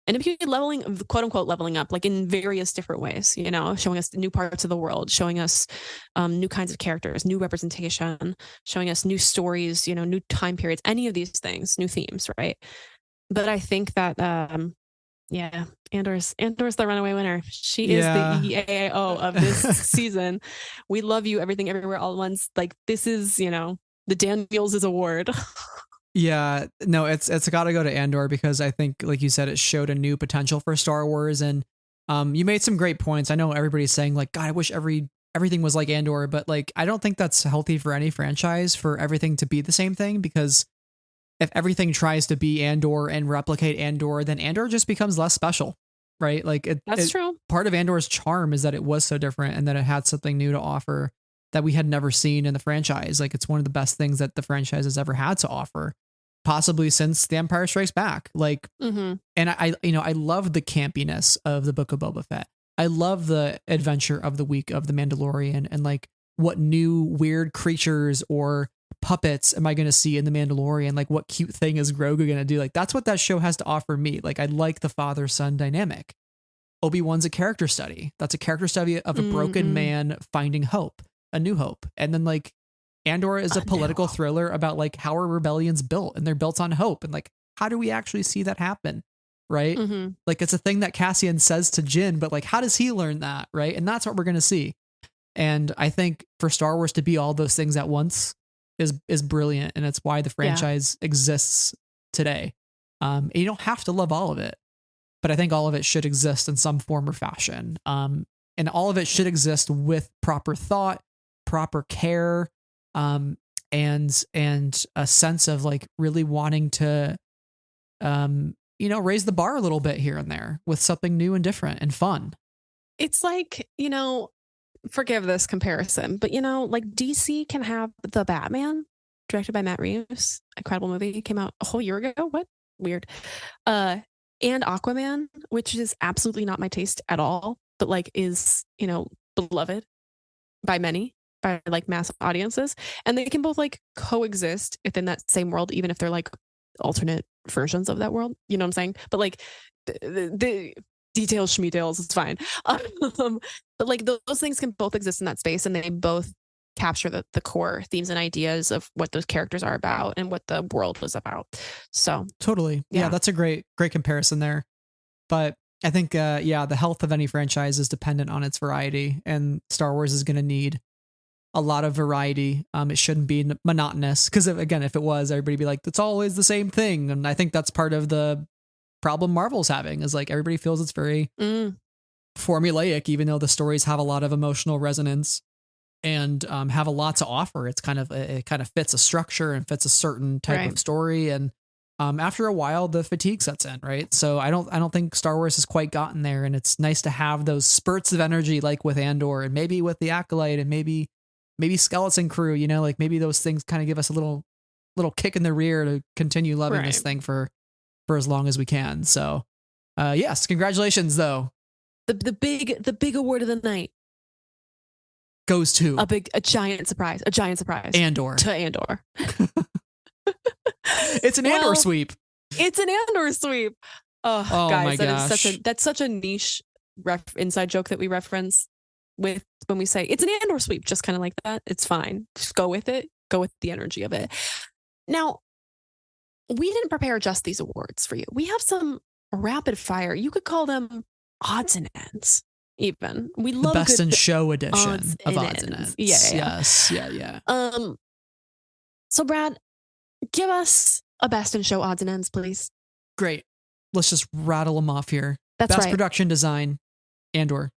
And if you're quote unquote, leveling up, like in various different ways, showing us new parts of the world, showing us new kinds of characters, new representation, showing us new stories, new time periods, any of these things, new themes, right? But I think that, Andor's the runaway winner. She is the EAO of this season. We love you, everything, everywhere, all at once. Like this is, the Daniels' award. Yeah, no, it's got to go to Andor because I think, like you said, it showed a new potential for Star Wars, and you made some great points. I know everybody's saying like, God, I wish everything was like Andor, but like, I don't think that's healthy for any franchise for everything to be the same thing, because if everything tries to be Andor and replicate Andor, then Andor just becomes less special, right? Like that's true. Part of Andor's charm is that it was so different and that it had something new to offer that we had never seen in the franchise. Like it's one of the best things that the franchise has ever had to offer, possibly since The Empire Strikes Back. Like, and I love the campiness of the Book of Boba Fett. I love the adventure of the week of the Mandalorian, and like what new weird creatures or puppets am I going to see in the Mandalorian? Like what cute thing is Grogu going to do? Like that's what that show has to offer me. Like I like the father-son dynamic. Obi-Wan's a character study. That's a character study of a broken man finding hope, a new hope. And then like Andor is a political thriller about like how are rebellions built, and they're built on hope. And like, how do we actually see that happen? Right. Like it's a thing that Cassian says to Jin, but like, how does he learn that? Right. And that's what we're going to see. And I think for Star Wars to be all those things at once is brilliant. And it's why the franchise exists today. And you don't have to love all of it, but I think all of it should exist in some form or fashion. And all of it should exist with proper thought, proper care, and a sense of like really wanting to, raise the bar a little bit here and there with something new and different and fun. It's like, forgive this comparison, but like DC can have the Batman directed by Matt Reeves, incredible movie, came out a whole year ago. What? Weird. And Aquaman, which is absolutely not my taste at all, but like is, beloved by many, by like mass audiences. And they can both like coexist within that same world, even if they're like alternate versions of that world. You know what I'm saying? But like the details, schmeetails, it's fine. But like those things can both exist in that space, and they both capture the core themes and ideas of what those characters are about and what the world was about. So totally. Yeah, that's a great comparison there. But I think, the health of any franchise is dependent on its variety, and Star Wars is going to need a lot of variety. It shouldn't be monotonous, because again, if it was, everybody would be like, it's always the same thing. And I think that's part of the problem Marvel's having, is like everybody feels it's very formulaic, even though the stories have a lot of emotional resonance and have a lot to offer. It kind of fits a structure and fits a certain type of story, and after a while the fatigue sets in, right? So I don't think Star Wars has quite gotten there, and it's nice to have those spurts of energy, like with Andor, and maybe with the Acolyte, and maybe Skeleton Crew, like maybe those things kind of give us a little kick in the rear to continue loving this thing for as long as we can. So yes, congratulations though. The big award of the night goes to a giant surprise. Andor. To Andor. It's an Andor sweep. It's an Andor sweep. Oh guys, my gosh. That's such a niche inside joke that we reference with when we say it's an Andor sweep, just kind of like that. It's fine. Just go with it. Go with the energy of it. Now, we didn't prepare just these awards for you. We have some rapid fire. You could call them odds and ends. Even we love the best in show edition of odds and ends. Yeah. Yes. Yeah. So Brad, give us a best in show odds and ends, please. Great. Let's just rattle them off here. That's best right. Production design, Andor.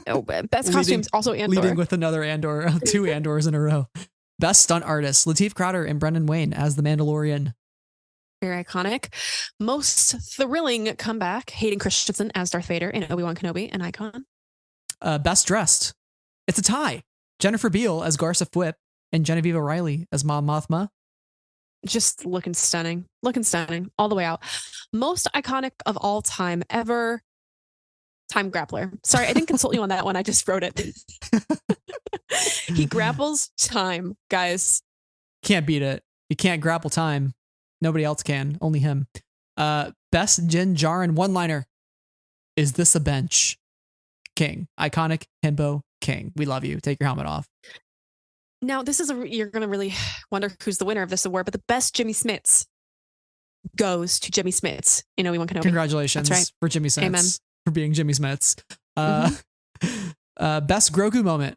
Best costumes, also Andor. Leading with another Andor, 2 Andors in a row. Best stunt artist, Lateef Crowder and Brendan Wayne as the Mandalorian. Very iconic. Most thrilling comeback, Hayden Christensen as Darth Vader in Obi-Wan Kenobi, an icon. Best dressed, it's a tie. Jennifer Beal as Garsa Fwip and Genevieve O'Reilly as Mon Mothma. Just looking stunning all the way out. Most iconic of all time ever, Time Grappler. Sorry, I didn't consult you on that one. I just wrote it. He grapples time, guys. Can't beat it. You can't grapple time. Nobody else can. Only him. Best Din Djarin one-liner. Is this a bench? King. Iconic himbo king. We love you. Take your helmet off. Now, this is you're going to really wonder who's the winner of this award, but the best Jimmy Smits goes to Jimmy Smits in Obi-Wan Kenobi. Congratulations for Jimmy Smits. Amen. For being Jimmy Smits. Best Grogu moment.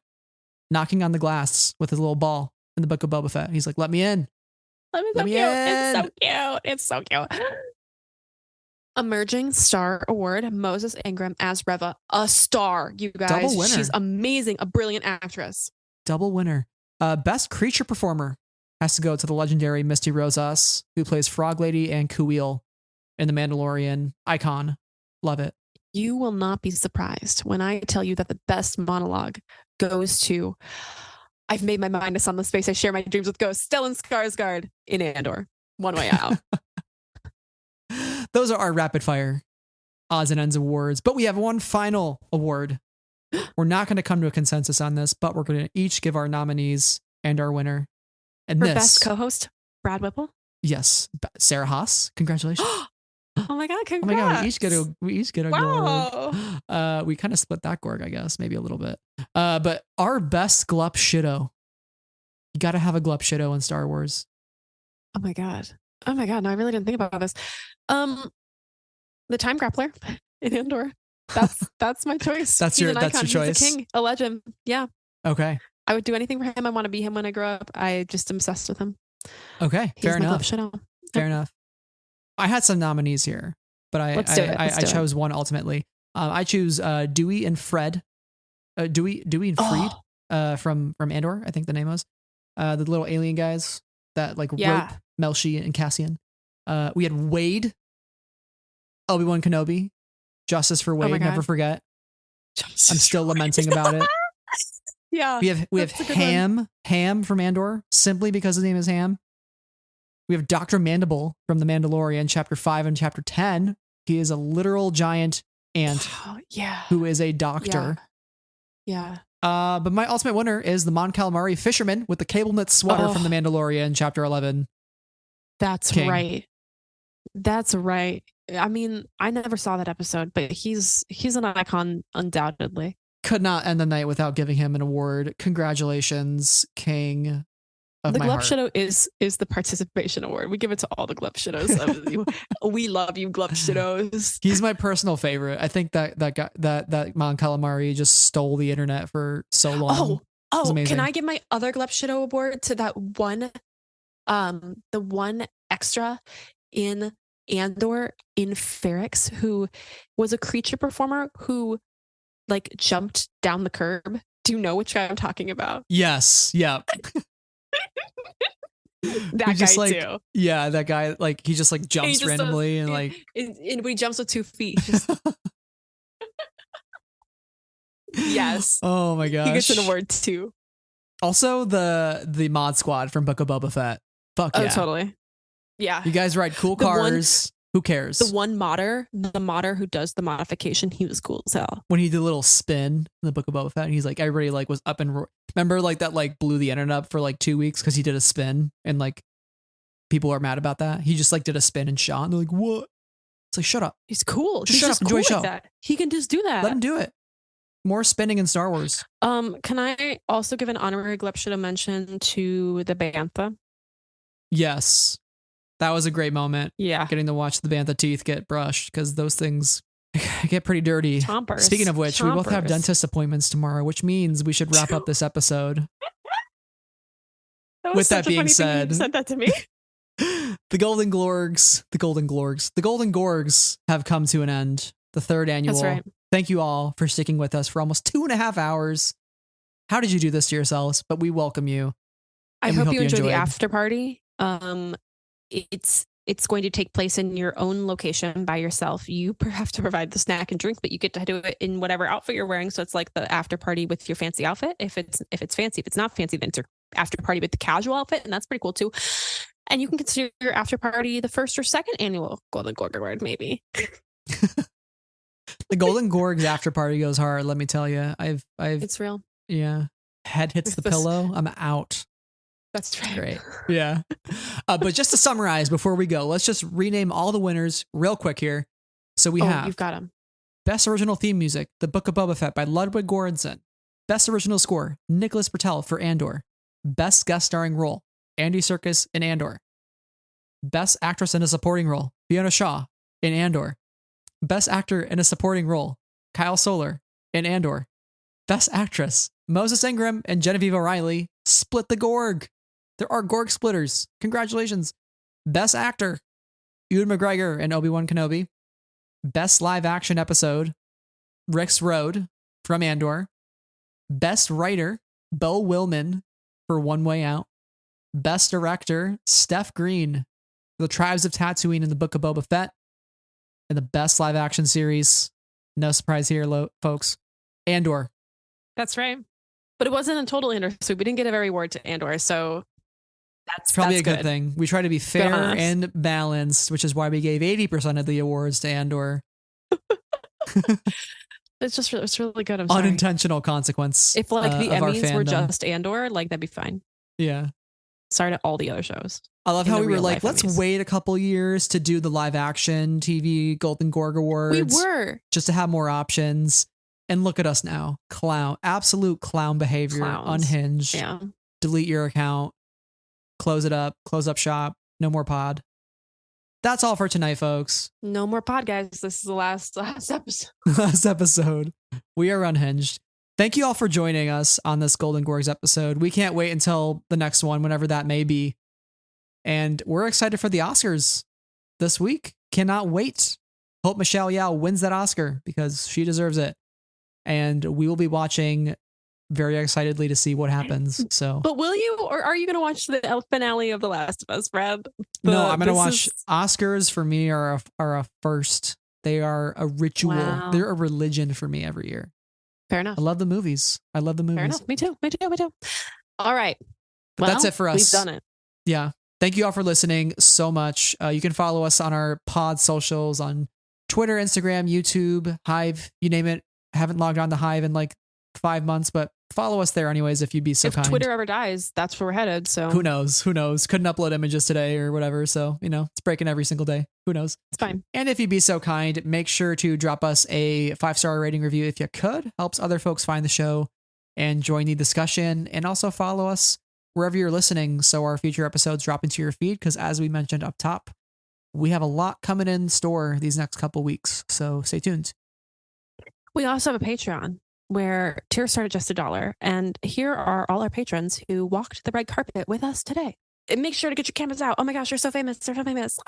Knocking on the glass with his little ball in the Book of Boba Fett. He's like, let me in. Let me in. It's so cute. Emerging Star Award, Moses Ingram as Reva. A star, you guys. Double winner. She's amazing. A brilliant actress. Double winner. Best creature performer has to go to the legendary Misty Rosas, who plays Frog Lady and Kuiil in The Mandalorian. Icon. Love it. You will not be surprised when I tell you that the best monologue goes to I've made my mind a sunless space. I share my dreams with ghosts. Stellan Skarsgård in Andor. One way out. Those are our rapid fire odds and ends awards, but we have one final award. We're not going to come to a consensus on this, but we're going to each give our nominees and our winner. And for best co-host, Brad Whipple. Yes, Sarah Haas. Congratulations. Oh my God, congrats. Oh my God, we each get a wow. Gorg. We kind of split that Gorg, I guess, maybe a little bit. But our best Glup Shido. You got to have a Glup Shido in Star Wars. Oh my God. No, I really didn't think about this. The Time Grappler in Andor. That's my choice. That's your choice. He's a king, a legend. Yeah. Okay. I would do anything for him. I want to be him when I grow up. I just am obsessed with him. Okay. He's fair enough. Fair enough. I had some nominees here, but I chose one ultimately. I choose Dewey and Fred. Dewey and Freed from Andor, I think the name was. The little alien guys that rope Melshi and Cassian. We had Wade, Obi-Wan Kenobi, Justice for Wade, never forget. I'm still lamenting about it. Yeah. We have Ham from Andor, simply because his name is Ham. We have Dr. Mandible from The Mandalorian, Chapter 5 and Chapter 10. He is a literal giant ant who is a doctor. Yeah. But my ultimate winner is the Mon Calamari fisherman with the cable knit sweater from The Mandalorian, Chapter 11. That's King. right. That's right. I mean, I never saw that episode, but he's an icon, undoubtedly. Could not end the night without giving him an award. Congratulations, King of the my Glove heart. Shadow is the participation award. We give it to all the Glove Shadows. We love you, Glove Shadows. He's my personal favorite. I think that guy, that Mon Calamari just stole the internet for so long. Can I give my other Glove Shadow award to that one, the one extra in Andor in Ferrex who was a creature performer who like jumped down the curb? Do you know which guy I'm talking about? Yes. Yeah. That guy like, too. Yeah, that guy, like, he just like jumps randomly and like and when he jumps with 2 feet. Just... Yes. Oh my gosh. He gets an award too. Also the mod squad from Book of Boba Fett. Fuck yeah. Oh, totally. Yeah. You guys ride cool cars. Who cares? The modder who does the modification, he was cool as hell. When he did a little spin in the Book of Boba Fett, and he's like, everybody like was up and remember like that like blew the internet up for like 2 weeks because he did a spin and like people are mad about that. He just like did a spin and shot and they're like, what? It's like, shut up. He's cool. Just shut up. Enjoy the show. That. He can just do that. Let him do it. More spinning in Star Wars. Can I also give an honorary Glove Shadow mention to the Bantha? Yes. That was a great moment. Yeah. Getting to watch the Bantha teeth get brushed because those things get pretty dirty. Chompers. Speaking of which, we both have dentist appointments tomorrow, which means we should wrap up this episode. With that being said, you said that to me. The Golden Gorgs have come to an end. The third annual. That's right. Thank you all for sticking with us for almost 2.5 hours. How did you do this to yourselves? But we welcome you. I hope you enjoy the after party. It's going to take place in your own location by yourself. You have to provide the snack and drink, but you get to do it in whatever outfit you're wearing. So it's like the after party with your fancy outfit. If it's fancy, if it's not fancy, then it's your after party with the casual outfit, and that's pretty cool too. And you can consider your after party the first or second annual Golden Gorg Award, maybe. The Golden Gorg's after party goes hard. Let me tell you, I've it's real. Yeah, head hits the pillow. I'm out. That's right. Great. Yeah. But just to summarize before we go, let's just rename all the winners real quick here. So we have you've got them. Best Original Theme Music, The Book of Boba Fett by Ludwig Göransson. Best Original Score, Nicholas Britell for Andor. Best Guest Starring Role, Andy Serkis in Andor. Best Actress in a Supporting Role, Fiona Shaw in Andor. Best Actor in a Supporting Role, Kyle Soller in Andor. Best Actress, Moses Ingram and Genevieve O'Reilly split the Gorg. There are Gorg splitters. Congratulations. Best Actor, Ewan McGregor and Obi-Wan Kenobi. Best Live Action Episode, Rex Road from Andor. Best Writer, Beau Willman for One Way Out. Best Director, Steph Green for The Tribes of Tatooine and the Book of Boba Fett. And the Best Live Action Series, no surprise here, folks, Andor. That's right. But it wasn't a total Andor, so we didn't get a very award to Andor, so that's probably a good thing. We try to be fair and balanced, which is why we gave 80% of the awards to Andor. It's really good. I'm sorry. Unintentional consequence. If like the Emmys were just Andor, like that'd be fine. Yeah. Sorry to all the other shows. I love how we were like, let's wait a couple years to do the live action TV Golden Gorg Awards. We were. Just to have more options. And look at us now. Absolute clown behavior. Clowns. Unhinged. Yeah. Delete your account. Close it up. Close up shop. No more pod. That's all for tonight, folks. No more pod, guys. This is the last episode. Last episode. We are unhinged. Thank you all for joining us on this Golden Gorgs episode. We can't wait until the next one, whenever that may be. And we're excited for the Oscars this week. Cannot wait. Hope Michelle Yeoh wins that Oscar because she deserves it. And we will be watching very excitedly to see what happens. So, but will you, or are you going to watch the finale of The Last of Us, Brad? No, I'm going to watch Oscars. For me are a first. They are a ritual. Wow. They're a religion for me every year. Fair enough. I love the movies. Fair enough. Me too. All right. Well, that's it for us. We've done it. Yeah. Thank you all for listening so much. You can follow us on our pod socials on Twitter, Instagram, YouTube, Hive, you name it. I haven't logged on to Hive in like 5 months, but follow us there anyways if you'd be so kind. If Twitter ever dies, that's where we're headed. So who knows? Couldn't upload images today or whatever. So, it's breaking every single day. Who knows? It's fine. And if you'd be so kind, make sure to drop us a 5-star rating review if you could. Helps other folks find the show and join the discussion. And also follow us wherever you're listening so our future episodes drop into your feed. Because as we mentioned up top, we have a lot coming in store these next couple weeks. So stay tuned. We also have a Patreon where tiers start at just $1. And here are all our patrons who walked the red carpet with us today. And make sure to get your cameras out. Oh my gosh, you're so famous. You're so famous.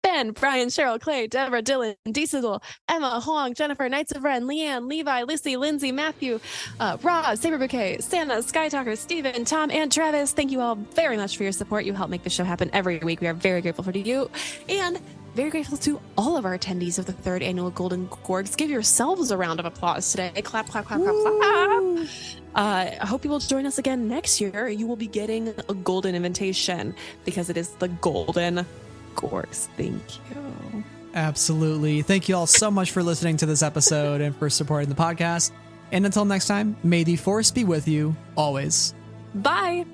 Ben, Brian, Cheryl, Clay, Deborah, Dylan, Diesel, Emma, Huang, Jennifer, Knights of Ren, Leanne, Levi, Lucy, Lindsay, Matthew, Roz, Saber Bouquet, Santa, Sky Talker, Steven, Tom, and Travis. Thank you all very much for your support. You help make the show happen every week. We are very grateful for you. And very grateful to all of our attendees of the 3rd annual Golden Gorgs. Give yourselves a round of applause today. Clap, clap, clap, clap, clap. I hope you will join us again next year. You will be getting a golden invitation because it is the Golden Gorgs. Thank you. Absolutely. Thank you all so much for listening to this episode and for supporting the podcast. And until next time, may the Force be with you always. Bye.